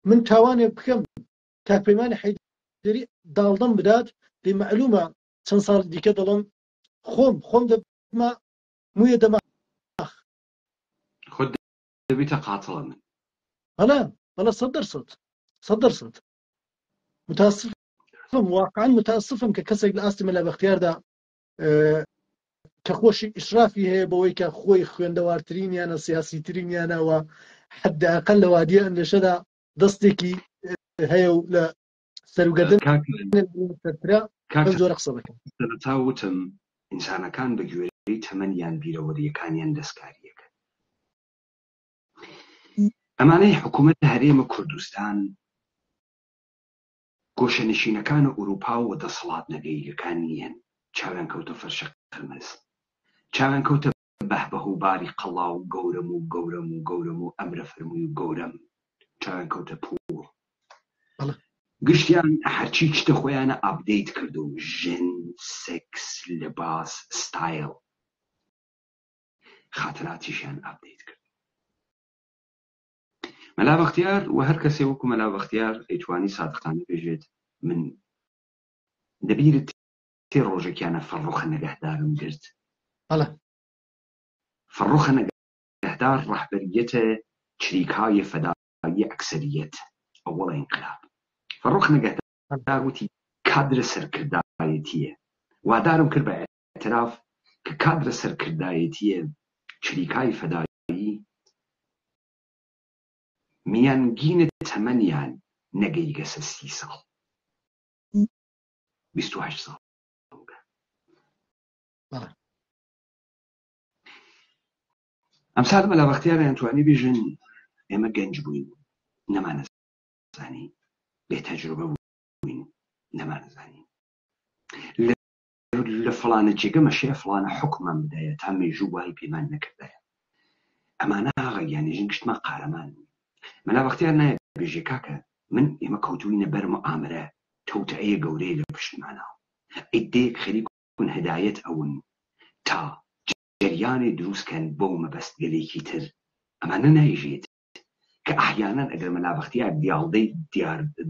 من تاوانێ بکەم کاکپەیمانی حەیدەری داڵدەم بدات دەی مەعلومە چەند ساڵ دیکە دەڵێم خۆم دەبمە مویە دەماغ خۆت دەبیتە قاتڵە من بەڵێ 100% متاسفم واقعا متاسفم کە کەسێک لە ئاستی مەلا بەختیاردا کە خۆشی ئیشرافی هەیە بەوەی کە خۆی خوێندەوارترینیانە سیاسیترینیانەوە حداقل لە وادیە ئەندێشەدا دەستێکی هەیە و لە سەرگەردن زۆر قسە بکەن. سەرەتا وتم ئینسانەکان بە گوێرەی تەمەنیان بیرەوەریەکانیان دەستکاریەکە. ئەمانەی حکوومەت هەرێمە کوردستان گۆشەنشینەکانە ئوروپا و دەسەڵات نەگەییەکانی هەن چاویان کەوتە فەرشە قرمز، چاویان کەوتە بەهبەه و باری قەڵاو و گەورەم و ئەمرە فەرمووی و گەورەم، چاویان کەوتە پووڵ، گشتیان هەرچی شتە خۆیانە ئابدەیت کردو، ژن، سێکس، لەباس، ستایل، خاتراتیشیان ئابدەیت کرد. مەلا بەختیار و هەر کەسێ وەکو مەلا بەختیار ئەیتوانی سادقانە بێژێت من دەبیرت تێ ڕۆژێکیانە فەڕۆخە نەگەهدارم گرت. فەڕۆخە نەگەهدار ڕەهبەریەتە چریکای فەدایی ئەکسەریەت ئەوەڵە ئینقلاب. فەڕۆخە نەگەهدار وتی کادرە سەرکردایەتیە، وادارم کرد بە ئێتراف کە کادرە سەرکردایەتیە چریکای فەدایی میانگینە تەمەنیان نەگەیگەسە 30 ساڵ 28 ساڵ. ئەمسال مەلا بەختیاریان توانی بێژن ئێمە گەنج بووین نەمانەزانی، بێتەجروبە بووین نەمانەزانی، لە فڵانە جێگە مەشەیە فڵانە حکومان بدایە تا مێژوو وای پێمان نەکردایە. ئەمانە ئاغا گشتمان قارەمان. مەلا بەختیار نایە بێژێ کاکە من ئێمە کەوتووینە بەر موئامرە تەوتەعەیە گەورەی لە پشتمانەوە، ئیدێک خەریکون هەدایەت ئەون تا جریانێ دروستکەن بەو مەبەستگەلێکی تر. ئەمانە نایژێت کە ئەحیانان ئەگەر مەلا بەختیار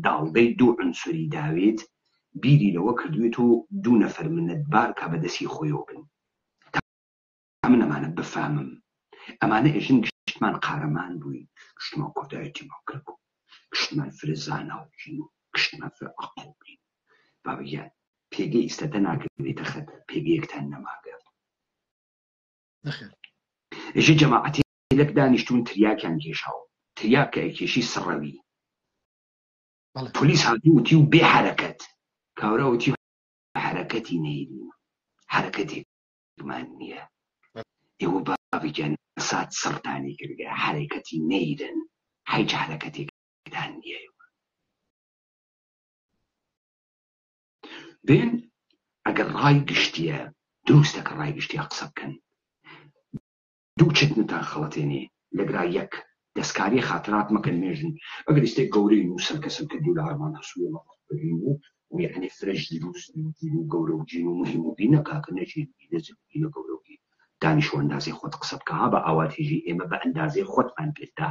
داڵدەی دوو عنسوری داوێت بیری لەوە کردوێت و دوو نەفەر منەتبار کا بەدەستی خۆیەوە بن. تا من ئەمانە بفامم، ئەمانە ئێژن گشتمان قارەمان بووین، گشتمان کۆتایەتیمان کرد بوو، گشتمان فرە زاناوچین و گشتمان فرە عەقڵ بووین. بابەگیان پێگەی ئیستەدە ناکردێتە خەت، پێگەیەکتان نەماگەر. ئێژە جەماعەتی لەک دانیشتون تریاکیان کێشاوە، تریاک کە ئەکێشی سڕەوی. پۆلیس هاتی وتی و بێ حەرەکەت، کاورا وتی حەرەکەتی نەیدین، حەرەکەتێکمان نییە. ئێوە بابەگیان سات سەرتانی کردگە حەرەکەتی نەیدن، هیچ حەرەکەتێکتان نییە. بێن ئەگەر ڕای گشتیە دروستە کە ڕای گشتیە قسە بکەن. دوو چتنتان خەڵەتێنێ لەگرا یەک دەستکاری خاترات مەکەن مێژن ئەگەر ئیستێک گەورەی و سەرکەسم کردی لە هەرمان هەسووی مەڵبین و یعنی فرەش دروست و گەورە و جین و مهم و بینە کاکە نەچێت بینە گەورەوی دانیش و ئەندازەی خۆت قسە بکە ها بە ئاواتێژی ئێمە بە ئەندازەی خۆتمان پێدا.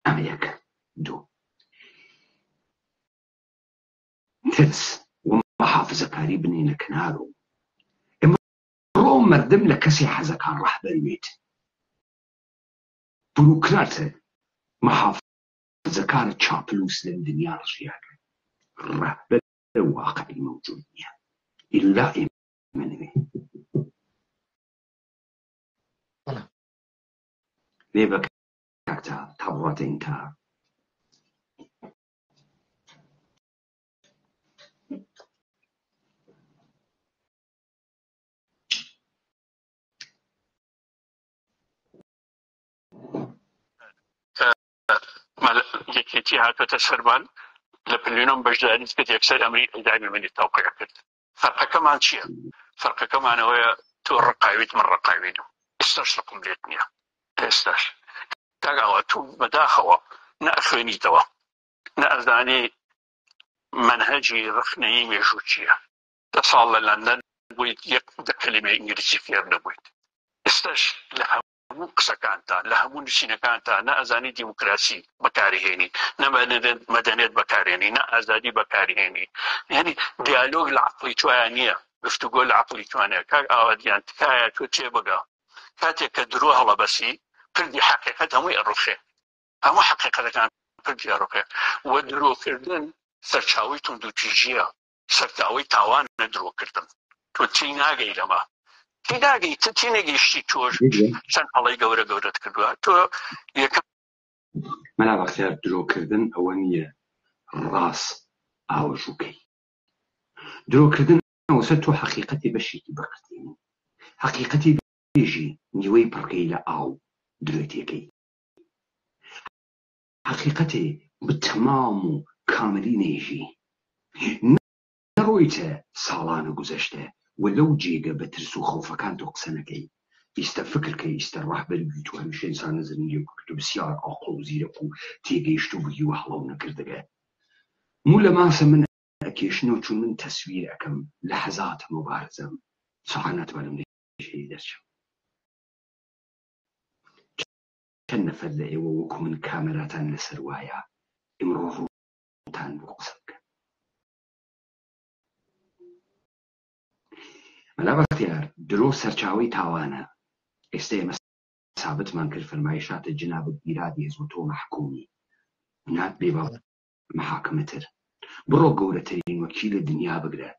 ئەمە یەک. دوو ترس و مەحافزەکاری بنێنە کنار و ڕۆ مەردم لە کەسی حەزەکان ڕەهبەروێت. بروکراتە مەحافزەکارە چاپلوس لەم دنیا ڕژیاکە، ڕەهبەر واقعی مەوجود نییە ئیلا ئێمە نوێ. لێ بە کاکتا تا بڕاتە ئینتار. یەکێتی هاتوۆتە سەرمان لە پلێنۆم بەشداریت کرد یەکسەر ئەمری ئەیدامی منی تەوقیع کرد. فەرقەکەمان چییە؟ فەرقەکەمانەوەیە تۆ ڕقاویت من ڕقاوینم، ئێستاش ڕقم لێت نییە. ئێستاش کاگاوە تۆ بەداخەوە نە ئەخوێنیتەوە نە ئەزانی منهەجی ڕخنەیی مێژوو چییە. 10 ساڵ لە لەندەن بوویت یەک کەلیمەی ئینگلیزی فێر نەبوویت. ئێستاش لە هەموو قسەکانتان لە هەموو نووسینەکانتان نە ئەزانی دیموکراسی بەکارهێنی، نە مەدەنێت بەکارهێنی، نە ئازادی بەکارهێنی. یعنی دیالۆگ لە عەقڵی توایە نییە، گفتوگۆ لە عەقڵی توانەیە. کاک ئاوادیان تکایە تۆ تێبگە کاتێک کە درۆ هەڵەبەسی پردی حەقیقەت هەمووی ئەڕوخێ، هەموو حەقیقەتەکان پردی ئەڕوخێ. وە درۆکردن سەرچاوەی توندوتیژیە، سەرچاوەی تاوانە درۆکردن. تۆ چی ناگەی لەمە چی ناگەی چی نەگەیشتی تۆش چەند هەڵەی گەورەت کردووە تۆ یەکەم مەلا بەختیار درۆکردن ئەوە نییە ڕاست ئاوەژووکەی درۆکردن ئەوەسە تۆ حەقیقەتی بەشێکی بەقرتێنی حەقیقەتی بێژی نیوەی پڕکەی لە ئاو درێتیەکەی حەقیقەتێ بتەمام و کاملی نێژی نەڕۆیتە ساڵانە گوزەشتە و لەو جێگە بە ترس و خەوفەکان تۆ قسە نەکەی ئیستە فکرکەی ئیستە ڕاهبەری بیت و هەمیشە ئینسان زەنگی و کورت و بسیار ئاقڵ و زیرەک و تێگەیشت و بووی و هەڵەو نەکردەگە مو لە ماسە من ئەکێشنە و چون من تەسویر ئەەکەم لە حەزات مبارزەم سەحان ناتوانم لێشەی دەرچم چەند نەفەر لە ئێوە وەکو من کامەراتان لەسەر وایە ئێمڕۆ ڕووتان بۆ قسە بکەن مەلا بەختیار درۆ سەرچاوەی تاوانە ئێستا ئێمە ثابتمان کرد فەرمایشاتە جنابەت ئیرادی هێز و تۆ مەحکومی نات بێ بە محاکمەتر بڕۆ گەورەترین وەکیلە دنیا بگرە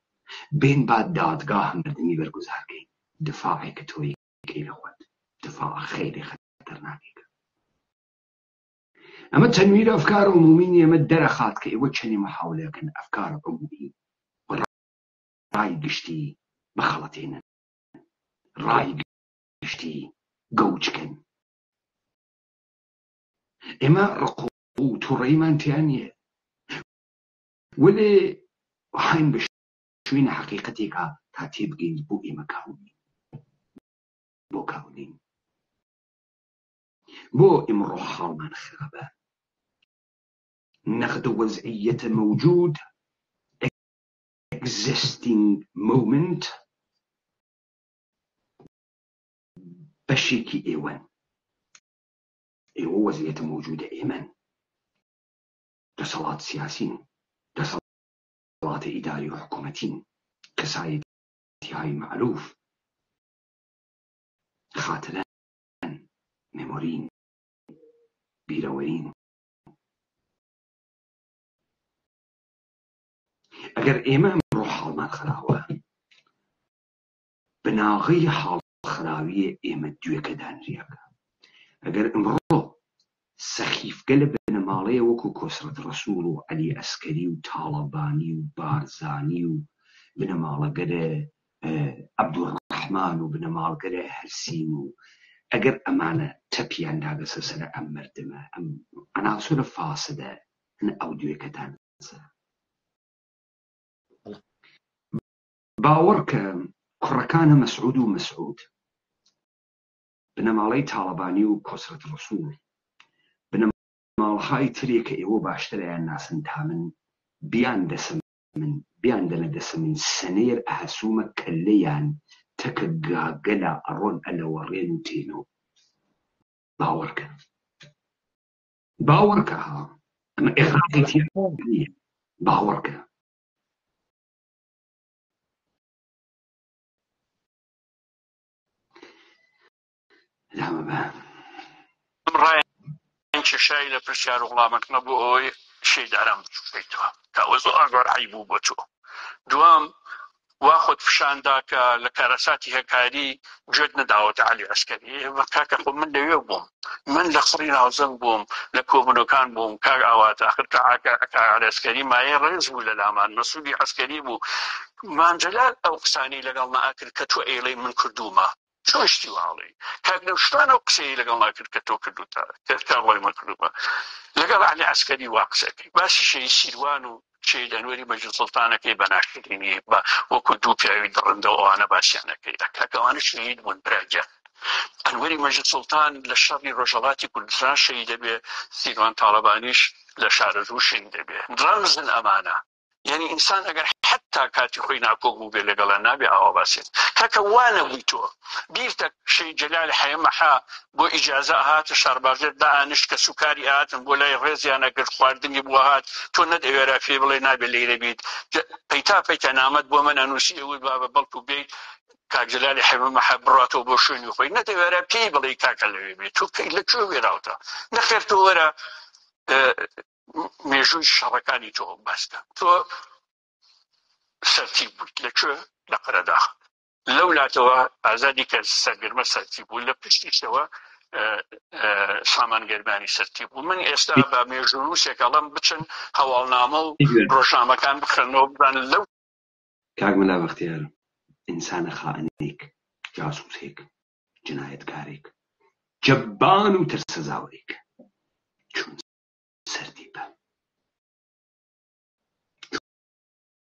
بێن با دادگاه مردنی بەرگوزارکەی دفاعێکە تۆی کەی لە خۆت دفاع خەیری خەتەرناکێکە ئەمە تەنویر ئەفکار عمومی ئێمە دەرەخات کە ئێوە چەنی مەحاولەکەن ئەفکار عمومی ڕای گشتی بەخەڵەتێنن ڕای گشتی گەوچکەن ئێمە ڕق و تووڕەیمان تیان نییە وەلێ هاین بە شوێنە حەقیقەتێکە تا تێبگەین بۆ ئێمە کاولین بۆ کاولین بۆ ئێمڕۆ حاڵمان خراپە نەقد وەزعیەتە مەوجود existing moment بەشێکی ئێوەن ئێوە وەزعیەتە مەوجودە ئێمەن دەسەڵات سیاسین دەسەڵات ئیداری و حکوومەتین کەسایەتیهای معروف خاترەن مێمۆرین بیرەوەرین ئەگەر ئێمە ئەمڕۆ حاڵمان خراوە بناغەی حاڵخراویە ئێمە دوێکە دانریەکە ئەگەر ئەمڕۆ سەخیفگە لە بنەماڵەیە وەکو کۆسرەت ڕەسوول و عەلی ئەسکەری و تاڵەبانی و بارزانی و بنەماڵەگەرە عەبدوڕەحمان و بنەماڵگەرە هەرسین و ئەگەر ئەمانە تەپیان داگەسە سەر ئەم مردمە ئەم عناسرە فاسدە ئەو دوێکەدان باوەڕ کە کوڕەکانە مەسعود و مەسعود بنەماڵەی تاڵەبانی و کۆسرەت ڕەسوول بنەماڵهای ترێک کە ئێوە باشترەیان ناسن تا من بیان دەنە دەسە من سەنێر ئەهەسوومە کەلەیان تەکە گاگەلا ئەڕۆن ئەلەوەڕێن و تێنەوە باوەڕکە ها ئەمە ئێغاقی تێ نییە باوەڕکە لامە بە ڕایان کێشایی لە پرسیار و وڵامەکردنە بۆ ئەوەی شەیداران بچووکەیتەوە کاوە زۆر ئاگۆڕایی بوو بۆ تۆ دوام وا خۆت فشاندا کە لە کارەساتی هەکاری گوێت نەداوەتە عەلی ئەسکەری کاکە خۆ من لەوێ بووم من لە قسڕی ناوزەنگ بووم لە کۆبنەکان بووم کاک ئاواتە ئاخر کە عەلی ئەسکەری مایە ڕێز بوو لە لامان مەسئولی ئەسکەری بوو مانجەلال ئەو قسانی لەگەڵ ناکرد کە تۆ ئێڵەی من کردومە چۆن شتی واڵی کاک لەو شتانە ئەو قسەی لەگەڵ ناکرد کە تۆ کردوتە کە ڕۆی من کردومە لەگەڵ عەلی ئەسکەری وا قسەکەی باسی شەی سیروان و شەی ئەنوەری مەجلیسوڵتانەکەی بەناشرینی بە وەکو دوو پیاوی دڕندەوە ئەوانە باسییانەکەی کاکەوانە شەهید بوون براگە ئەنوەری مەجلیسوڵتان لە شەڕی ڕۆژهەڵاتی کوردستان شەهید دەبێ سیروان تاڵەبانیش لە شارەزوو شەهید دەبێ ڕەمزن ئەمانە یعنی ئینسان ئەگەر حتا کاتی خۆی ناکۆک بوو بێ لەگەڵە نابێ ئاوا باسێت کاکە وانە بووی تۆ بیرتە شەی جەلال حەیەمەحا بۆ ئیجازە هاتە شارباژێر دائانش کە سوکاری هاتن بۆ لای ڕێزیانە گرت خواردنی بووە هات تۆ نەدەوێرا پێ بڵێ نابێ لێرە بیت پەیتا نامەت بۆ من ئەنووسی ئەوەی بابە بەڵکو بێیت کاک جەلالی حەیەمەحا بڕاتەوە بۆ شوێنی خۆی نەدەوێرا پێی بڵێ کاکە لەوێ بێت تۆ لەکوێ وێراوتە نەخێر تۆ وەرە مێژووی شەڕەکانی تۆ باسکە تۆ سەرتیب بوویت لەکوێ لە قەرەداخ لەولاتەوە ئازادی کە سەرگەرمە سەرتی بوو لە پشتیشەوە سامانگەرمانی سەرتی بوو. من ئێستا بە مێژوروسێکەڵم بچن هەواڵنامە و ڕۆژنامەکان بخڕنەوە ببان لەو کاک مەلا بەختیار ئینسانە خائنێک، جاسووسێک، جنایەتکارێک، جەبان و ترسەزاوەرێک چون سەرتی بە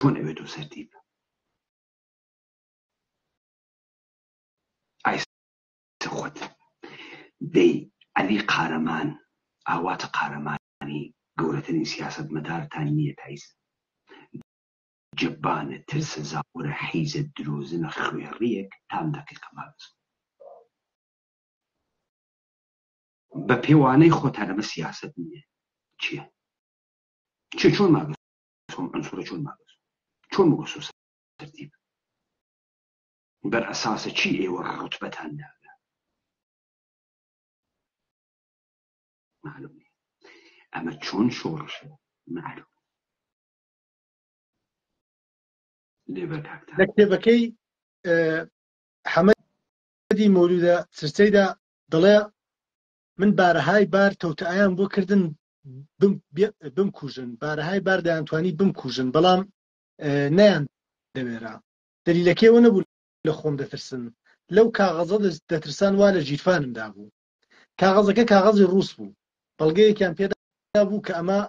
چۆن ئەوێت و سەرتی بە خۆت دەی عەلی قارەمان ئاواتە قارەمانی گەورەترین سیاسەتمەدارتان نییە تایس جەبانە ترسەزاوەرە حیزە درۆزنە خوێڕیەک تام دەکەی قەمابز بە پێوانەی خۆتان لەمە سیاسەت نییە چییە؟ چۆن ماگەسۆم ئەنسوورە چۆن ماگەسۆ چۆن مگەسۆ سەرتی بە بەر ئەساسە چی ئێوە ڕوتبەتان داگە معلوم نیە ئەمە چۆن شۆڕشە معلوم لێبەر کاکتان لە کتێبەکەی حەمەدی مەولودە سرچەیدا دەڵێ من بارەهای بار تەوتەیان بۆ کردن بمکوژن بارەهای بار دەیانتوانی بمکوژن بەڵام نەیان دەوێرا دەلیلەکەیەوە نەبوو لە خۆم دەترسن لەو کاغەزە دەترسان وا لە ژیرفانمدا بوو کاغەزەکە کاغەزی ڕووس بوو بەڵگەیەکیان پێدا بوو کە ئەمە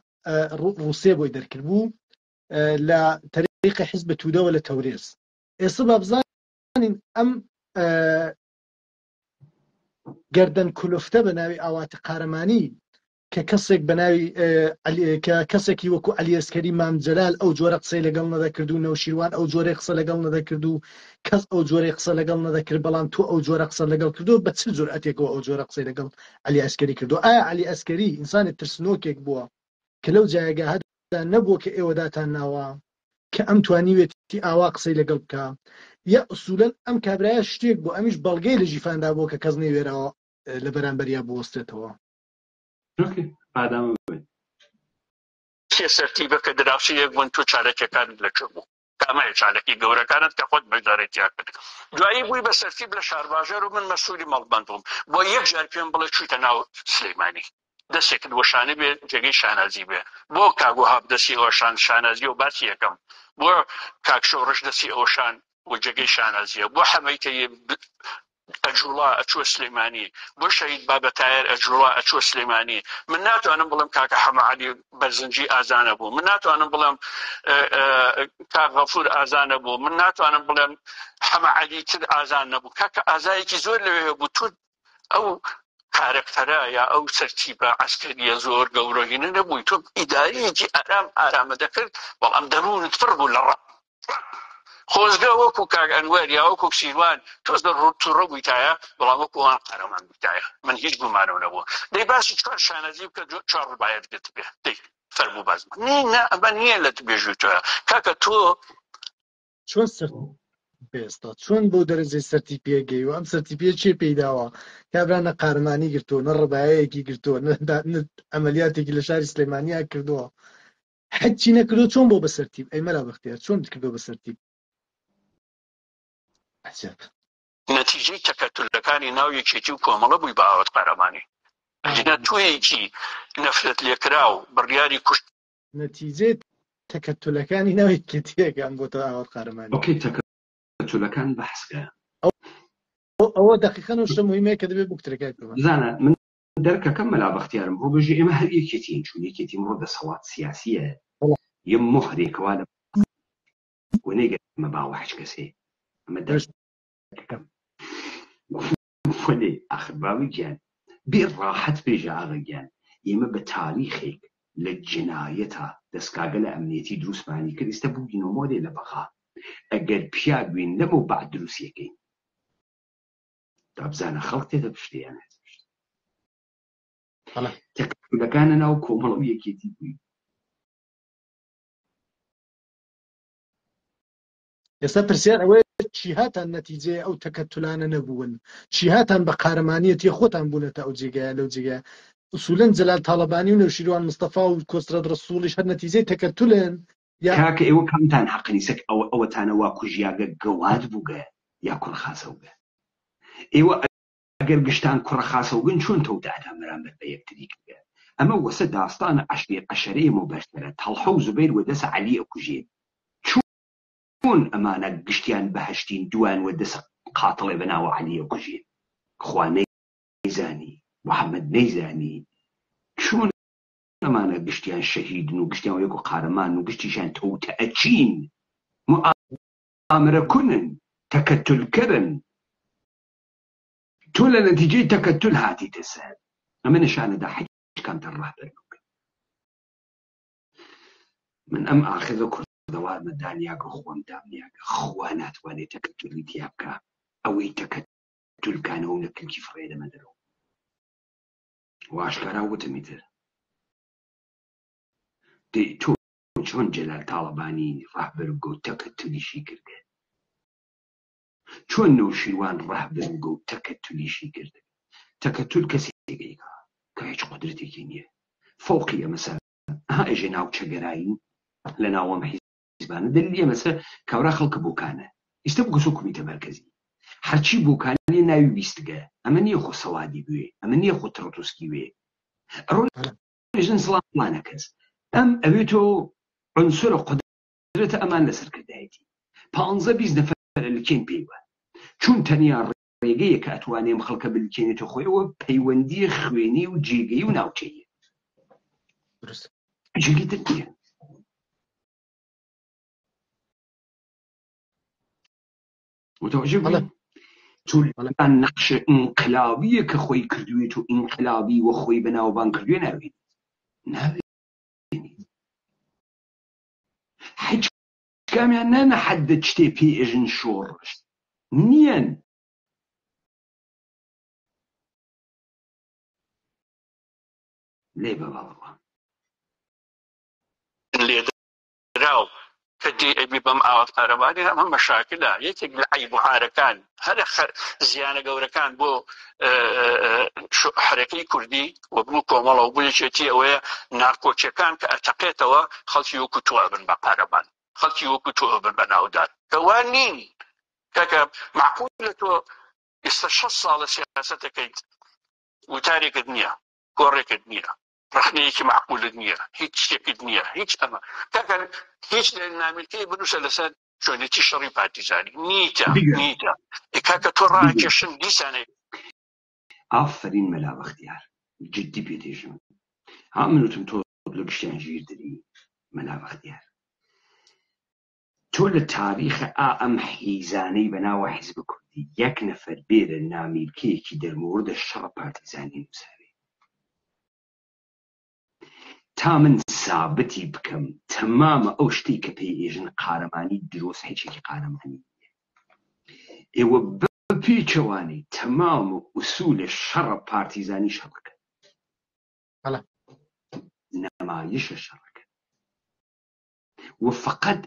ڕووسێ بۆی دەرکرد بوو لە تەریقی حیزب تودەوە لە تەورێز ئێستا با بزانین ئەم گەردەن کولوفتە بە ناوی ئاواتە قارەمانی کە کەسێک بە ناوی کە کەسێکی وەکو عەلی ئەسکەری مامجەلال ئەو جۆرە قسەی لەگەڵ نەدەکرد و نەوشیروان ئەو جۆرەی قسە لەگەڵ نەدەکرد و کەس ئەو جۆرەی قسە لەگەڵ نەدەکرد بەڵام تۆ ئەو جۆرە قسە لەگەڵ کردو بە چ جورئەتێکەوە ئەو جۆرە قسەی لەگەڵ عەلی ئەسکەری کردو ئایا عەلی ئەسکەری ئینسانێک ترسنۆکێک بووە کە لەو جایگاهەدا نەبووە کە ئێوە داتان ناوە کە ئەم توانیوێتی ئاوا قسەی لەگەڵ بکە یا ئوسوولەن ئەم کابرایە شتێک بوو ئەمیش بەڵگەی لە ژیفاندا بوو کە کەس نەیوێراوە لە بەرامبەریا بوەستێتەوە سەرتی بە کە دراوسەیەک بوون تۆ چارەکیەکانت لەکوێ بوو کامایە چارەکی گەورەکانت کە خۆت بەشداریتیان کرد دوایی بووی بە سەرتیب لە شارباژەر و من مەسئولی مەڵبەند بووم بۆ یەک جار پێم بڵێ چوویتە ناو سلەیمانی دەستێکت وەشانە بێ جێگەی شانازی بێ بۆ کاگوهاب دەستی ئەوەشان شانازی و باسی یەکەم بۆ کاکشۆڕش دەستی ئەوەشان و جێگەی شانازیە بۆ حەمەیتەیە ئەجوڵا ئەچوە سلەیمانی بۆ شەهید بابەتایر ئەجوڵا ئەچوە سلەیمانی من ناتوانم بڵم کاکە حەمەعەلی بەرزنجی ئازانە بوو من ناتوانم بڵم کاک غەفور ئازانە بوو من ناتوانم بڵم حەمەعەلی تر ئازان نەبوو کاکە ئازایەکی زۆر لەوێ بوو تو ئەو کارکتەرە یا ئەو سەرتیبە عەسکەریە زۆر گەورەهینە نەبووی تۆ ئیداریەکی ئارامە دەکرد بەڵام دەروونت پڕ بوو لە ڕق خۆزگە وەکو کاک ئەنوەر یا وەکو سیروان تۆز تووڕە بوویتایە بەڵام وەکو ئەوان قارەمان بوویتایە من هیچ گومانەوە نەبووە دەی باسی چۆن شانەزی بکە چوار ڕبایەت گرت بێ دەی فەرموو بازم نه ئەمە نییە لە توێژووی تۆیە کاکە تۆ چۆن سەر بێستا چۆن بۆ دەرەجەی سەرتی پێگەی و ئەم سەرتی پێ چێ پێیداوە کابرانە قارەمانی گرتووە نە ڕبایەیەکی گرتووە ئەمەلیاتێکی لە شاری سلەیمانیا کردووە حەجی نەکردو چۆن بۆ بەسەرتیب ئەی مەلا بەختیار چۆن کردو بەسەرتیب عجب نەتیجەی تەکەتلەکانی ناو یەکێتی و کۆمەڵە بووی بە ئاوات قارەمانی ئەجنە توێیەکی نەفرەت لێکرا و بڕیاری کوشت نەتیجەی تەکەتلەکانی ناو یەکێتیەکان بۆتە ئاوات قارەمانی ئۆکەی تەکەتلەکان بەحسکە ئەوە دقیقەن و شتە مهمەیە کە دەبێت بکترەکەی بزانە من دەرکەکەم مەلا بەختیارم بۆ بەژێ ئێمە هەر یەکێتین چون یەکێتی مرۆ دەسەڵات سیاسیە یە مۆهرێکەوە لە وەنێگەمە باوە هیچ کەسێ ئەمە دەرکەکەم وەنێ ئاخر باوی گیان بێ ڕاحەت بێژە ئاغا گیان ئێمە بە تاریخێک لە جنایەتە دەستکاگە لە ئەمنیەتی دروستمانی کرد ئێستا بووگینەوە مۆدێ لە بەخا ئەگەر پیا گوین لەمە بعد دروستیەکەین دابزانە خەڵک تێدە پشتیانێت تەکەتلەکانە ناو کۆمەڵە و یەکێتی بووی ئێستا پرسیار ئەوەیە چی هاتان نەتیجەیە ئەو تەکەتلانە نەبوون چی هاتان بە قارەمانیەتی خۆتان بوونەتە ئەو جێگایە لەو جێگایە ئوسوولەن جەلال تاڵەبانی و نەوشیروان مستەفا و کۆسرەت ڕەسووڵیش هەر نەتیجەی تەکەتلن کاکە ئێوە کەمتان حەقنیسەک ئەوەتانەوە کوژیاگە گەواد بووگە یا کوڕە خاسەوگە ئێوە ئەگەر گشتان کوڕە خاسەوگن چۆن تەودادا بەرامبەر بە یەکتری کردە ئەمە وەسە داستانە عەشەرەیە مبەشەرە تەڵحە و زوبەیر و دەسە عەلی ئەکوژێن چۆن ئەمانە گشتیان بەهەشتین دوان و دەسە قاتڵێ بەناوە عەلی ئەکوژێن خوا نەیزانی محەممەد نەیزانی چۆن ئەمانە گشتیان شەهیدن و گشتیان وەکو قارەمان و گشتیشان تەوتە ئەچین مؤامرە کونن تەکەتلکەرن تۆ لە نەتیجەی تەکەتل هاتیتە سەر ئەمە نیشانەدا حەج کامتە ڕاهبەر بکە من ئەم ئاخرە کوردەوارمە دانیاگە خۆم دامنیاگە خوا ناتوانێت تەکەتلی تیا بکە ئەوەی تەکەتلکانە و نەکلکی فڕێ لەمە دەرەوە واشکارا وتمیتر تۆ چۆن جەلال تاڵەبانی ڕاهبەر بگە و تەکەتلیشی کردێ چۆن نەوشیروان ڕاهبەر بگە و تەکەتلیشی کردێ تەکەتل کەسێکەیە کە هیچ قودرەتێکی نییە فۆقی ئەمە سەر ئەژێ ناوچەگەرایی لە ناوەم حیزبانە دلیل ئێمەسە کاورا خەڵکە بۆکانە ئێستا بگوسۆ کومیتە مەرکەزی هەرچی بۆکانی ناوی بیستگە ئەمە نییە خۆ سەوادی بوێ ئەمە نییە خۆ تڕۆتوسکی وێ ئەڕۆژن سڵامانە کەس ئەم ئەوێتۆ عنسرە قودرەتە ئەمان لەسەر کردایەتی 15-20 نەفەر لەکێن پێیوە چون تەنیا ڕێگەیە کە ئەتوانێم خەڵکە بلکێنێتە خۆیەوە پەیوەندی خوێنی و جێگەی و ناوچەیە جێگەی تر نییە متوجه بووین چون نقش انقلابیە کە خۆی کردوێت و انقلابی و خۆی بەناوبان کردوێ ناوێنیت هیچ کامیان نانە حەدە شتێ پێ ئێژن شۆڕش نییەن لێ بەباڵەوە لێدراو کەدی ئەبی بەم ئاوات قارەبانی ئەمە مەشاکلە یەکێک لە عەیبوهارەکان هەرە زیانە گەورەکان بۆ حرەکەی کوردی و بوو کۆمەڵە و بوویەکێتی ئەوەیە نارکۆچیەکان کە ئەتەقێتەوە خەڵکی وەکو تۆ بن بە قارەبان خەڵکی وەکو تۆ بن بە ناودار کەوان نین کەکە معقولە تۆ ئێستا 6 ساڵە سیاسەتەکەیت وتارێکت نییە گۆڕێکت نییە ڕخنەیەکی معقولت نییە هیچ شتێکت نییە هیچ ئەمە کەکە هیچ لە ناملکەی بنووسە لەسەر چۆنێتی شەڕی پارتیزانی نیتە کاکە تۆ ڕاکێشن دیسانێ ئافرین مەلا بەختیار جدی پێدێژم ها منوتم تۆ لە گشتیان ژیردنی مەلا بەختیار تۆ لە تاریخە ئەم حیزانەی بەناوە حیزب کوردی یەک نەفەر بێرە نامیلکەیەکی دەرمەوردە شەڕە پارتیزانی نووساوێ تا من سابتی بکەم تەمامە ئەو شتێک کە پێی ئێژن قارەمانی دروست هیچێکی قارەمانی ئێوە بەپێچەوانەی تەمام و ئوسولە شەڕە پارتیزانی شەڕەکە نەمایشە شەڕەکە و فقط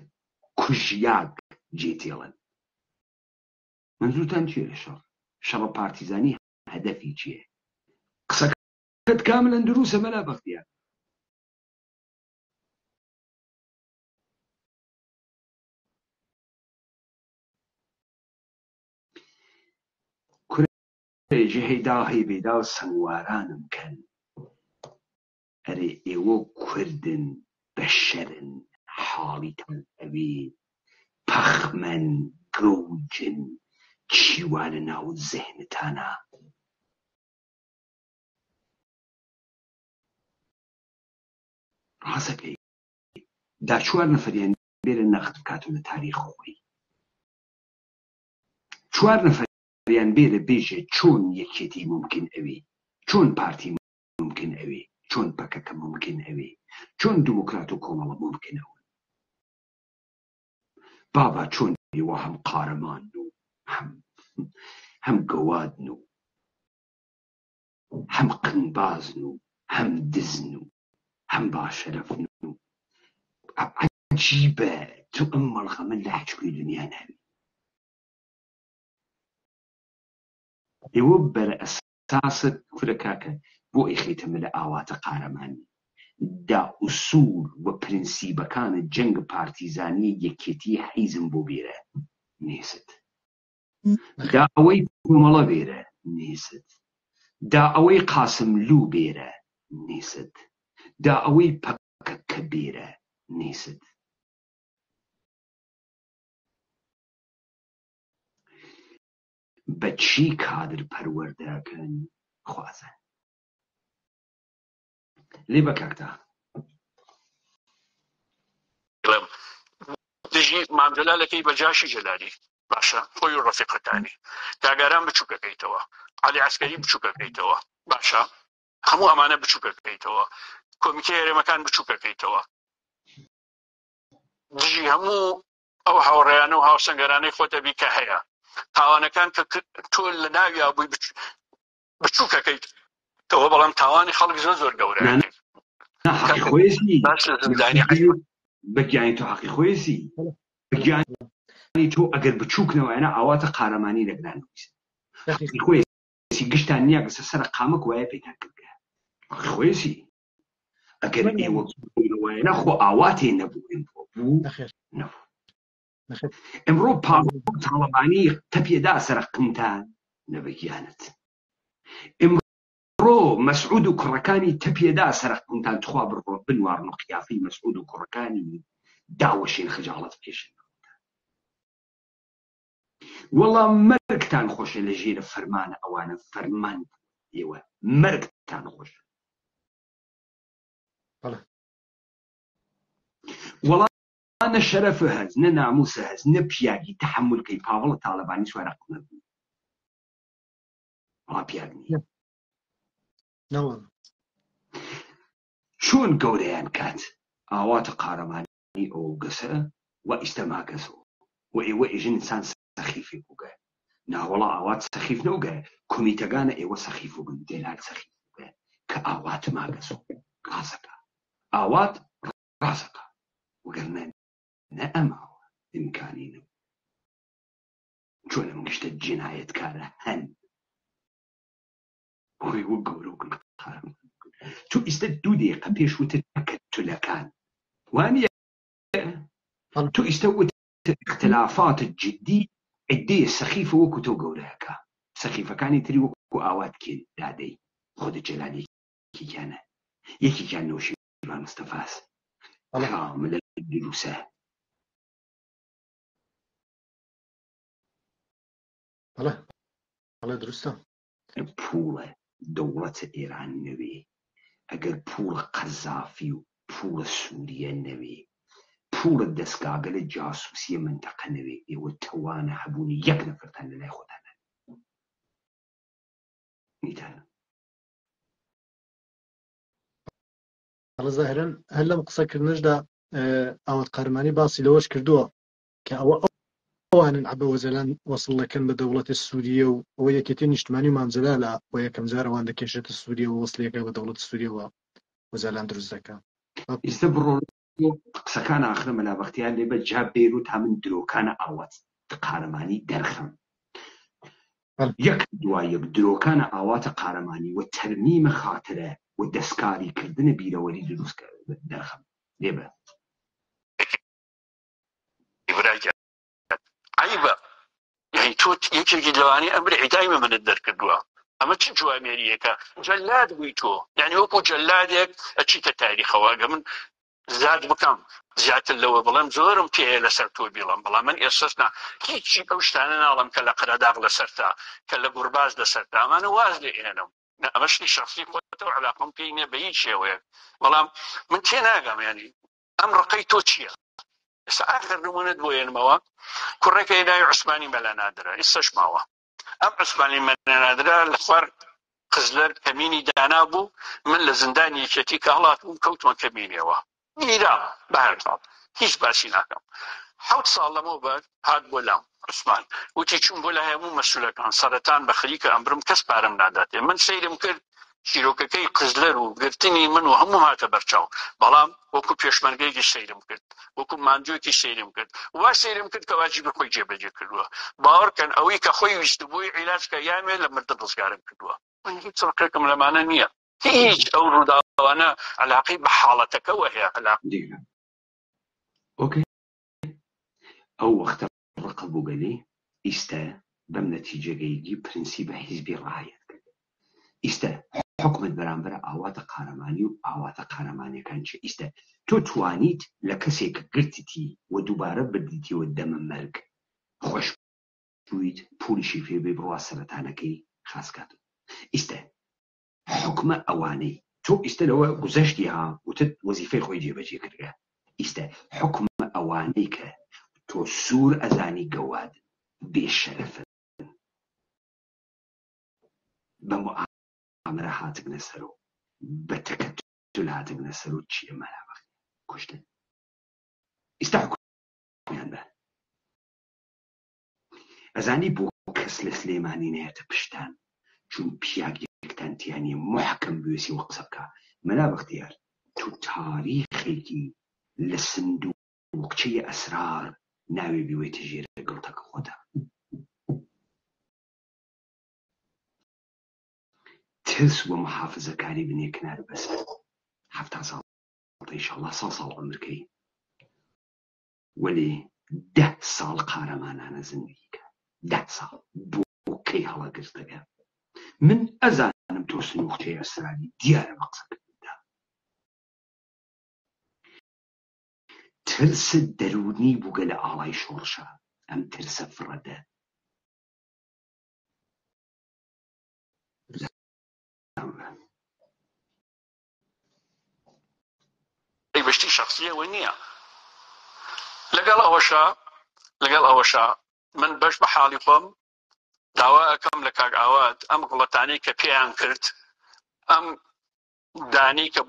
کوژیاک جێتێڵن منزوتان چیە لە شەڕە پارتیزانی هەدەفی چییە قسەکەت کاملەن دروسە مەلا بەختیار کوڕێژە هەیدا هەیبێدا و سەنگوارانم کەن ئەرێ ئێوە کوردن بەشەرن حاڵیتان ئەوێ پەخمەن گەوجن چیوا لە ناو زێهنتانە ڕاستەکەی دا 4 نەفەریان بێرە نەخت بکاتۆ لە تاریخ خۆی 4 نەفەریان بێرە بێژێ چۆن یەکێتی ممکن ئەوێ چۆن پارتی ممکن ئەوێ چۆن پەکەکە ممکن ئەوێ چۆن دموکرات و کۆمەڵە ممکن ئەوە بابا چۆن ئێوە هەم قارەمان و هەم گەوادن و هەم قنبازن و هەم دزن و هەم باشەرەفن و عەجیبە تو ئەم مەڵخەمە لە هیچکوی دنیا ناوی ئێوە بەرە ئەساست کورە کاکە بۆ ئەیخیتەمە لە ئاواتە قارەمانی دا ئوسول و پرینسیبەکانت جەنگ پارتیزانی یەکێتی حیزم بۆ بێرە نێست دا ئەوەی کۆمەڵە بێرە نیست، دا ئەوەی قاسم لوو بێرە نیست، دا ئەوەی پەکەکە بێرە نیست. بەچی کادر پەروەردەکەن خوازن لێ بە کاکتا دژی مامجلالەکەی بەجاشی جەلالی باشە خۆی و ڕەفیقەکانی داگاران بچووکەکەیتەوە عەلی عەسکەری بچووکەکەیتەوە باشە هەموو ئەمانە بچووکەکەیتەوە کۆمیتە هێرێمەکان بچووکەکەیتەوە دژی هەموو ئەو هاوڕێیانە و هاوسەنگەرانەی خۆتەبی کە هەیە تاوانەکان کە تۆ لە ناویا بووی بچووکەکەیتەوە بەڵام تاوانی خەڵک زۆر گەورەیە حەقی خۆیەتی باش لە زندانی بەگیانی تۆ حەقی خۆیەتی بەگیانی تۆ ئەگەر بچووکنەوەیانە ئاواتە قارەمانی لەگران حەقی خۆیەتی گشتان نییە گەسە سەر قامک وایە پێیان کردگە حەقی خۆیەتی ئەگەر ئێوە بووینەوەیانە خۆ ئاواتێ نەبووین بوو نەبوو ئەمڕۆ پاڵ تاڵەبانی تەپێدا سەرقمتان نەبەگیانت ئەمڕۆ مەسعود و کوڕەکانی تەپێدا سەرقمتان تخوا بڕۆ بنوارن و قیافەی مەسعود و کوڕەکانی داوەشێن خەجاڵەت بکێشن وەڵام مەرگتان خۆشە لە ژێرە فەرمانە ئەوانە فەرمان ئێوە مەرگتان خۆشە وەڵام نە شەرەفە هەز نە ناموسە هەز نە پیاگی تەحملکەی پاوەڵە تاڵەبانی سوارە قمە بوو وەڵام پیاگ نییە چۆن گەورەیان کات ئاواتە قارەمانی ئەو گەسە و ئیستەماگەسەوە و ئێوە ئێژن ئینسان سەخیفێک بووگە ناوەڵا ئاوات سەخیف نەوگە کۆمیتەکانە ئێوە سەخیف بووبن دێلال سەخیف بووگە کە ئاوات ماگەسەوە ڕازەکە ئاوات ڕازەکە وەگەرنە نە ئەماوە ئیمکانی نەبوو چۆن ئەم گشتە جینایەتکارە هەن خۆی وە گەورە و قارەمان تو ئیستا 2 دقیقە پێش وتت تەکەتولەکان وانە تو ئیستا وتت اختلافات جدی عدەیە سەخیفە وەکو تۆ گەورەیەکە سەخیفەکانی تری وەکو ئاوات کێن دادەی خۆدە جەلالێکیانە یەکێکیان نەوشیروان مستەفاس کاملە دروسە دروستە پوڵە دەوڵەتە ئێران نەوێ ئەگەر پوڵە قەزافی و پوڵە سووریە نەوێ پوڵە دەستگاگەلە جاسووسیە منتەقە نەوێ ئێوە تەوانە هەبوونی یەک نەفرتان لەلای خۆتانە نیتانە ظاهرەن هەر لەم قسەکردنشدا ئاوات قارەمانی باسی لەوەش کردووە کە ئەوانن عەبە وەزەلان وەسڵ دەکەن بە دەوڵەتی سووریە و ئەوە یەکێتی نیشتمانی و مامجەلالە بۆ یەکەم جارەوان دەکێشێتە سووریە و وەسڵیەکە بە دەوڵەتی سووریەوە وەزەلان دروست دەکە ئێستا بڕۆ قسەکان ئاخرە مەلابەختیان لێبە جا بێروت هەمن درۆکانە ئاوات قارەمانی دەرخەم یەک دوای یەک درۆکانە ئاواتە قارەمانی و تەرمیمە خاترە و دەستکاری کردنە بیرەوەری دروست دەرخەم لێبە عیبە یعنی تۆ یەکێکی لەوانەیە ئەمر عیدایمە منت دەرکردووە ئەمە چ جوامێریەکە جەلاد بووی تۆ یعنی وەکو جەلادێک ئەچیتە تاریخەوە گە من زاد بکەم زیاتر لەوە بڵێم زۆرم پێەیە لەسەر تۆ بیڵم بەڵام من ئێستانا هیچی ئەو شتانە ناڵم کە لە قەرەداغ لەسەرتا کە لە گورباز لەسەرتا ئەمانە واز لێ ئێنم ئەمەشتی شخصی خۆتەوە علاقەم پێی نییە بە هیچ شێوەیە بەڵام من تێ ناگەم ینی ئەم ڕقەی تۆ چییە ئێستا ئاخر نمونەت بۆ ێنمەوە کوڕێکەکەی ناوی عوسمانی مەلانادرە ئێستاش ماوە ئەم عوسمانی مەلانادرە لە خوار قزلەر کەمینی دانا بوو من لە زندانی یەکێتی کە هەڵات بووم کەوتمە کەمینەوە میرا بەهەرحاڵ هیچ باسی ناکەم 7 ساڵ لەمەوە بەر هات بۆ لام عوسمان وتی چوون بۆ لە هەموو مەسئولەکان سەرەتان بە خەریکە ئەمبرم کەس پارەم ناداتێ من سەیرم کرد چیرۆکەکەی قزلەر و گرتنی من و هەموو هاتە بەرچاو بەڵام وەکو پێشمەرگەیەکی سەیرم کرد وەکو ماندووێکی سەیرم کرد وا سەیرم کرد کە واجبی خۆی جێبەجێ کردووە باوەڕکەن ئەوەی کە خۆی ویستبووی عیلاجکە یامێ لە مردە دڵزگارم کردووە من هیچ ڕقێکم لەمانە نییە هیچ ئەو ڕووداوانە علاقەی بە حاڵەتەکەوە هەیە ئۆکەی ئەو وەختە ڕقە بوو بەلێ ئیستە بەم نەتیجەگەیگی پرینسیبە حیزبی ڕایەت کرد. ئیستا حکومت بەرامبەر ئاواتە قارەمانی و ئاواتە قارەمانیەکان چێ؟ ئیستا تۆ توانیت لە کەسێک گرتیتی و دووبارە بردیتیوە دەمە مەرگ خۆش بوویت پولیشی پێ بێ بڕوا سەرەتانەکەی خاسکات. ئیستا حکومە ئەوانەی تۆ ئیستا لەوە گوزەشتی ها وتت وەزیفەی خۆی جێبەجێ کردگە. ئیستا حکومە ئەوانەی کە تۆ سوور ئەزانی گەواد بێشەرەفن بە مؤامرە هاتنە سەر و بە تەکەتل هاتنە سەر و چیە مەلابەخ کوشتن. ئیستا حکومیان بە ئەزانی بۆ کەس لە سلێمانی نێتە پشتان چون پیاگێکتان تیانی محکەم بوێسی و قسە بکە. مەلا بەختیار تو تاریخێکی لە سندووقچەی ئەسرار ناوێ بیوێتە ژێرە گڵتەکە خۆتە. ترس و محافزەکاری بنێ کنار بەسەر 70 ساڵ ئینشاڵڵا 100 ساڵ عومرکەی وەلێ 10 ساڵ قارەمانانە زندگیکە 10 ساڵ بۆ کەی هەڵەگرت دەگە. من ئەزانم تۆ سنووقچەی ئەسراری دیارە بە قسەکەدا. ترست دەرونی بووگە لە ئاڵای شۆڕشە. ئەم ترسە فڕەدە. بەشتی شخصیەوە نییە. لەگەڵ ئەوەشە من بەش بە حاڵی خۆم داوا ئەەکەم لە کاک ئاوات ئەم غڵەتانەی کە پێیان کرد، ئەم دانی کە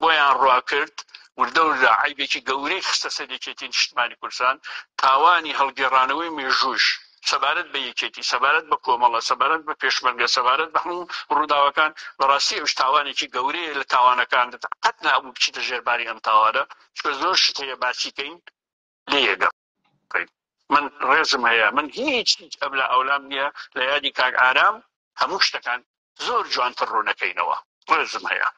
بۆیان ڕوا کرد وردە وردە عیبێکی گەورەی خستە سەر یەکێتی نیشتمانی کوردستان، تاوانی هەڵگێڕانەوەی مێژووش سەبارەت بە یەکێتی، سەبارەت بە کۆمەڵە، سەبارەت بە پێشمەرگە، سەبارەت بە هەموو ڕووداوەکان بەڕاستی ئەوش تاوانێکی گەورەیە لە تاوانەکان قەت نابوو بچیتە ژێرباری ئەم تاوانە چکە زۆر شت هەیە باسیکەین لێ یەگە. من ڕێزم هەیە، من هیچ ئەبلا ئەولام نییە لە یادی کاک ئارام هەموو شتەکان زۆر جوانتر ڕوونەکەینەوە. ڕێزم هەیە.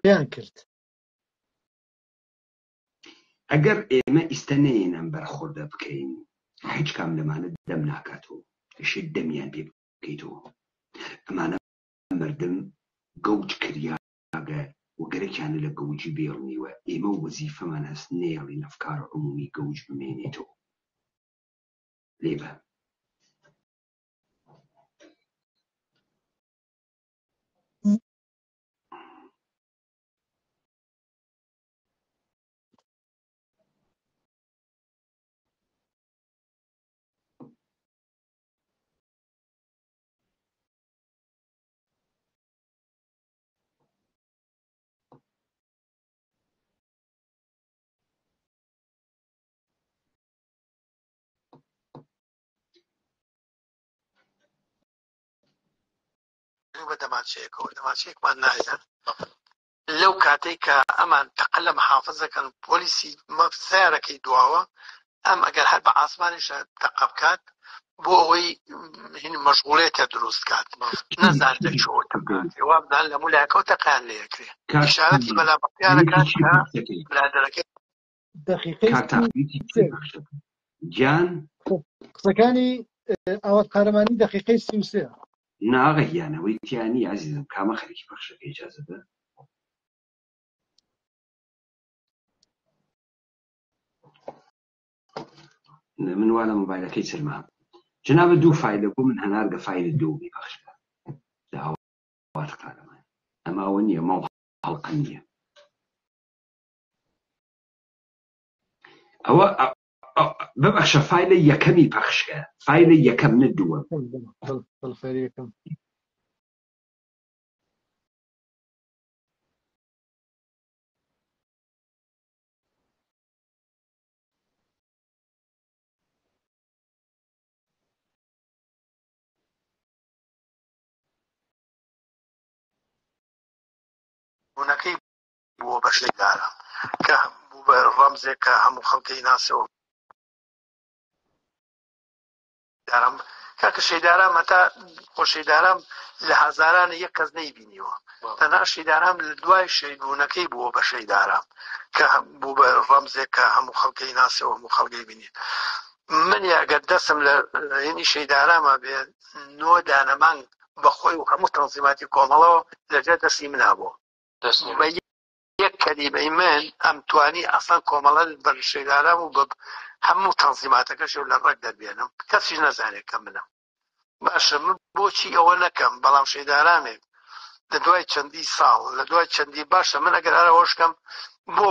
پێیان کرد. ئەگەر ئێمە ئیستا نەیەنەم بەرخۆردە بکەین هیچ کام لەمانە دەم ناکاتەوە، شت دەمیان پێ بکەیتەوە. ئەمانە مردم گەوج کریاگە و گەرەکیانە لە گەوجی بێڵنیوە. ئێمە وەزیفەمان هەست نێڵین ئەفکار عمومی گەوج بمێنێتەوە. لێبە بە دەماچەیەکەوە دەماچەیەکمان نایە لەو کاتێک کە ئەمان تەقە لە محافزەکەن پۆلیسی سیارەکەی دواوە ئەم ئەگەر هەر بە ئاسمانیشە تەقە بکات بۆ ئەوەی مەشغوڵێتە دروست کات نەزان دەچۆ وا بدان لە مولایەکەوت تەقیان لێ یەکرێ ئیشارەتی بەلا بەختیارەکان کە برادەرەکەی گیان قسەکانی ئاوات قارەمانی دەقیقەی 33 ناغەیانەوەی تیانی عزیزم کامە خەریکی بەخشەکە ئیجازە بە من وا لە مۆبایلەکەی چرما جنابە دوو فایلە بوو من هەنارگە فایلە دوومی بەخشەکە لە ئاوات قارەمان ئەمە ئەوە نییە ماڵ هەڵقە نییە ئەوە ببەخشە فایلە یەکەمی پەخشکە فایلە یەکەم نە دووەم فایلە یەکەم ڕوونەکەی بووە بە شەیدارە کە بوو بە ڕەمزێک کە هەموو خەڵکەی ناسەوە کاکە شەیدارە مەتا خۆ شەیدارە لە هەزارانە یەک کەس نەیبینیوە تەنها شەیدارام لە دوای شەیدبوونەکەی بووە بە شەیدارام کە بوو بە ڕەمزێک کە هەموو خەڵکەی ناسیەوە هەموو خەڵکەی بینێت من ئەگەر دەستم لە هێنی شەیدارامە بێ 9 دانەمانگ بەخۆی و هەموو تەنزیماتی کۆمەڵەوە لەجێ دەستی منابوو بە یەک کەلیمەی من ئەم توانی ئەسڵان کۆمەڵە بەر شەیدارام و بە هەموو تەنزیماتەکەش لە ڕێک دەربێنم کەسیش نەزانێت کە منم باشە من بۆچی ئەوە نەکەم بەڵام شەیدارامێک لە دوای چەندی ساڵ لە دوای چەندی باشە من ئەگەر هەرەوەشکەم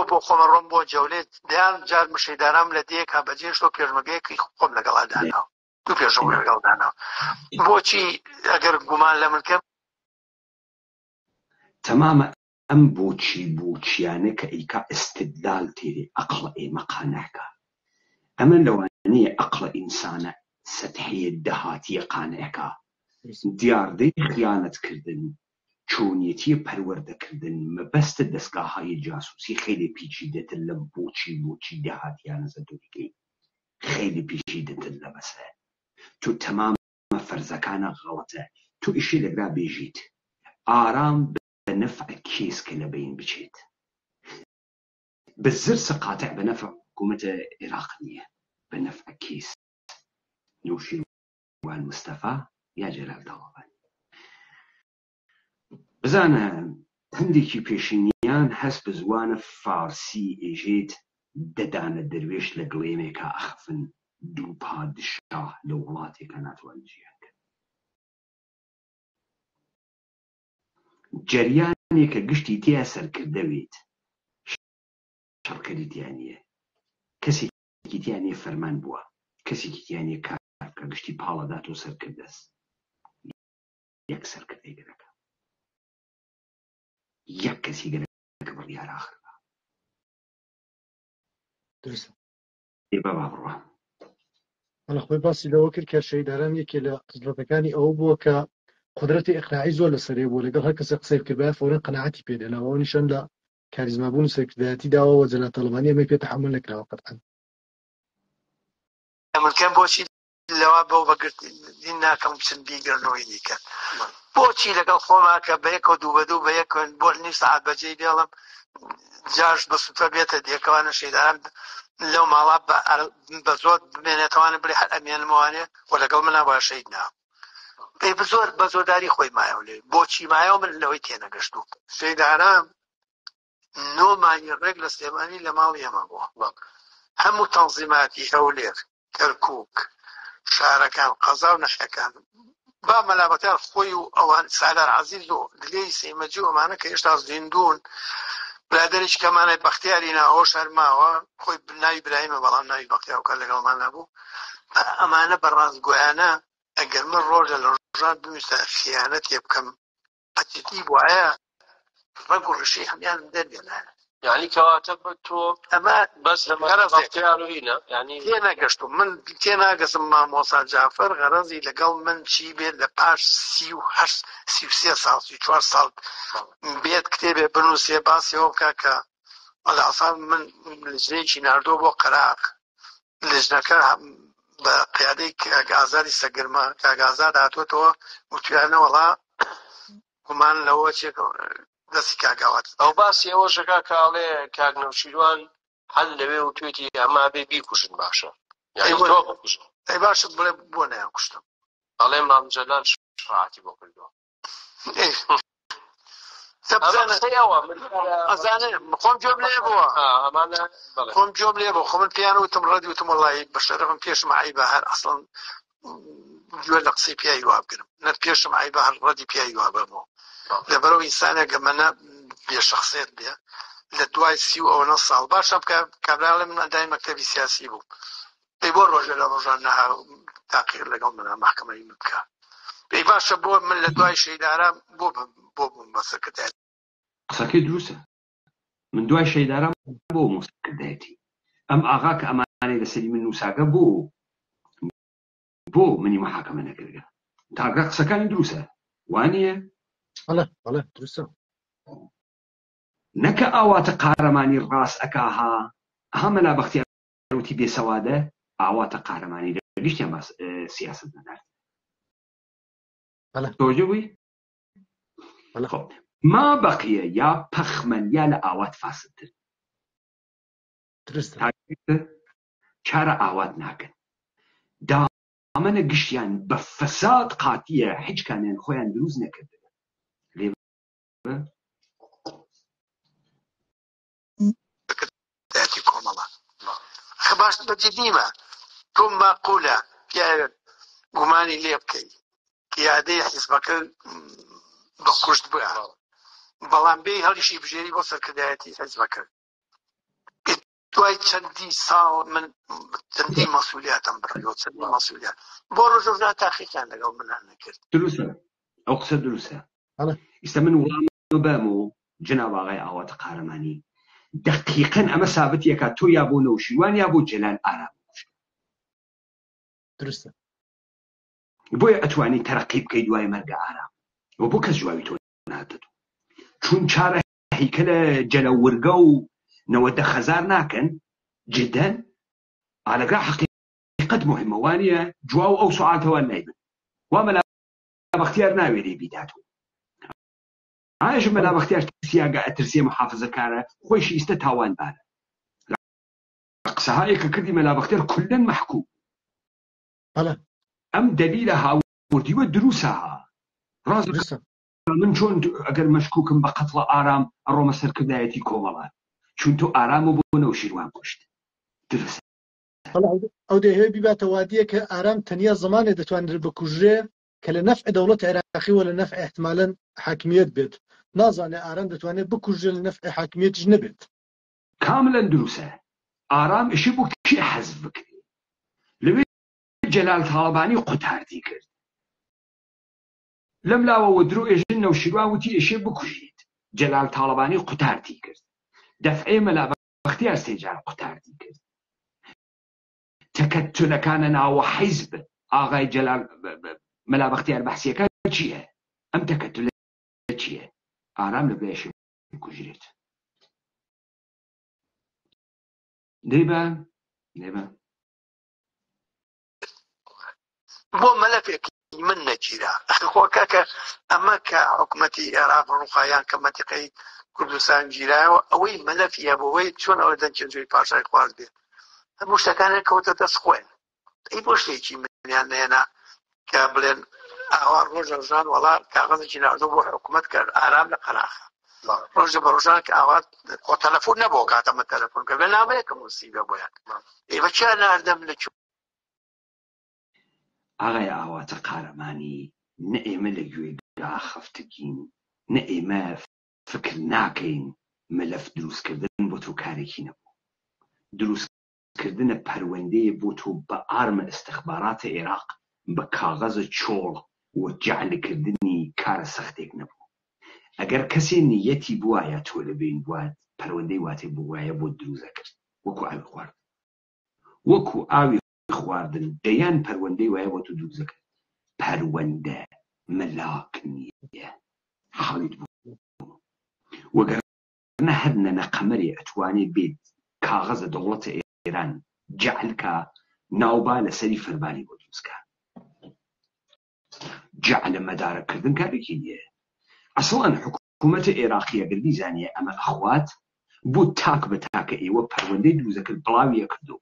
بۆ خۆمە ڕۆم بۆ جەولێت دەیان جار شەیدارام لە دیەک ها بەجێش تۆ پێشمەگەیەکی خۆم لەگەڵا داناوە دوو پێشەوە لەگەڵ داناوە بۆچی ئەگەر گومان لە من کەم تەمامە ئەم بۆچیانە کە ئەیکا ئستدلال تێرێ عەقڵ ئێمە قانعکە ئەمە لەوانەیە عەقڵ ئینسانە سەتحیە دەهاتیە قانعکە دیاردەی خیانەتکردن چۆنیەتی پەروەردەکردن مەبەستە دەستگاههای جاسووسی خیلی پیچیدەتر لە بۆچی داهاتیانە زەدۆریگەی خیلی پیچیدەتر لە بەسە تو تەمامە فەرزەکانە غەڵەتە تو ئیشی لەگرا بێژیت ئارام بە نەفع کێسکە لە بین بچێت بزر سقاطع بە نەفع حکوومەتە عێراق نییە بە نەفع کێس نوشیروان مستەفا یا جەلال تاڵەبانی بزانە هەندێکی پێشینیان هەست بە زوانە فارسی ئێژێت دەدانە دەروێش لە گڵێمێکە ئەخەفن دوو پادشاه لە وڵاتێکە ناتوان ژیانکە جەریانێکە گشتی تیا سەرکردەوێت شەڕکەری تیانیە کەسێکی تیانێ فەرمان بووە کەسێکی تیانێ کارکە گشتی پاڵەدات و سەرکردەست یەک سەرکردەی گەرەکە یەک کەسی گەرەکە بڕیار ئاخرەکە درستە بە بابڕوە ئەڵە خۆی باسی لەوە کرد کە شەیداران یەکێ لە قدرەتەکانی ئەوە بووە کە قدرەتی ئیقناعی زۆر لەسەرێ بوو لەگەڵ هەر کەسێک قسەی کردبای فەورەن قەناعەتی پێدێناوە ئەوە نیشان لە کاریزمابوون و سەرکردایەتی داوە و جەلال تاڵەبانی ئەمەی پێ تەحمل نەکراوە قەتعەن ئەمەکەم بۆچی لەوا بەو بەگرتین ناکەم چەند بیگەڕنەوەی دیکەن بۆچی لەگەڵ خۆما کە بە یەک و دوو بە دوو بە یەک بۆ نیم سەعات بەجێی بێڵم جاش بە سوتە بێتە دیەکەوانە شەیداران لەو ماڵا بە زۆر بمێنێتەوانە بڵێ هەر ئەمێنمەوانێ و لەگەڵ منە با شەید ناو پێی بە زۆرداری خۆی مایەوە لێ بۆچی مایەوە من لەوەی تێنەگەشتوو شەیداران 9 مانگی ڕێک لە سلێمانی لە ماڵی ئێمە بووە هەموو تەنزیماتی هەولێر کەرکووک شارەکان قەزا و نەحیەکان با مەلابەتیان خۆی و ئەوان سالار عەزیز و دلێی سەیمەجی و ئەمانە کە هێشتا زیندوون برادەریش کەمانای بەختیاری ناوە شەرماوە خۆی ناوی برایمە بەڵام ناوی بەختیاوکە لەگەڵمان نەبوو ئەمانە بەڕاستگۆیانە ئەگەر من ڕۆژە لە ڕۆژان بویستە خیانەتێ بکەم قەتیتی بووایە ڕەگ و ڕشەی هەمیانم دەربێنە يعني كواتب تو ئەمە بس لما اختياره هنا يعني تێنەگەشتم من تێناگەسم مامۆسا جعفەر غەرەزی لەگەڵ من چی بێت لە پاش 33 ساڵ 34 ساڵ بێت کتێبێ بنووسێ باسیەوە بکە کە ئەڵاسان من لژنەیەکی ناردۆ بۆ قەراق لژنەکە بە قیادەی کاگازاری سەگرمە کاگازار هاتوۆتەوە وتویانە وەڵا گومان لەوە چێک دەستی کاگاوات ئەو باسی ئەوە ژەکە کاڵێ کاگنەوشیروان هەل لەوێ و توێتی ئەما بێ بیکوژن باشە یعنی تۆ بکوژن ئەی باشە بڵێ بۆ نەیان کوشتم ئەڵێ مام جەلال شفاعەتی بۆ کردووە خۆم جۆم لێ بووە ئەمانە خۆم جۆم لێ بوو خۆ من پیان وتم ڕەدی وتم وەڵی بە شەرەفم پێشم عیبە هەر ئەسڵن گوێ لە قسەی پیاوی وا بگرم نەت پێشم عیبە هەر ڕەدی پیاوی وا بەمەوە لەبەرەوە ئینسانێک گەمەنە بێشەخصێت بێ لە دوای 39 ساڵ باشە کابراڵێ من ئەدای مەکتەبی سیاسی بوو پێی بۆ ڕۆژە لە ڕۆژان نەها تاقیر لەگەڵ منە مەحکەمەی من بکە پێی باشە بۆ من لە دوای شەیداران بۆ بووم بە سەرکردایەتی قسەکەی دروستە من دوای شەیداران بۆ سەرکردایەتی ئەم ئاغا کە ئەمانەی لەسەری من نووساگە بۆ منی مەحاکەمە نەکردگە تاگە قسەکانی دروستە وانییە بەڵێ دروستە نەکە ئاواتە قارەمانی ڕاست ئەکاها هەمەلا بەختیاروتی بێسەوادە ئاواتە قارەمانی لە گشتیان سیاست نەدار تۆجە بووی خب ما بقیه یا پخمن یا لآوات فاسدتر چارە ئاوات ناکەن دامەنە گشتیان بە فەساد قاتیە هیچ کانیان خۆیان دروست نەکردن داتی کۆمەڵە باش بەجددیمە تۆ ماقولە پیاوێک گومانی لێ بکەی قیادەی حیزبەکە بەخشت بووە بەڵام بێ هەڵیشی بژێری بۆ سەرکردایەتی حیزبەکە دوای چەندی ساڵ من چەندی مەسئولیاتم بڕیەوە چەندی مەسئولیات بۆ ڕۆژۆژنا تاقیقیان لەگەڵ منان نەکرد دروستە ئەو قسە دروستە ئێستا من وڵام بەم و جناب ئاغای ئاواتە قارەمانی دقیقەن ئەمە سابتیەکە تۆ یا بۆ نەوشیروان یا بۆ جەلال ئارام درستە بۆیە ئەتوانی تەرەقی بکەی دوای مەرگە ئارام و بۆ کەس جواوی تۆ ناتێت چون چارە هیکلە جەلە ورگە و 90,000 ناکەن جدەن ئالەگا حقیقەت مهمە وانە جواو ئەو سوعاتەوە نایبن وا مەلا بەختیار ناوێری بیداتەوە ئاژ مەلا بەختیار سیاگە ئەترسێ محافزەکارە خۆیشی ئیستە تاوانبارە قسەهایە کە کردی مەلا بەختیار کولەن مەحکوم ئەم دەلیلە هاوردیوە دروسە ڕاست من چۆن ئەگەر مەشکوکم بە قەتڵە ئارام ئەڕۆمە سەرکردایەتی کۆمەڵات چون تۆ ئارامە بۆ نەوشیروان کوشت درست ئەو دەهەیە بیباتە وادیە کە ئارام تەنیا زمانێ دەتوانێت بکوژێ کە لە نەفع دەوڵەت عێراقی و لە نەفع احتمالاً حاکمیت بێت نازانێ ئارام دەتوانێت بکوژێ لە نەفع حاکمیتش نەبێت کاملا دروسە ئارام ئیشی بۆ کێ حەزب بکرێ لەوێ جەلال تاڵەبانی قوتاردی کرد لەم لاوەوە درۆ ئێژن نەوشیروان وتی ئێشێ بکوژیت جەلال تاڵەبانی قوتاردی کرد دەفعێ مەلا بەختیار سێجار قوتاردی کرد تەکەتلەکانە ناوە حیزب ئاغای جەلال مەلا بەختیار بەحسیەکە چییە ئەم تەکەتلە چییە ئارام لە بێشی بکوژرێت دەیبە بۆ مەلەفێکی من نەگیرا خۆ کاکە ئەمە کە حکوومەتی عێراق ڕووخایان کە مەنتیقەی کوردستان گیرایەوە ئەوەی مەلەفیە بۆەوەی چۆن ئەوە دەنجێنجۆی پاشای خوارد بێت هەموو شتەکانیان کەوتە دەست خۆیان ئەی بۆ شتێکی منیان نێنا کە بڵێن ئاوا ڕۆژە ڕۆژان وەڵا کاغەزێکی ناردوو بۆ حکوومەت کرد ئارام لە قەراخە ڕۆژە بە ڕۆژان کە ئاوا خۆ تەلەفۆن نەبووە کاتەمە تەلەفۆن کە بێ نامەیەکە موسیبە بۆیان ئێوە چیان ناردەم لە ئاغای ئاواتە قارەمانی نە ئێمە لە گوێگا خەفتگین نە ئێمە فکر ناکەین مەلەف دروستکردن بۆ تۆ کارێکی نەبوو دروستکردنە پەروەندەیە بۆ تۆ بە ئارمە ئستخباراتە عێراق بە کاغەزە چۆڵ و جەعلکردنی کارە سەختێک نەبوو ئەگەر کەسێ نیەتی بوایە تۆ لەبین بوات پەروەندەی واتێ بوایە بۆ دروستە کرد وەکو ئاوی خوارد وەکو ئاوی خواردن دەیان پەروەندەی وایە بۆ تۆ دروستە کرد پەروەندە مەلاک نییە حاڵیت بوو وەگەرنە هەر نەنەقەمەرێ ئەتوانێت بێت کاغەزە دەوڵەتە ئێران جەعلکە ناوبا لەسەری فەرمانی بۆ دروستکە جەعلە مەدارەکردن کارێکی نییە ئەسڵەن حکوومەتە عێراقی ئەگەر بیزانیە ئەمە ئەخوات بۆ تاک بە تاکە ئێوە پەروەندەی دروستە کرد بڵاویە کردو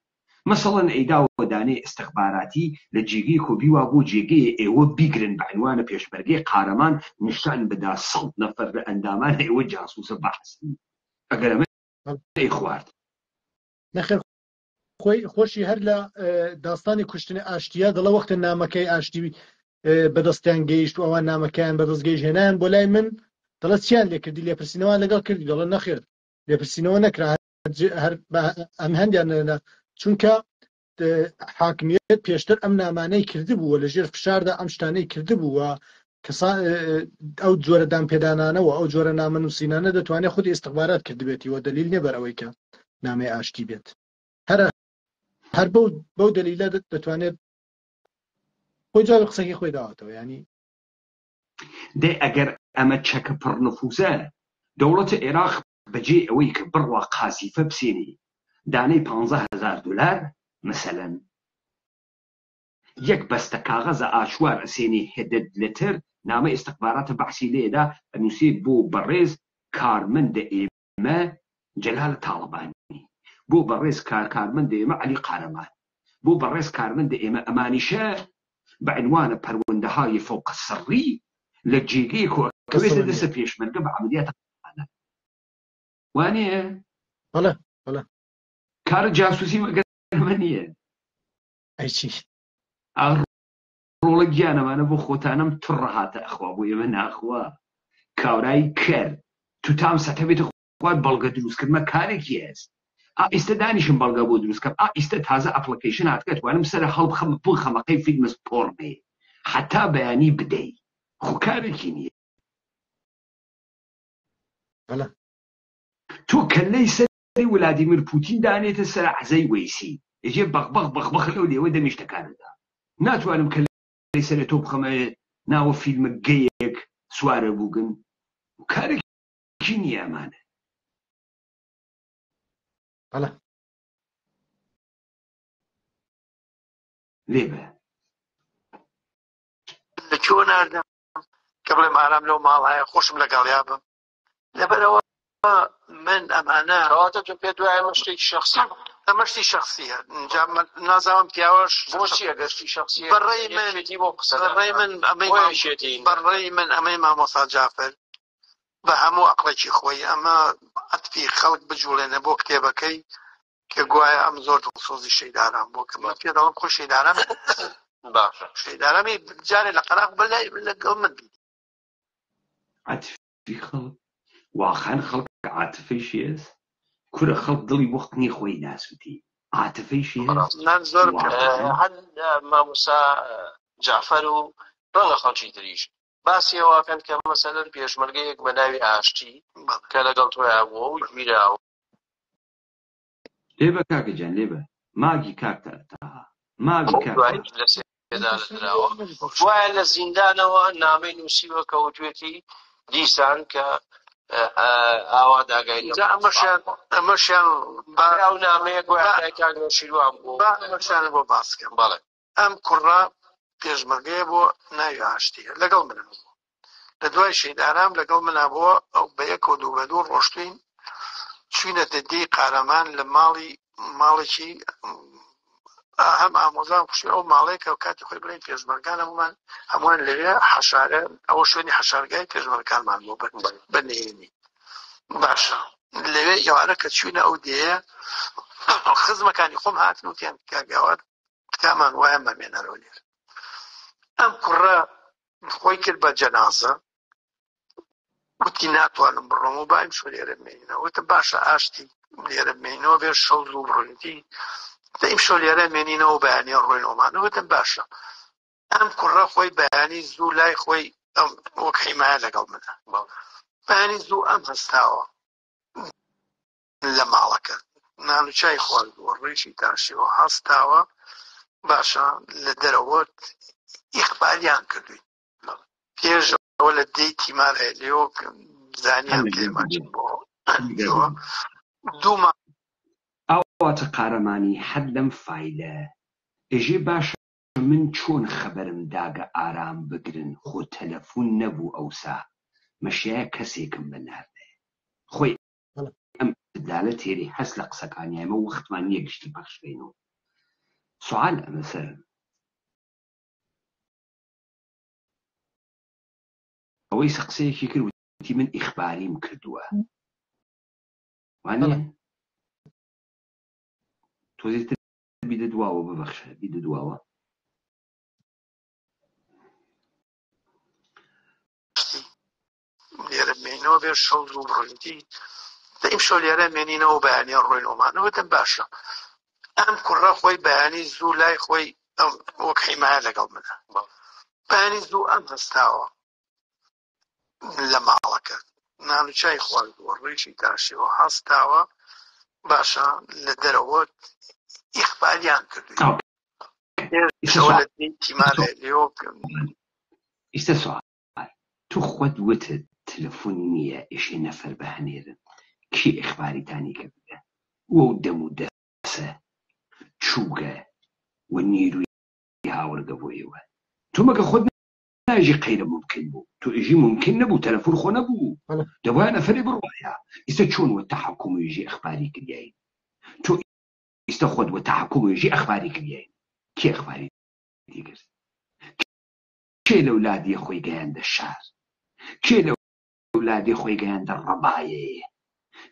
مەسەڵەن ئەیداوە دانێ ئستخباراتی لە جێگەی کۆبیوا بۆ جێگەی ئێوە بیگرن بە عنوانە پێشمەرگەی قارەمان نیشان بدا 100 نەفەر لە ئەندامان ئێوە جاسووسە بەحسن ئەگەر ئەمە ئەی خوارد نەخێر خۆشی هەر لە داستانی کوشتنی ئاشتیا دەڵە وەختە نامەکەی ئاشتی بەدەستیان گەیشت و ئەوان نامەکەیان بەدەست گەیشتهێنان بۆ لای من دەڵێت چیان لێ کردی لێپرسینەوە لەگەڵ کردی دەڵێ نەخێر لێپرسینەوە نەکرا ئەم هەندیان چونکە حاکمیت پێشتر ئەم نامانەی کردبووە لە ژێر فشاردا ئەم شتانەی کردبووە ئەو جۆرە دامپێدانانەوە ئەو جۆرە نامەنووسینانە دەتوانێت خودی ئستخبارات کردبێتیوە دلیل نێ بەرەوەی کە نامەی ئاشتی بێت هەر بەو دلیلە دەتوانێت خۆی جواب قسەی خۆی داواتەوە ینی دێ ئەگەر ئەمە چەکە پڕ نفوزە دەوڵەتە عێراق بەجێ ئەوەی کە بڕوا قاسیفە بسێنی دانەی 15,000 دلار مەسەلەن یەک بەستە کاغەزە ئاشوار ئەسێنی هێدە لتر نامە ئێستەخباراتە بەحسی لێدا ئەنووسێ بۆ بەڕێز کارمەندە ئێمە جەلالە تاڵبانی، بۆ بەڕێز کارمەندە ئێمە عەلی قارەمان، بۆ بەڕێز کارمەندە ئێمە ئەمانیشە بە عنوانە پەروەندەهای فەوقە سەڕی لە جێگەیەکەوێتە دەستە پێشمەرگە بە عەمەلیاتە وانێ بەڵێ بەڵێ کارە جاسووسی وەگەرمە نییە. ئەیچی ڕۆڵە گیانەمانە بۆ خۆتانم توڕە هاتە ئەخوا بۆ ئێمە ناخوا کاورای کەر توتام سەتە بێتە خوات بەڵگە دروستکردمە کارێکی هەست ئیستا دانیشم بەڵگە بۆ دروستکەم ئیستا تازە ئەپلیکیشن هاتکە توانم سەرە هەڵبخەم بۆ خەمەقەی فیلمس پۆڕنێ حتا بەیانی بدەی خۆ کارێکی نییە. بەڵێ تۆ کەلەی سەری ولادیمیر پوتین دانێتە سەر عەزەی وەیسی ئێجێ بەخبەخ لەو لێوە دەمیشتەکانەدا ناتوانم کەلەی سەرە تۆ بخەمە ناوە فیلمە گەیەک سوارە بووگن کارێکی نییە ئەمانە. بەڵێ لێبە لە چۆ ناردم کە بڵێم ئارام لەو ماڵایە خۆشم لەگەڵیا بم لەبەرەوە من ئەمانە ئەواتە تۆ پێ دوایە مەشتێکی شەخسی ئەمە شتی شەخسیە نازانم پیاوەش بۆچی ئەگەشتی شەخسی بەڕێی من ئەمەی مامۆستا جافر بە هەموو عەقڵێکی خۆی ئەمە ئەتفی خەڵک بجوڵێنە بۆ کتێبەکەی کە گوایە ئەم زۆر دڵسۆزی شەیداران بۆ کە من پێ دەڵم خۆ شەیداران باشە شەیدارەمی جارێ لە قەراق بەلای لەگەڵ من بینی عاتفی خەڵک واخان خەڵک عاتفەیشی هەست کورە خەڵک دڵی بۆ قنی خۆی ناسووتی عاتفەیشی هەست زۆر هەن مامۆستا جعفەر و ڕەنگە خەڵکی تریش باسی ئەوەکەن کە مەسەلەن پێشمەرگەیەک بە ناوی ئاشتی کە لەگەڵ تۆیان بووە و گویراوە لێبە کاکەجان لێبە ماگی کاکتەتا ماگی وایە لە زیندانەوە نامەی نووسیوە کە وتوێتی دیسان کە ئاوا داگای ئەمەشیان ئەو نامەیە گوایە کاگنۆشیروان بوو ئەمەشیانە بۆ باسکەم بەڵێ ئەم کوڕا پێشمەرگەیە بۆ ناوی ئاشتیە لەگەڵ منە بوو لە دوای شەیداران لەگەڵ منە بووە ئەو بە یەک و دوو بە دوو ڕۆشتوین چوینەتە دێی قارەمان لە ماڵێکی هەم ئامۆزان خوشی ئەو ماڵەیە کە کاتی خۆی بڵێن پێشمەرگان هەمووان لەوێ حەشارە ئەوە شوێنی حەشارگای پێشمەرگانمان بۆ بەنهێنی باشە لەوێ ئێوارە کە چوینە ئەو دێیە خزمەکانی خۆم هاتن وتیان کاگاوات کتامان وایە مەمێنەرەوە لێر ئەم کوڕە خۆی کرد بە جەنازە وتی ناتوانم بڕۆم و بایم شۆ لێرە بمێنینەوە وتم باشە ئاشتی لێرە بمێنینەوە بێ شەوز و بڕۆنیتی دەیم شۆ لێرە مێنینەوە و بەیانی ڕۆینەوەمانە وتم باشە ئەم کوڕە خۆی بەیانی زوو لای خۆی وەک حیمایە لەگەڵ منە بەیانی زوو ئەم هەستاوە لە ماڵەکە نانوچای خواردووە ڕێژی تاشیەوە هەستاوە باشە لە دەرەوەت ئیخباریان کردوین پێشەوە لە دەی تیمار هێلیۆ زانیان کێماچین بۆ دووما ئەواتە قارەمانی حەد لەم فایلە ئێژێ باشە من چۆن خەبەرم داگە ئارام بگرن خۆ تەلەفۆن نەبوو ئەوسا مەشایە کەسێکم بەناردێ خۆی ئەم دالە تێری هەست لە قسەکانی ئەمە وەختمان نییە گشتی پەخشبێنەوە سوال ئەمە سەرم ئەوەی قسەیەکی کرد وتی من ئیخباریم کردووە وانە تۆزێتر بیدە دواوە ببەخشە بیدە دواوە لێرە بمێنینەوە بێ شەوز و بڕۆنیتی دەیم شۆ لێرە مێنینەوە و بەیانی ڕۆینەوەمانە وتم باشە ئەم کوڕە خۆی بەیانی زوو لای خۆی وەک حیمایە لەگەڵ منە بەیانی زوو ئەم هەستاوە لە ماڵەکە نانوچای خواردووە ڕێژی تاشیەوە هەستاوە باشە لە دەرەوەت ئیخباریان کردوین پێشەوە لە دەی تیمار هێلیۆ ئیستا سوال تو خۆت وتت تەلەفۆنی نییە ئێشێ نەفەر بەهەنێرن کی ئیخباریتانی کردە وە دەم و دەسە چووگە و نیروی هاوردە بۆیەوە تو مەگە خۆت ناجي غير ممكن بو تو يجي ممكن نبو تلفون خو نبو دوانا فري بروايا يستشون والتحكم يجي اخباري كرياين تو يستخد والتحكم يجي اخباري كرياين كي اخباري ديگر كي الاولاد يا خوي عند الشهر كي الاولاد يا خوي عند الربايه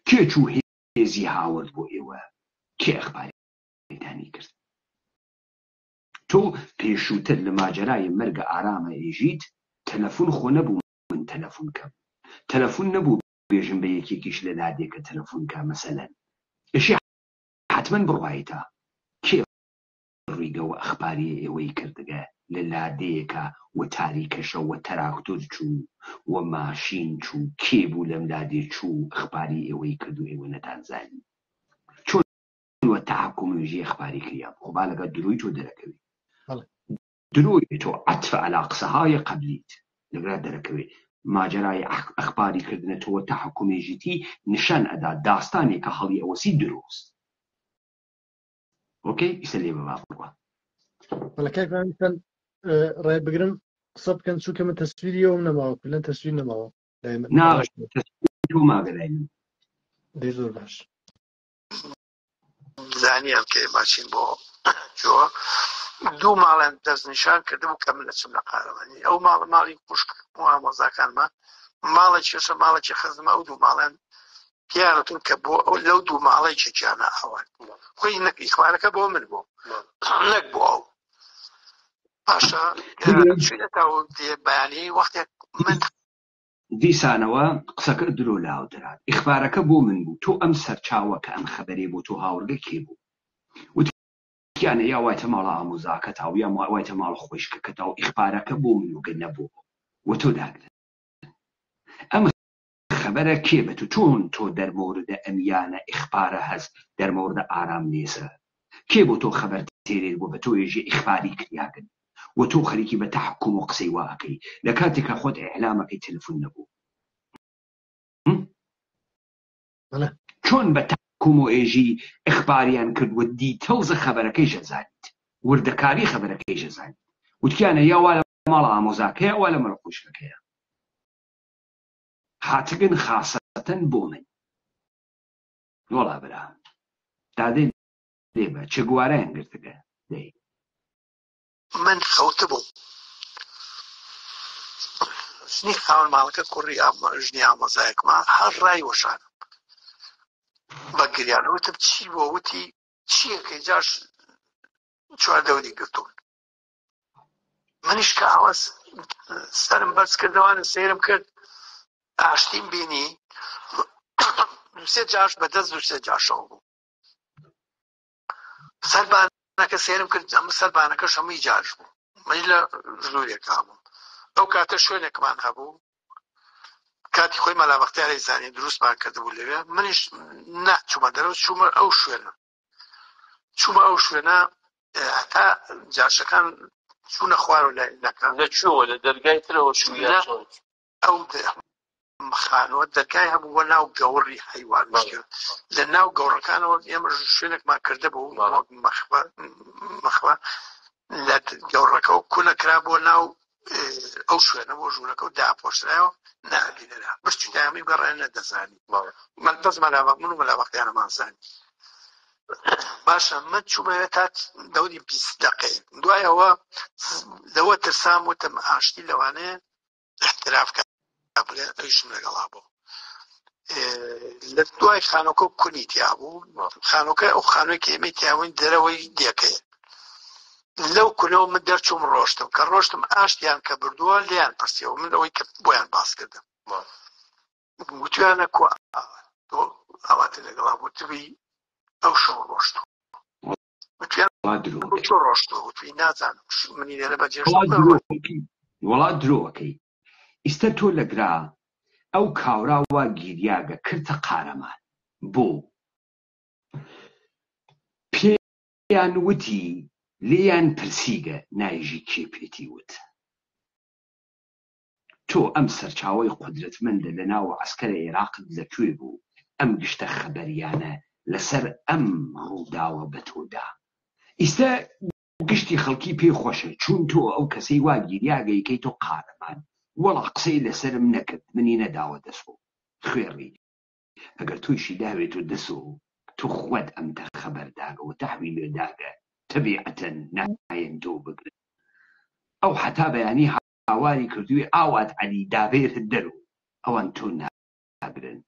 كي شو هيزي هاورد بو ايوا كي اخباري تاني كرت تو پێشووتر لە ماجرای مەرگە ئارامە ئێژیت تەلەفۆن خۆ نەبوو من تەلەفۆن کەم تەلەفۆن نەبوو بێژم بە یەکێکیش لە لادێکە تەلەفۆن کا مەسەلەن ئەشی حتمەن بڕوایتە کێ ڕوویگەوە ئەخباری ئێوەی کردگە لە لادەیەکە و تاریکەشە و تەراکتۆر چوو و ماشین چوو کێ بوو لەم لادێ چوو ئەخباری ئێوەی کرد و ئێوە نەتانزانی چۆن وە تەحکومێژی ئەخباری کردیان خۆ با لەگەڵ دروی تۆ دەرەکەوێت دروي تو عطف على قصهاي قبليت لقرا دركوي ماجراي اخباري كردنا تو تحكمي جيتي نشان ادا داستاني كحلي اوسي دروس اوكي يسلي بابا ولا كيف مثلا راي بقرن صب كان شو كمان تصوير يوم نماو كلنا تصوير نماو دائما نعم تصوير ما قلنا دي زور باش زاني كي ماشين بو جو دوو ماڵیان دەستنیشان کردبوو کە من دەچم لە قارەمانی ئەو ماڵی خوشک مامۆزاکانمە ماڵێکیشە ماڵێکی خزمە ئەو دوو ماڵیان پیانەتون کە بۆ ئەو لەو دوو ماڵێکی جیانە ئەوان خۆی ئیخوانەکە بۆ من بوو نەک بۆ ئەو پاشا شوێنێتەوە بەیانی وەختێک من دیسانەوە قسەکە درۆ لاودرات ئیخبارەکە بۆ من بوو تۆ ئەم سەرچاوە کە ئەم خەبەرێ بۆ تۆ هاوڕگە کێ بوو يعني يا وايت مال عموزاكة أو يا وايت مال خوشكة أو إخبارك بو من وقلنا بو وتداك أما خبرك كيف تون تو در مورد أميانة إخبار هز در مورد آرام نيسا كيف تو خبر تيري بو بتو يجي إخباري كرياكن وتو خليكي بتحكم وقسي واقي لكاتك خد إعلامك تلفون نبو شون بتحكم ويجي إخباريان كد ودي تلز خبرك إيش زانت وردكاري خبرك إيش زانت وتكان يا ولا مال عموزاكيا ولا مرقوشكيا حاتقن خاصة بومن ولا برا تادين ديبا تشغوارين قرتك دي من خوتبو سني خاون مالك كوري جني عموزاك ما هر راي وشان بەگریان وتم چی بۆ وتی چیەکەی جاش چواردەوری گرتوون منیش کە ئاواز سەرم بەرز کردەوانە سێرم کرد ئاشتیم بینی دوسێ جاش بەدەست دوسێ جاشەوە بوو سەربانەکە سێرم کرد ئەمە سەربانەکەش هەمووی جاش بوو من لە ژوورێکا بووم ئەو کاتە شوێنێکمان هەبوو کاتی خۆی مەلابەختیارەی زانی دروستمان کردبوو لەوێ منیش ناچوومە دەرەوە چوومە ئەو شوێنە هەتا جاشەکان چوونە خوار و لایەنەکان لەکوێوە لە دەرگای ترەوە شوویە ئەو خانووە دەرگای هەبووە ناو گەوڕی حەیوان لە ناو گەوڕەکانەوە ئێمە شوێنێکمان کردبوو مەخبە لە گەوڕەکە و کوونەکرا بۆ ناو ئەو شوێنە بۆ ژوورەکە و داپۆشرایەوە نابینەرا بشتی دامی گەڕێن نەدەزانی من بەس من و مەلابەختیانەمان زانی باشە من چوومەوێت تا دەوری 20 دقەیە دوایەوە لەوە ترسام وتم ئاشتی لەوانەیە احترافکە بڵێن ئەویشم لەگەڵا بوو لە دوای خانۆکە کونی تیا بوو خانۆکە ئەو خانۆی کە ئێمەی تیاوین دەرەوەی دیەکەیە لەو کولەوە من دەرچووم ڕۆشتم کە ڕۆشتم ئاشتیان کە بردووە لیان پرسیەوە من ئەوەی کە بۆیان باس کردم وتویانە کۆ ئاواتە لەگەڵا بوو تبی ئەو شەو ڕۆشتوە وتویان ڕۆشتوە وتوی نازانم منی لێرە بەجێ وڵات درۆوەکەی ئیستە تۆ لەگرا ئەو کاوراوە گیریاگە کردە قارەمان بۆ پێیان وتی لێیان پرسیگە نایژی کێ پێتی وت تۆ ئەم سەرچاوەی قودرەتمەندە لە ناو عەسکەرە عێراقت لەکوێ بوو ئەم گشتە خەبەریانە لەسەر ئەم ڕووداوە بە تۆدا ئیستە گشتی خەڵکی پێی خۆشە چون تۆ ئەو کەسەی وا گیریاگەیکەی تۆ قارەمان وەڵا قسەی لەسرم نەکرد منی نەداوە دەسۆ خوێڕی ئەگەر تووشی داوێت و دەسۆ تو خۆت ئەمتە خەبەرداگە و تەحویل لێداگە تەبیعەتەن نایەن تۆ بگرن ئەو حتا بەیانی هاواری کردووی ئاوات عەلی دابێت دەرو ئەوان تۆ ناگرن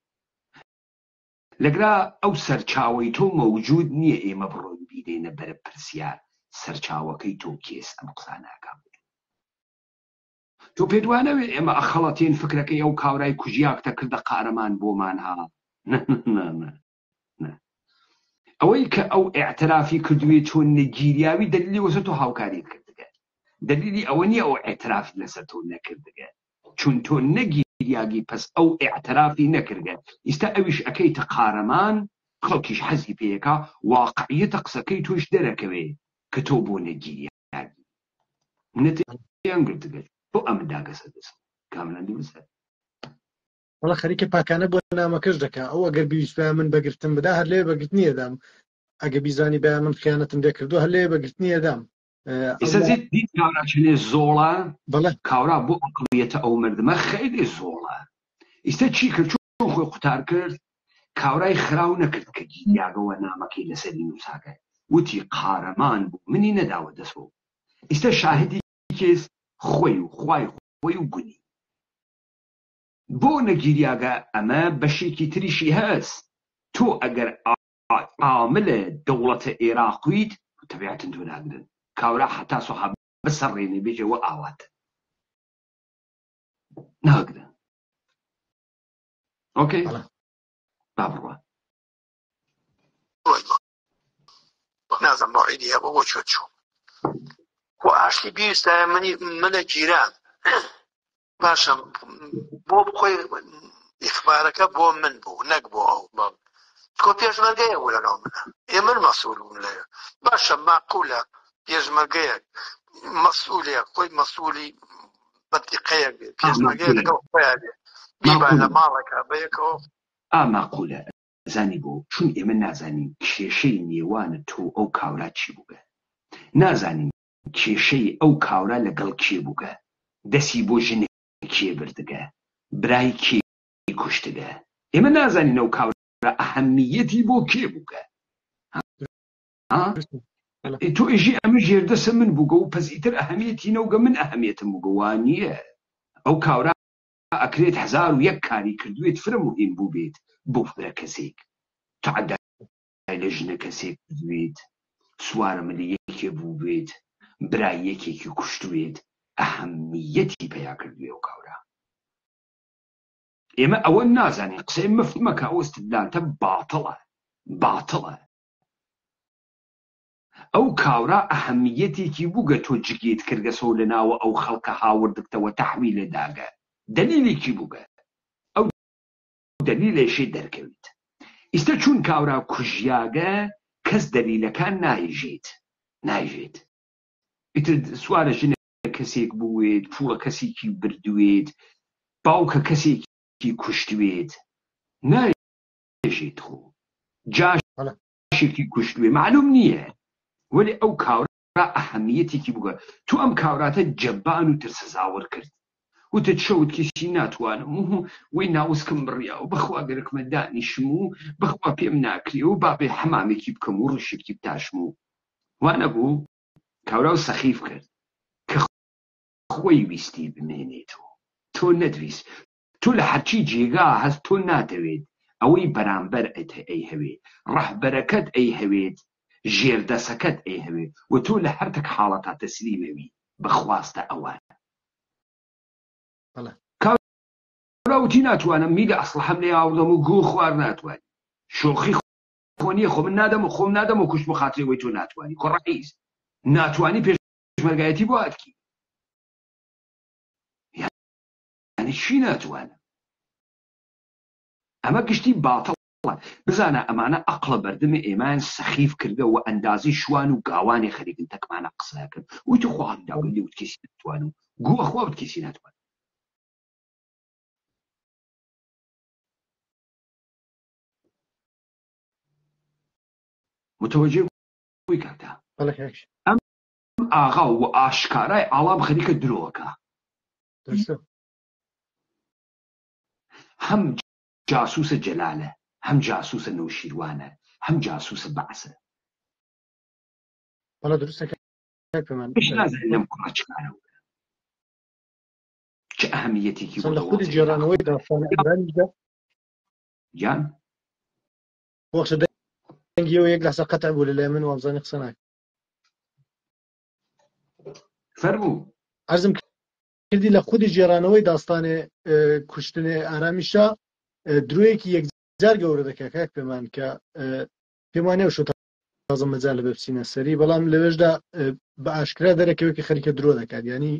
لەگرا ئەو سەرچاوەی تۆ مەوجود نییە ئێمە بڕۆین بیدێنە بەرە پرسیار سەرچاوەکەی تۆ کێس ئەم قساناکان تۆ پێدوانەوێ ئێمە ئەخەڵەتێن فکرەکەی ئەو کاورای کوژیاکتە کردە قارەمان بۆمان ها ئەوەی کە ئەو ئێعترافی کردوێت تۆ نەگیریاوی دلیلی وەسە تۆ هاوکاری کردگە دلیلی ئەوە نییە ئەو ئێعترافی لەسەر تۆ نەکردگە چون تۆ نەگیریاگی پس ئەو ئێعترافی نەکردگە ئیستا ئەویش ئەەکەیتە قارەمان خەڵکیش حەزی پێیەکە واقعیەتە قسەکەی تۆش دەرەکەوێ کە تۆ بۆ نەگیریاگی نەتیان گرتگە بۆ ئەم داگەسە دەست کاملان دووسە وەڵا خەریکە پاکانە بۆ نامەکەش دەکا ئەو ئەگەر بیویست من بەگرتن بدا هەر لێ بەگرتنی ئەدام ئەگە بیزانی بە من خیانەتم لێ کردو هەر لێ بەگرتنی ئەدام ئێستا دیت کاورا چنێ زۆڵە بەڵێ کاورا بۆ ئەقڵیەتە ئەو مردمە خەیلی زۆڵە ئیستا چی کرد چۆن خۆی قوتار کرد کاورای خراو نەکرد کە گیریاگەوە نامەکەی لەسەری نووساکە وتی قارەمان بوو منی نەداوە دەسۆ ئیستا شاهدی کێس خۆی و خوای خۆی و گونی بۆ نەگیریاگە ئەمە بەشێکی تریشی هەست تۆ ئەگەر عاملە دەوڵەتە عێراقیت تەبیعەتەن تۆ ناگرن کاورا حتا سەحابە بسەڕێنێ بێژەوە ئاواتە ناگرن ئۆکەی با بڕوە نازم باعیدی هەبوو بۆ چۆ چوو و ئاشتی بیویستە منە گیران پاشم بۆ بخۆی ئیخبارەکە بۆ من بوو نەک بۆ ئەو تۆ پێشمەرگەیە بوو لەناو منە من مەسئول بووم لێ باشە ماقولە پێشمەرگەیەک مەسئولێک خۆی مەسئولی منتیقەیەک بێت پێشمەرگەیە لەگەڵ خۆیان بێت بیبا لە ماڵێکە بەیەکەوە ماقولە زانی بۆ چون ئێمە نازانین کێشەی نێوانە تۆ ئەو کاورا چی بووگە نازانین کێشەی ئەو کاورا لەگەڵ کێ بووگە دەسی بۆ ژنێک کێ بردگە برای کێ کوشتگە ئێمە نازانین ئەو کاورا ئەهەمیەتی بۆ کێ بووگە تۆ ئێژی ئەمە ژێردەسە من بووگە و پەس ئیتر ئەهەمیەتی نەوگە من ئەهەمیەتم بووگە وان نییە ئەو کاورا ئەکرێت 1001 کاری کردوێت فرە مهم بوو بێت بۆ فرە کەسێک تعدای لە ژنە کەسێک کردوێت سوارە ملی یەکێ بوو بێت برای یەکێکی کوشتوێت ئەهەمیەتی پەیا کردوێ ئەو کاورا ئێمە ئەوە نازانین قسەی مفت مەکە ئەو استدلالتە باتڵە ئەو کاورا ئەهەمیەتێکی بووگە تۆ جگێت کردگە سەو لە ناوە ئەو خەڵکە هاوردکتەوە تەحویل لێداگە دلیلێکی بووگە ئەو دلیلێشێ دەرکەویت ئیستا چون کاورا کوژیاگە کەس دلیلەکان نایژێت ئیتر سوارە ژنە کەسێک بووێت پوڵە کەسێکی بردوێت باوکە کەسێکی کوشتوێت نایژێت خۆ جاشێکی کوشتوێ معلوم نییە وەلی ئەو کاورا ئەهەمیەتێکی بووگە تو ئەم کاوراتە جەبان و ترسەزاوەڕ کرد وتە چەوت کەسی ناتوانم وەی ناوسکم بڕیا و بەخوا گەرەکمە دانیشم و بەخوا پێم ناکرێ و بابێ حەمامێکی بکەم و ڕشێکی بتاشم و وانە بوو کاورا و سەخیف کرد کە خۆی ویستی بمێنێتەوە تۆ نەدویست تۆ لە هەرچی جێگا هەست تۆ ناتەوێت ئەوەی بەرامبەر ئەی هەوێت ڕەهبەرەکەت ئەی هەوێت ژێردەسەکەت ئەی هەوێت و تۆ لە هەرتێک حاڵەتا تەسلیمەوی بەخواستە ئەوان کاوراوتی ناتوانم میلە ئەسڵحەم لێ ئاوڵەم و گۆ خوار ناتوانی شۆخی خۆنیە خۆ من نادەم و کوشت مخاترێ وەی تۆ ناتوانی کۆڕەقیز ناتوانی پێشمەرگایەتی بۆ هاتکی یعنی چی ناتوانم ئەمە گشتی باتڵ بزانە ئەمانە ئەقڵە بەردەمە ئێمان سەخیف کردەوە ئەندازی شوان و گاوانی خەریکن تەکمانە قسەکەن وی تو خواهم داولی وت کەسی ناتوانم گووە خوا وت کەسی ناتوانم متوجه بووی کاکە ئاغا و ئاشکارای ئاڵام خەریکە درۆکە. هەم جاسووسە جەلالە، هەم جاسووسە نەوشیروانە، هەم جاسووسە بەعسە. بەڵا دروستە پێش نازانێت لەم کوڕە چکارە چه ئەهەمیەتێکی بۆ لە خودی جێرانەوەی داخوانەکانیدا گیان بۆخشە دەنگیەوە یەک لەسەر قەتع بوو لەلای من وابزانێ قسە ناکە. فەرموو عەرزم کردی لە خودی جێرانەوەی داستانێ کوشتنێ ئارامیشە درۆیەکی یەکجار گەورە دەکات کاک پێمان کە پێم وانێ شۆ تازە مەجال لە بچینە سەری، بەڵام لەوێشدا بە ئاشکرا دەرەکەوێکی خەریکە درۆ دەکات، ینی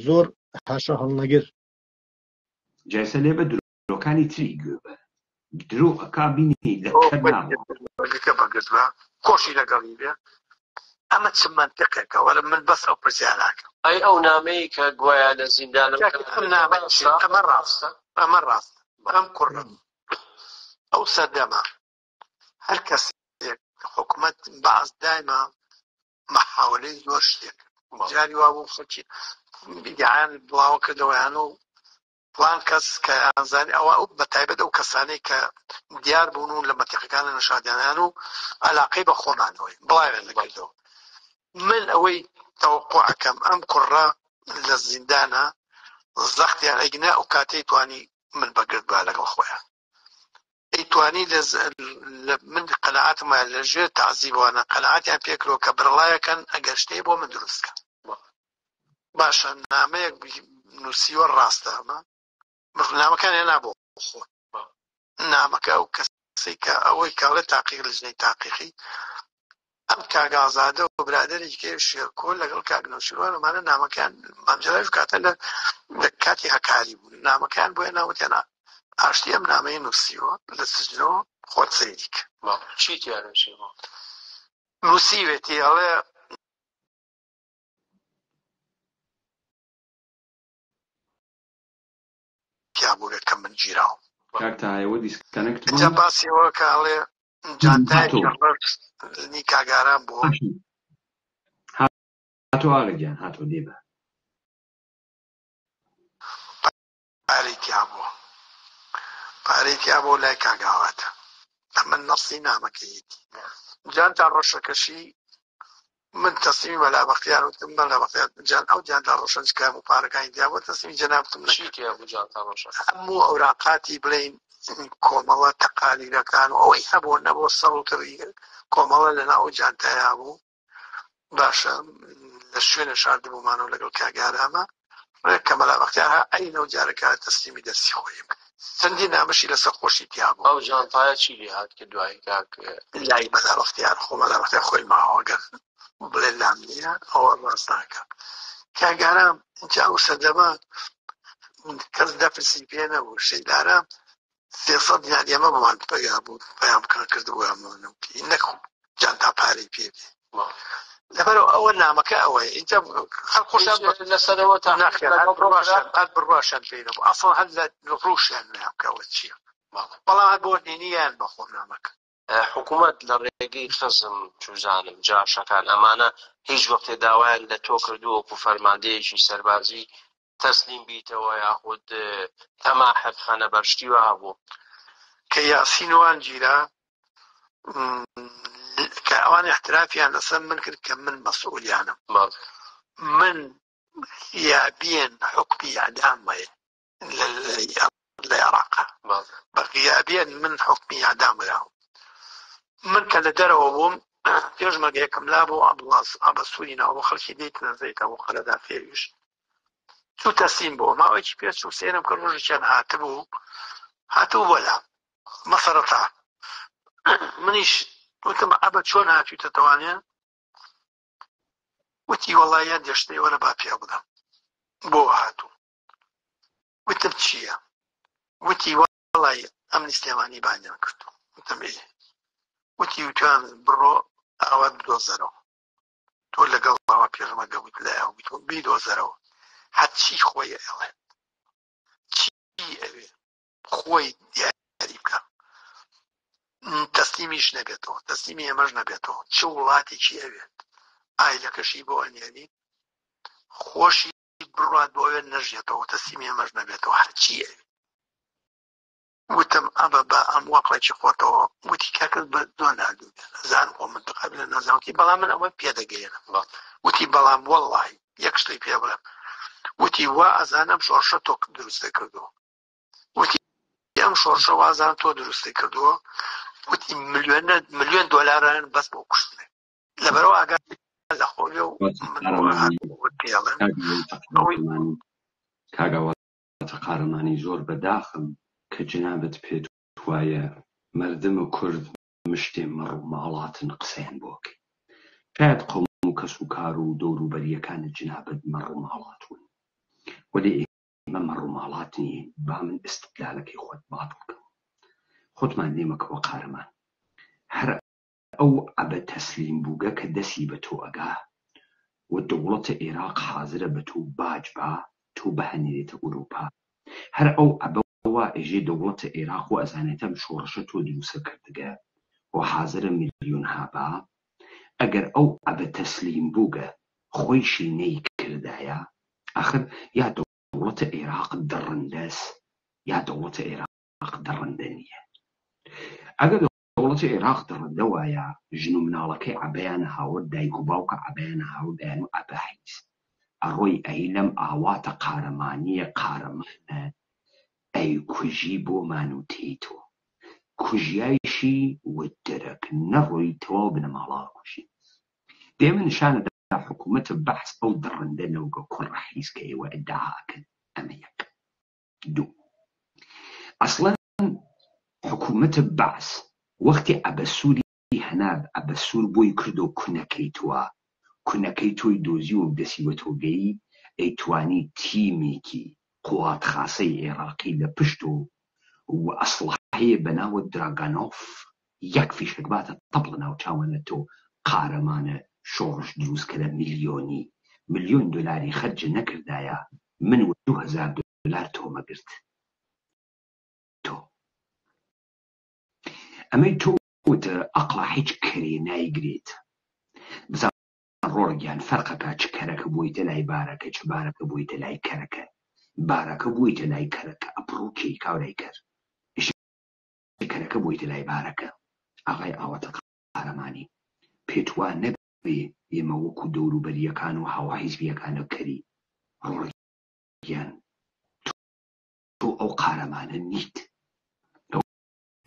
زۆر حاشا هەڵنەگر. جایسە لێ بە درۆکانی تری گوێبە درۆ ئەکا بینی لە بەگرتبە خۆشی لەگەڵی بێ ئەمە چ منطقێکە وەرە من بەس ئەو پرسیارەکە ئەی ئەو نامەیە کە گوایە لە زیندان ئەمە ڕاستە ئەمە ڕاستە ئەم کوڕە ئەو سەردەما هەر کەسێک حکوومەت بەعز دایما محاولەی زۆر شتێک جاری وا بوو خەڵکی بیدعیان بڵاوە کردەوەیان و پڵان کەس کە ئازانی ئەوە بە تایبەت ئەو کەسانەی کە دیار بوون و لە مەتیقەکانە نەشادیانیان و عەلاقەی بە خۆمانەوەی بڵاویان لەکردەوە. من ئەوەی تەوەقوع ئەکەم ئەم کوڕە لە زیندانە زەختیان ئەیگنا ئەو کاتەی توانی من بەگرت با لەگەڵ خۆیان ئەیتوانی من قەنەعاتم وایە لەژێر تەعزیبوانە قەنەعاتیان پێکرۆ کە بڕڵایەکەن ئەگەر شتەیە بۆ من دروستکە. باشە نامەیەک نووسیوە ڕاستە ئەمە نامەکان هێنا بۆ خۆ نامەکە ئەو کەسەی کە ئەوەی کاڵێت تاقیق لەژنەی تاقیقی ئەم کاگازادە و برادێکی کێ شێرکۆ لەگەڵ کاگنەوشیروان ئەمانە نامەکان مامجێلایش کاتە لە کاتی هەکاری بوون نامەکان بۆیە ناوتیان ئاشتی ئەم نامەیە نووسیوە لە سجنەوە خۆت سەیریک چیتیانەشیوە نووسیوێتی ئەڵێ پیابوورێت کە من گیراوە کاکتایەوە دیسکەنەکت جا باسیەوە کە ئەڵێ جانتایەکی ڕەشنی کاگاران بووە هاتۆ ئاغاگیان هاتۆ دێبە پارەی تیا بووە لای کاگاواتە ئەمە نەسی نامەکەیەتی جانتان ڕۆشەکەشی من تەسلیمی بەلا بەختیار وتم بەلا بەختیار جان ئەو جانتان ڕۆشەکە و پارەکانی تیا بووە تەسلیمی جەنابتم چیتیا بوو جانتان ڕۆشە هەموو ئەوراقاتی بڵێن کۆمەڵە تەقالیرەکان و ئەوەی هەبوو نەبوو سەڵوتڕی کۆمەڵە لەنا ئەو جانتایە بوو. باشە لە شوێنە شاردبوومانەوە لەگەڵ کاگارامە کە بەلا بەختیار ئەینەو جارەکە تەسلیمی دەستی خۆیم چەندی نامەشی لەسەر خۆشی تیا بوو. ئەو جانتایە چی لێ هات کە دوایی کاک لای بەلا بەختیار خۆ بەلا بەختیار خۆی ماوەگەر بڵێ لام نییە ئەوە ڕاست ناکە کاگارام اینجا ئەو سەردەما کەس دەپرسی پێ نەبوو شەیدارە 300 دیار ئێمە بەمان پەیا بوو پەیام کردبووە ئەمەوەکی نەخۆ جانتا پارەی پێ بێ لەبەرەوە ئەوە نامەکە ئەوەیە اینجا خۆشیان لەسەرەوە تا ناخێت هەر بڕواشیان پێی نەبوو ئەسڵ هەر لە ڕووشیان نامکەوە چییە بەڵام هەر بۆ دینیان بەخۆم نامەکە حکوومەت لە ڕێگەی خزم چوزانم جاشەکان ئەمانە هیچ وەختێ داوایان لە تۆ کردو وەکو فەرماندەیەکی سەربازی تەسلیم بیتەوە یاخود تەماحب خەنە بەرشتیوە هەبوو کە یاسینوان گیرا کە ئەوان احترافیان لەسەر من کرد کە من مەسئولیانم من غیابیان حکمی ئەعدامەیە لە عێراقا بە غیابیان من حکمی ئەعدامراوە من کە لە دەرەوە بووم پێشمەگەیەکەم لا بۆ ئەبەسووری ناوە خەڵکی دیت نەزەیتەوە خەلەدا فێویش چوو تەسلیم بووە ماوەیەکی پێ چوو سێنم کە ڕۆژێکیان هاتبوو وەلا مەسەرەتا منیش وتم ئەبە چۆن هاتوویتە توانێ وتی وەڵای یان دێشتەی وەرە با پێ بدەم بۆ هاتوو وتم چییە وتی وەڵای ئەم نیستێمانی بانیان کردو وتم ئێ وتی وتیان بڕۆ ئاوا بدۆزەرەوە تۆ لەگەڵ ئاوا پێشمەگە وت لایەوە بیتۆ بیدۆزەرەوە هەرچی خۆی ئێڵێ چی ئەوێ خۆی دیاری بکە تەسلیمیش نەبێتەوە تەسلیمی ئێمەش نەبێتەوە چه وڵاتێکی ئەوێت ئایلەکەشی بۆ ئەنێنی خۆشی بڕات بۆ ئەوێ نەژێتەوە تەسلیمی ئەمەش نەبێتەوە هەرچیە وتم ئەبە بە ئەم وەقڵێکی خۆتەوە وتی کاکەت بە زۆر نردوو زان خۆ منتقا لە نازانوتی بەڵام من ئەوە پێدەگەێنم وتی بەڵام وەڵڵاهی یەک شتەی پێ بڵێم وتی وا ئەزانم شۆڕشە تۆ دروستە کردووە وتی ئەم شۆڕشە وازان تۆ دروستی کردووە وتی ملیۆن دۆلاران بەس بۆ کوشتنێ لەبەرەوە ئاگار لە خۆی و کاگاواتە قارەمانی زۆر بەداخم کە جنابەت پێت وایە مردم و کورد مشتێ مەڕ و ماڵاتن قسەیان بۆکە شاید قەوم و کەس و کار و دەوروبەریەکانت جنابەت مەڕ و ماڵاتون وەلی ئێمە مەڕ و ماڵات نین با من ئستدلالەکەی خۆت باتڵ بکەم خۆتمان نێمەکەوە قارەمان هەر ئەو ئەبە تەسلیم بووگە کە دەسی بە تۆ ئەگا و دەوڵەتە عێراق حازرە بە تۆ باج با تۆ بەهەنێرێتە ئوروپا هەر ئەو ئەبەوە ئێژێ دەوڵەتە عێراق و ئەزانێتەم شۆڕشە تۆ دروسە کردگە و حازرە میلیۆن هابا ئەگەر ئەو ئەبە تەسلیم بووگە خۆیشی نەی کردایە ئەخر یا دەوڵەتە عێراق دەڕندەس یا دەوڵەتە عێراق دەڕندە نییە ئەگەر دەوڵەتە عێراق دەڕندە وایە ژن و مناڵەکەی عەبەیانە هاورد دایک و باوکە عەبەیانە هاورد ئەیان و ئەبە حەیز ئەڕۆی ئەی لەم ئاواتە قارەمانیە قارەمانە ئەی کوژی بۆمان و تێیتۆ کوژیایشی وەدەرەک نەڕۆی تەواو بنە ماڵا کوژی دێمە نیشانەدا حکوومەتە بەحس ئەو دەڕندە نەوگە کوڕە حیز کە ئێوە ئەدعاکەن ئەمە یەک دوو ئەسڵەن حکوومەتە بەحس وەختی ئەبەسووری هەناب ئەبەسوور بۆی کردو کونەکەی تۆی دۆزی و دەسیوە تۆگەی ئەیتوانی تیمێکی قوات خاسەی عێراقی لە پشت و ئەسڵحەیە بەناوە دراگانۆف یەک فیشک باتە تەپڵە ناو چاوەنە تۆ قارەمانە شۆڕش دروستکەرە ملیۆن دۆلاری خەرجە نەکردایە من و 2000 دۆلار تۆمەگرت تۆ ئەمەی تۆ وتە ئەقڵا هیچ کەرێ نایگرێت بزان ڕۆڵگیان فەرقەکە چ کەرەکە بۆیتە لای بارەکە چ بارەکە بۆیتە لای کەرەکە بارەکە بۆیتە لای کەرەکە ئەپڕۆکەی کاورای کەر کەرەکە بۆیتە لای بارەکە ئاغای ئاواتە قارەمانی پێتوان نەبێ ئێمە وەکو دەوروبەریەکان و هاوا حیزبیەکانە کەری ڕۆڵگیان تۆ ئەو قارەمانە نیت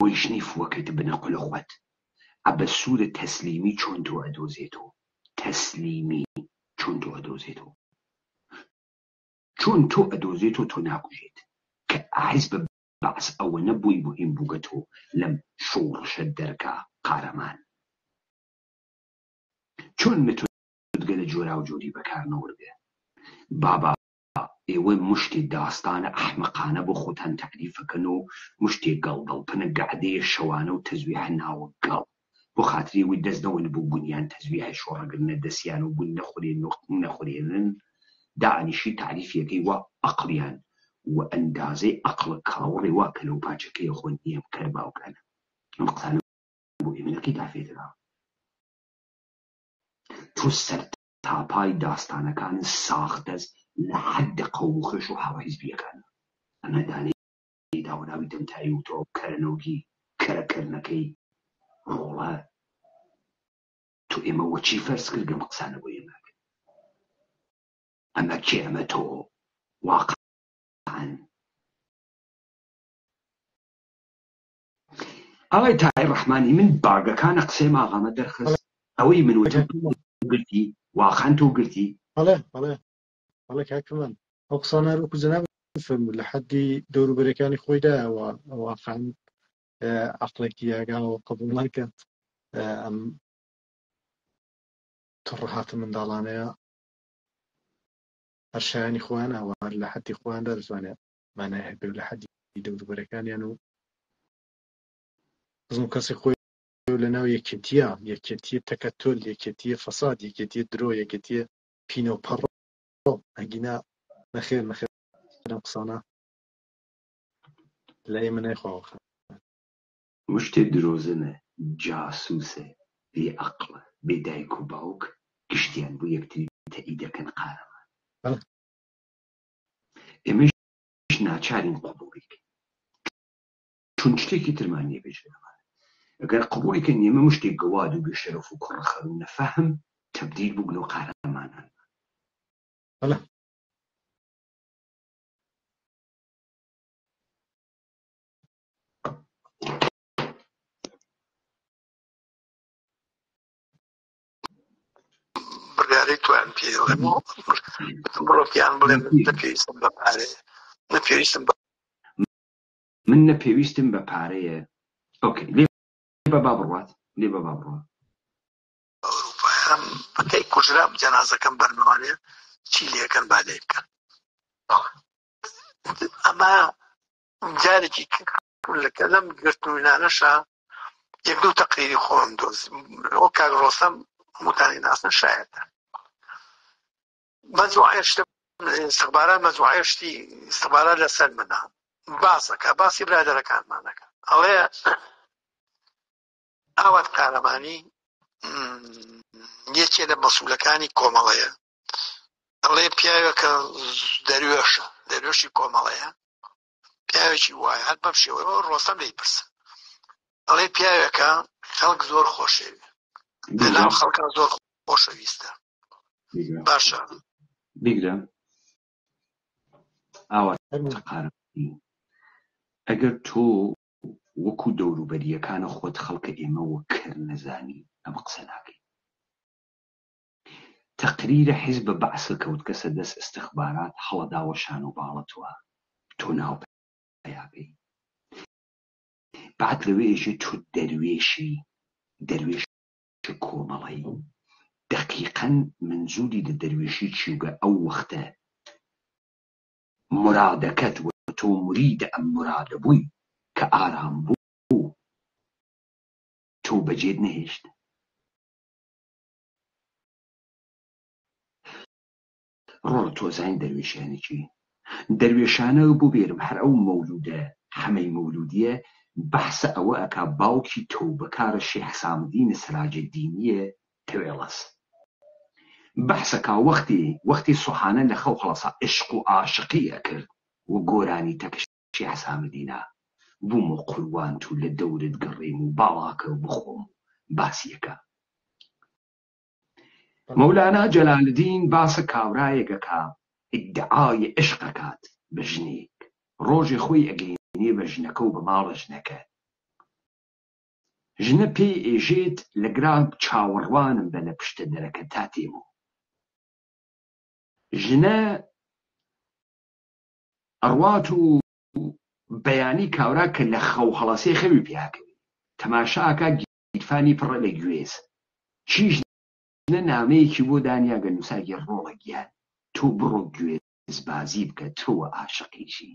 بۆیشنی فوەکەیت بنە قولەخوەت ئەبە سوورە تەسلیمی چۆن تۆ ئەدۆزێتەوە تەسلیمی چۆن تۆ ئەدۆزێتەوە چۆن تۆ ئەدۆزێتەوە تۆ ناکوژێت کە حیزب بەعس ئەوە نەبووی مهم بووگەتەوە لەم شۆڕشە دەرکا قارەمان چۆن متۆدگە لە جۆرا و جۆری بەکار نەوەرگە بابا ئێوە مشتی داستانە ئەحمەقانە بۆ خۆتان تعریفەکەن و مشتێک گەڵگەڵپنە گەعدەیە شەوانە و تەزویح ناوە گەڵ بۆ خاتری وی دەستنەوەن بۆ بوونیان تەزویحی شۆڕەگرنە دەستیان و بوون نەخورێنن دائنیشی تعریفیەکەی وا ئەقلیان و ئەندازەی ئەقڵە کاوەڕێ وا کە لەو پاچەکەی خۆن نیەم کەر باوکانە ئەم قسانە بۆ ئێمەکەی دافێترا تۆ سەر تاپای داستانەکان ساختەز لە حەدە قەوم و خێش و هاوا حیزبیەکان ئەمە دانەی داوەناوی دەمتایی و تۆ کەرەنەوەکی کەرەکردنەکەی ڕۆڵە تۆ ئێمە وەچی فەرز کردگەم قسانە بۆ ئێمە ئەمە کێ ئەمە تۆ واقعان ئەڵێ تای ڕەحمانی من باگەکانە قسەی ماغامە دەرخست ئەوەی من وتم گرتی واقعان تۆ گرتی بەڵێ کاکەمان ئەو قسانە وەکو جەناب فەرموو لە حەدی دەوروبەرەکانی خۆیدایەوە واقعان عەقڵێکی یاگاوە قبوڵ ناکات ئەم تڕەهاتە منداڵانەیە هەر شایانی خۆیان ئەوە لە حەدی خۆیاندا دەتوانێت مانای هەبێ لە حەدی دەوروبەرەکانیان و بزم کەسی خۆی لەناو یەکێتیە تەکەتۆل یەکێتیە فەساد یەکێتیە درۆ یەکێتیە پینە و پەڕۆ ئەگینا نەخێر لەم قسانە لە ئێمە نایخواوە مشتێ درۆزنە جاسووسە بێ ئەقڵە بێ دایک و باوک گشتیان بۆ یەکتری تەئید دەکەن قارەمان ئێمەش ناچارین قبوڵیکەین چون شتێکی ترمان نییە بێژێرەمان ئەگەر قبوڵیکەین ئێمە مشتێک گەواد و بێشەرەف و کوڕەخەر و نەفەهم تەبدیل بووبن و قارەمانان بڕیارەی توان پێ دەڵێمەوە بڕۆکیان بڵێم نەپێویستم بە پارەیە من نەپێویستم بە پارەیە ئۆکەی لێ بە با بڕوات ئەوروپایان بەکەی کوژرا جەنازەکەم بەرنەوانێ چی لێکەن با لێ بکەن ئەمە جارێکی لەکە لەم گرتنوینانەشە یەک دوو تەقریری خۆم دۆزی ئەو کاک ڕۆستەم هەمووتانی ناسن شایەتە مەجموعەیە شتە استخبارات مەجموعەیە شتی استخبارات لەسەر منە باسەکە باسی برادەرەکانمانەکە ئەڵێ ئاوات قارەمانی یەکێ لە مەسوولەکانی کۆمەڵەیە ئەڵێ پیاوێکە دەروێشی کۆمەڵەیە پیاوێکی وایە هەر بەم شێوەیەوە ڕۆستەم لێی پرسە ئەڵێ پیاوێکە خەڵک زۆر خۆشەوی لەناو خەڵکە زۆر خۆشەویستە باشە بیگرە ئاوات قارەمانی ئەگەر تۆ وەکو دەوروبەریەکانە خۆت خەڵکە ئێمە وەکر نەزانی ئەمە قسە ناکەین تەقریرە حیزب بەعسە کەوت کەسە دەست استخبارات هەڵەداوە شان و باڵەتوە تۆ ناو پیاکەی بعد لەوێژێ تۆ دەروێش کۆمەڵەی دقیقەن منزوری لە دەروێشی چیوگە ئەو وەختە مرادەکەت و تۆ مریدە ئەم مرادە بووی کە ئارام بوو تۆ بەجێت نەهێشت ڕۆڵ تۆزانی دەروێشیانێکی دەروێشانە بوو بێرم هەر ئەو مەولودە حەمەی مەولودیە بەحسە ئەوە ئەکا باوکی تۆ بەکارە شێخ حسامدینە سەراجەددینیە تەوێڵەس بەحسەکا وەختی سوحانە لە خەو خەڵەسا عشق و عاشقی ئەکرد و گۆرانی تەکشی حسامدینە بوومە قوربان تو لە دەورت گەڕێم و باڵاکە و بخۆم باسیەکە مەولانا جەلالدین باسە کاورایەکەکە ئیدعای عشقەکات بە ژنێک ڕۆژێ خۆی ئەگەینێ بە ژنەکە و بە ماڵە ژنەکە ژنە پێی ئێژێت لە گراب چاوەڕوانم بە لە پشتە دەرەکە تا تێمەوە ژنە ئەڕوات و بەیانی کاورا کە لە خەو هەڵەسێ خەوی پیاکەوی تەماشاکە گیرفانی پڕە لە گوێز چیش ژنە نامەیەکی بۆ دانیاگە نووساگی ڕۆڵە گیان تۆ بڕۆ گوێز بازی بکە تۆوە عاشقیشی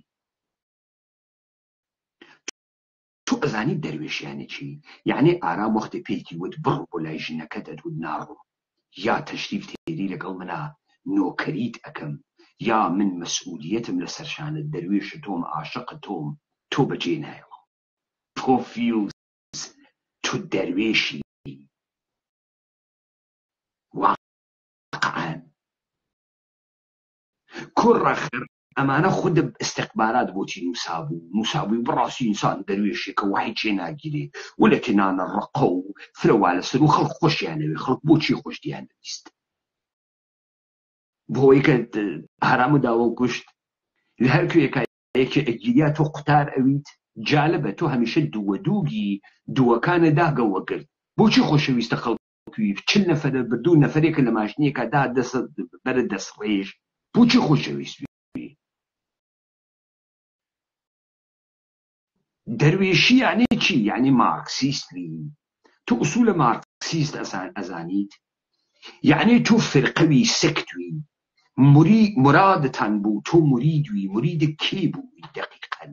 تۆ ئەزانی دەروێشیانێکی یعنی ئارام وەختە پێیکی وت بڕۆ بۆ لای ژنەکە دەدوت ناڕۆ یا تەشریف تێری لەگەڵ منە نۆکەریت ئەەکەم یا من مەسئولیەتم لە سەرشانت دەروێشە تۆم عاشق تۆم تۆ بەجێ نایەوە تۆ فیوز تۆ دەروێشی واقعان کوڕەخر ئەمانە خود استخبارات بۆچی نووسابووی بڕاستی ئینسان دەروێشێکە وحی چێ ناگیرێ و لە تێنانە ڕقە و فرەوا لەسەر و خەڵک خۆشیانەوێ خەڵک بۆچی خۆشتیان دەویست بۆی کە هەرامە داوە و گشت لە هەر کوێیەکە ئەگیریا تۆ قوتار ئەویت جالبە تۆ هەمیشە دووەدووگی دووەکانە داگەوەگرت بۆچی خۆشەویستە خەڵکوی 40 نەفەرە بردوو نەفەرێکە لە ماشینێکە دا بەرە دەستڕێژ بۆچی خۆشەویست دەروێشی یعنی چی یعنی مارکسیستی تۆ ئوسولە مارکسیست ئەزانیت یعنی تۆ فرقەوی سەکتوی مرادتان بوو تۆ مرید کێ بووی دقیقەن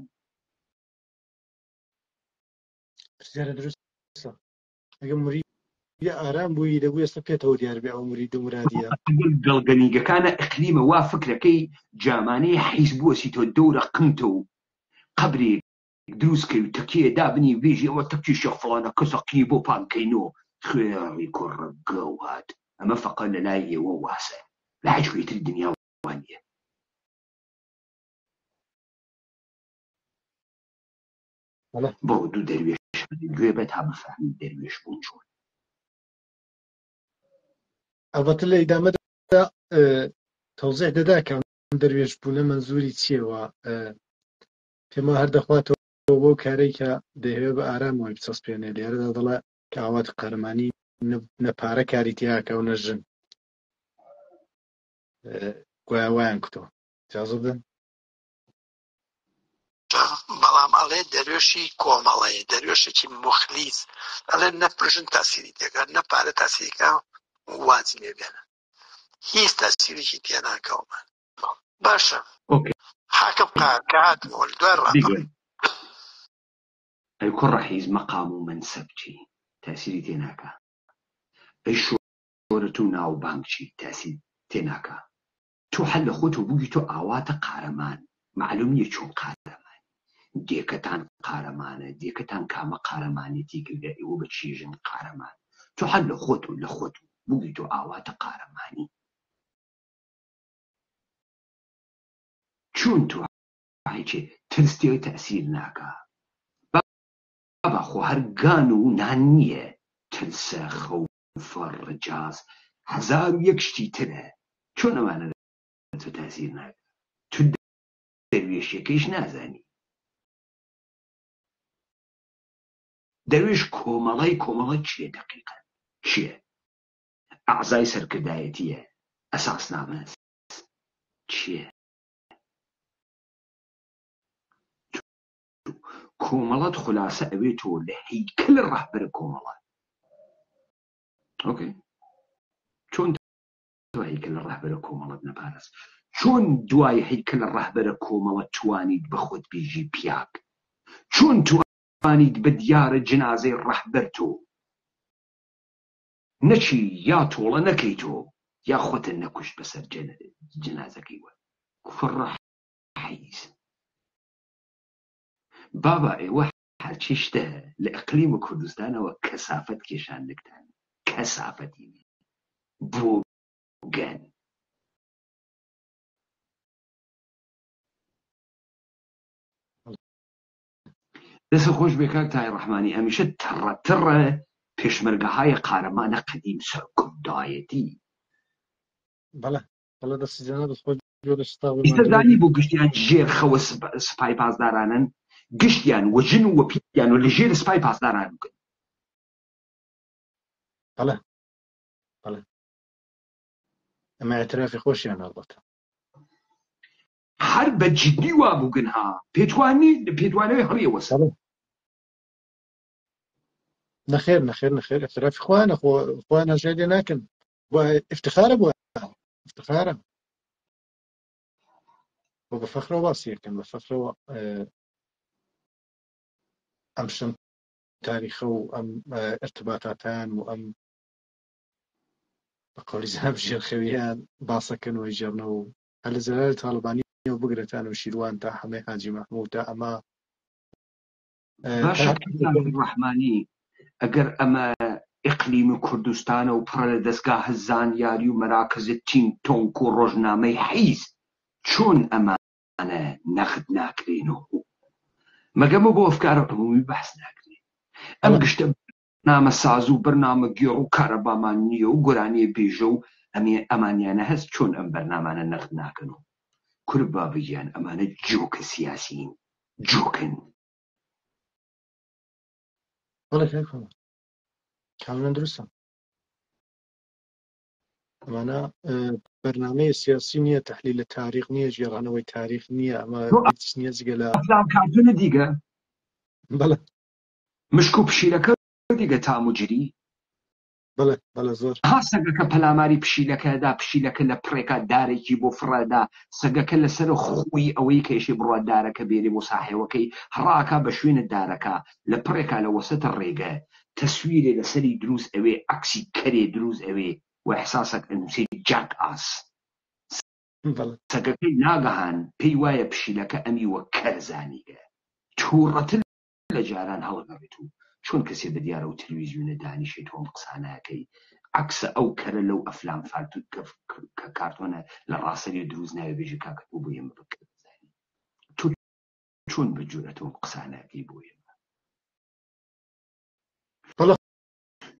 ئەگە مرید ئارام بووی دەبوو ئێستا پێێتەوە دیار بێ ئەو مرید و مرادیە دڵگەنیگەکانە ئەقلیمە وا فکرەکەی جامانەی حیز بووەسی تۆ دەورە قمتە و قەبرێک دروستکەی و تەکیە دابنی بێژی ئەوە تەکی شەخ فڵانە کەسەقی بۆ پانکەینەوە خوێڕی کوڕە گەوات ئەمە فقط لە لای ئێوە واسە لە هیچ کوێتر دنیا وانە بۆ دوو دەروێش گوێ بە تا بفهمی دەروێش بوون چۆن. ئەلبەتە لە ئیدامەدا تەوزیح دەدا کە دەروێش بوونە مەنزوری چییەوە پێما هەر دەخواتەوە بۆ کارێک کە دەیەوێت بە ئارامەوەی بچەسپێنێ لێرەدا دەڵێ کە ئاوات قەرمانی نەپارە کاری تیاکە و نەژن گویا وایان کتەوە جازە بدەن بەڵام ئەڵێ دەروێشی کۆمەڵەیە دەروێشێکی مخلیس ئەڵێ نەپرژن تاسیری تێکات نەپارە تاسیریکە واجی لێبێنە هیچ تاسیرێکی تێ ناکەومان باشە حاکم کاتمۆل دوای ڕاپەڕی ئەی کوڕە حیز مەقام و مەنسەب چی تاسیری تێ ناکە ئەی شۆرەت و ناوبانگ چی تاسیر تێ ناکە تۆ هەر لە خۆت و بووی تۆ ئاواتە قارەمان معلوم نییە چۆن قارەمان دێکەتان قارەمانە دێکەتان کامە قارەمانێتی کردە ئێوە بە چێژن قارەمان تۆ هەر لە خۆت و لە خۆت و بووی تۆ ئاواتە قارەمانی چۆن تۆ هیچێ ترستێ تەسیر ناکە بابا خۆ هەر گان و نان نییە ترسە خەوفە ڕجاز 1001 شتی ترە چۆن ئەوانە تۆ تاسیر ناکە تو دەروێشیەکەیش نازانی دەروێش کۆمەڵە چیە دەقیقەن چییە ئەعزای سەرکردایەتیە ئەساسنامە چییە کۆمەڵەت خولاسە ئەوێ تۆ لە هەیکەل ڕەهبەرە کۆمەڵە ئۆکەی چۆن تۆ هەیکەل ڕەهبەرە کۆمەڵەت نەپارێز چۆن دوای هەیکەل ڕەهبەرە کۆمەڵەت توانیت بە خۆت بێژی پیاک چۆن توانیت بە دیارە جنازەی ڕەهبەر تۆ نەچی یا تۆڵە نەکەی تۆ یا خۆتە نەکوشت بەسەر جنازەکەی وە کوڕە حەیز بابا ئێوە هەرچی شتە لە ئەقلیمە کوردستانەوە کەسافەت کێشاندەکتان کەسافەتی بۆ گەن دەسە خۆش بێ کاک تای ڕەحمانی ئەمیشە تڕە پێشمەرگەهای قارەمانە قەدیم سەرکردایەتی بەڵێ دەستی جەناب خۆش ئیسەدانی بۆ گشتیان ژێر خەوە سپای پاسدارانن گشتیان وەجن و وەپیان و لە ژێر سپای پاسداران بکەن بەڵێ ئەمە ئێترافی خۆشیان هەڵبەتە هەر بە جددی وا بووگن ها پێتوانەوەی هەڵیەوەسە نەخێر ئێترافی خوانە خوان هەژای لێ ناکەن بۆ ئفتخارە بۆ افتخارە بۆ بە فەخرەوە باسی یەکەن بە فەخرەوە ئەم شەم تاریخە و ئەم ارتباطاتان و ئەم بە قەولی جەناب ژێرخەویان باسەکەنەوەی ژێرنەوە و هەر لە جەلال تاڵبانیەوە بگرێتان و شیروان تا هەمەی حاجی مەحموود تا ئەمە باشە ڕەحمانی ئەگەر ئەمە ئیقلیمی کوردستانە و پڕە لە دەستگاهە زانیاری و مەراکزە تینگ تۆنک و ڕۆژنامەی حیز چۆن ئەمانە نەخت ناکرێنەوە مەگەمە بۆ ئەفکارە عمومی بەحس ناکرێن ئەم گشتە بەرنامە ساز و بەرنامە گێڕ و کارەبامان نییە و گۆرانیە بێژە و ئەمانیانە هەست چۆن ئەم بەرنامانە نەخت ناکەنەوە کورد بابەگیان ئەمانە جۆکە سیاسین جۆکن بەڵێ کاملەن دروستە ئەمانە بەرنامەیە سیاسی نییە تەحلیلە تاریخ نییە ژێڕانەوەی تاریخ نییە ئەمە هیچ نییە جگە لە ئەفلام کارتونە دیگە بەڵێ مشک و پشیلەکە دیگە تاموجری بەڵێ زۆر ها سەگەکە پەلاماری پشیلەکەدا پشیلەکە لە پڕێکە دارێکی بۆ فڕەدا سەگەکە لەسەر خوی ئەوەی کەشی بڕوە دارەکە بێری بۆ ساحێوەکەی هەڕاکە بە شوێنە دارەکە لە پڕێکا لە وەسەتە ڕێگە تەسویرێ لەسەری دروست ئەوێ عەکسی کەرێ دروست ئەوێ و احساسك ئەنووسێ جاک ئاس سەگەکەی ناگەهان پێی وایە پشیلەکە ئەمی وە کەرزانیگە تووڕەتر لە جاران هەڵگەڕێت و چۆن کەسێ بە دیارە و تەلەڤیزیۆنە دانیشێت و ئەم قسانەکەی عكس ئەو کەرە لەو ئەفلام فالتو کە کارتۆنە لە ڕاستەری دروست ناوێ بێژە کاکە بۆ ئێمە بکەزانانی تۆ چۆن بە جورەتەوە قسانەکەی بۆ ئێمە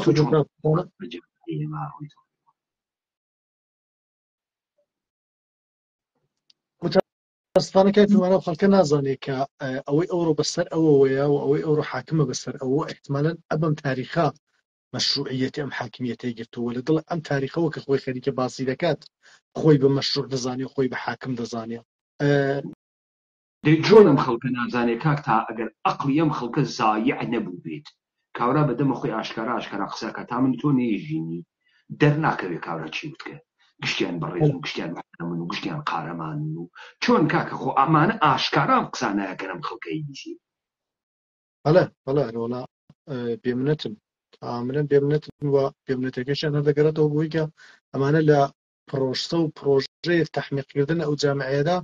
تۆ چۆن ئێمە ڕووی متاسفانە کاتمانە خەڵکە نازانێت کە ئەوەی ئەوڕۆ بەسەر ئەوەیە و ئەوەی ئەوڕۆ حاکمە بەسەر ئەوە احتمالاً ئەبەم تاریخا مەشروعیەتی ئەم حاکمیەتەی گرتووە لە دڵ ئەم تاریخەوە کە خۆی خەریکە باسی دەکات خۆی بە مەشروع دەزانێت خۆی بە حاکم دەزانێت جۆن ئەم خەڵکە نازانێت کاک تا ئەگەر عەقڵی ئەم خەڵکە زایع نەبوو بێت کاورا بەدەمە خۆی ئاشکارا قسەکە تا من تۆ نێژینی دەرناکەوێت کاورا چی بکە گشتیان بەڕێز و گشتیان من و گشتیان قارەمان و چۆن کاکە خۆ ئەمانە ئاشکارا قسانایەکەن ئەم خەڵکەی بیسی بەڵێ وڵا بێمنەتن کاملەن بێمنەتن و بێمنەتەکەشیان هەردەگەڕێتەوە بۆی کە ئەمانە لە پرۆسە و پرۆژەیە تەحمیقکردن ئەو جامعەیەدا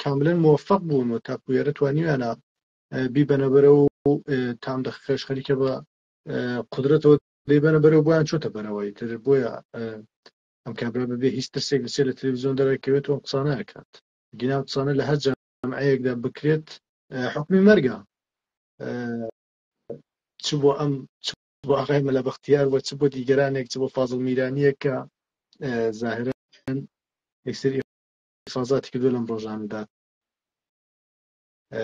کاملەن موفق بوون و تاکوێرە توانیویانە بیبەنە بەرەو تام دەخەش خەریکە بە قودرەتەوە دەیبەنە بەرەو بۆیان چۆتە بەرەوەی تر بۆیە ئەم کابرا بەبێ هیچ ترسێک لەسێ لە تەلەڤیزیۆن دەرەکەوێت و قسانە ئەکات گینا قسانە لە هەر جامعەیەکدا بکرێت حکمی مەرگە چ بۆ ئەم بۆ ئاغای مەلا بەختیار وە چ بۆ دیگەرانێک چ بۆ فازڵ میرانیەک کە زاهرەن یەکسەر ئیفازاتی کردووە لەم ڕۆژانەدا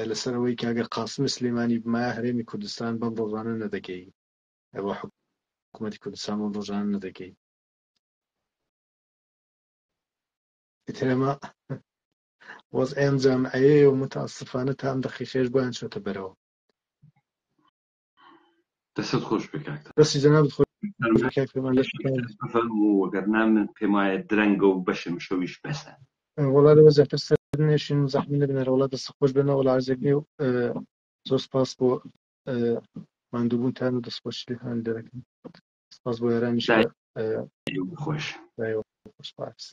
لەسەرەوەی کە ئەگەر قاسم سلێمانی بمایە هەرێمی کوردستان بەم ڕۆژانە نەدەگەی ئەوە حکوومەتی کوردستان بەم ڕۆژانە نەدەگەی ئێمە وەزعی ئەم جامعەیە و متاسفانە تا ئەم دەخیخێش بۆیان چۆتە بەرەوە دەست خۆش بکات دەستی جەنابەت خۆش وەگەرنا من پێم وایە درەنگە و بەشم شەویش بەسە وڵا لەوە زەحمەت سەرنێشین و زەحمەت نەبنەرە وڵا دەست خۆش بێنەوە وڵا عەرزێکنی و زۆر سپاس بۆ ماندووبوونتان و دەستخۆشی لێتان دەرەکەم سپاس بۆ یارانیش خۆش سپاس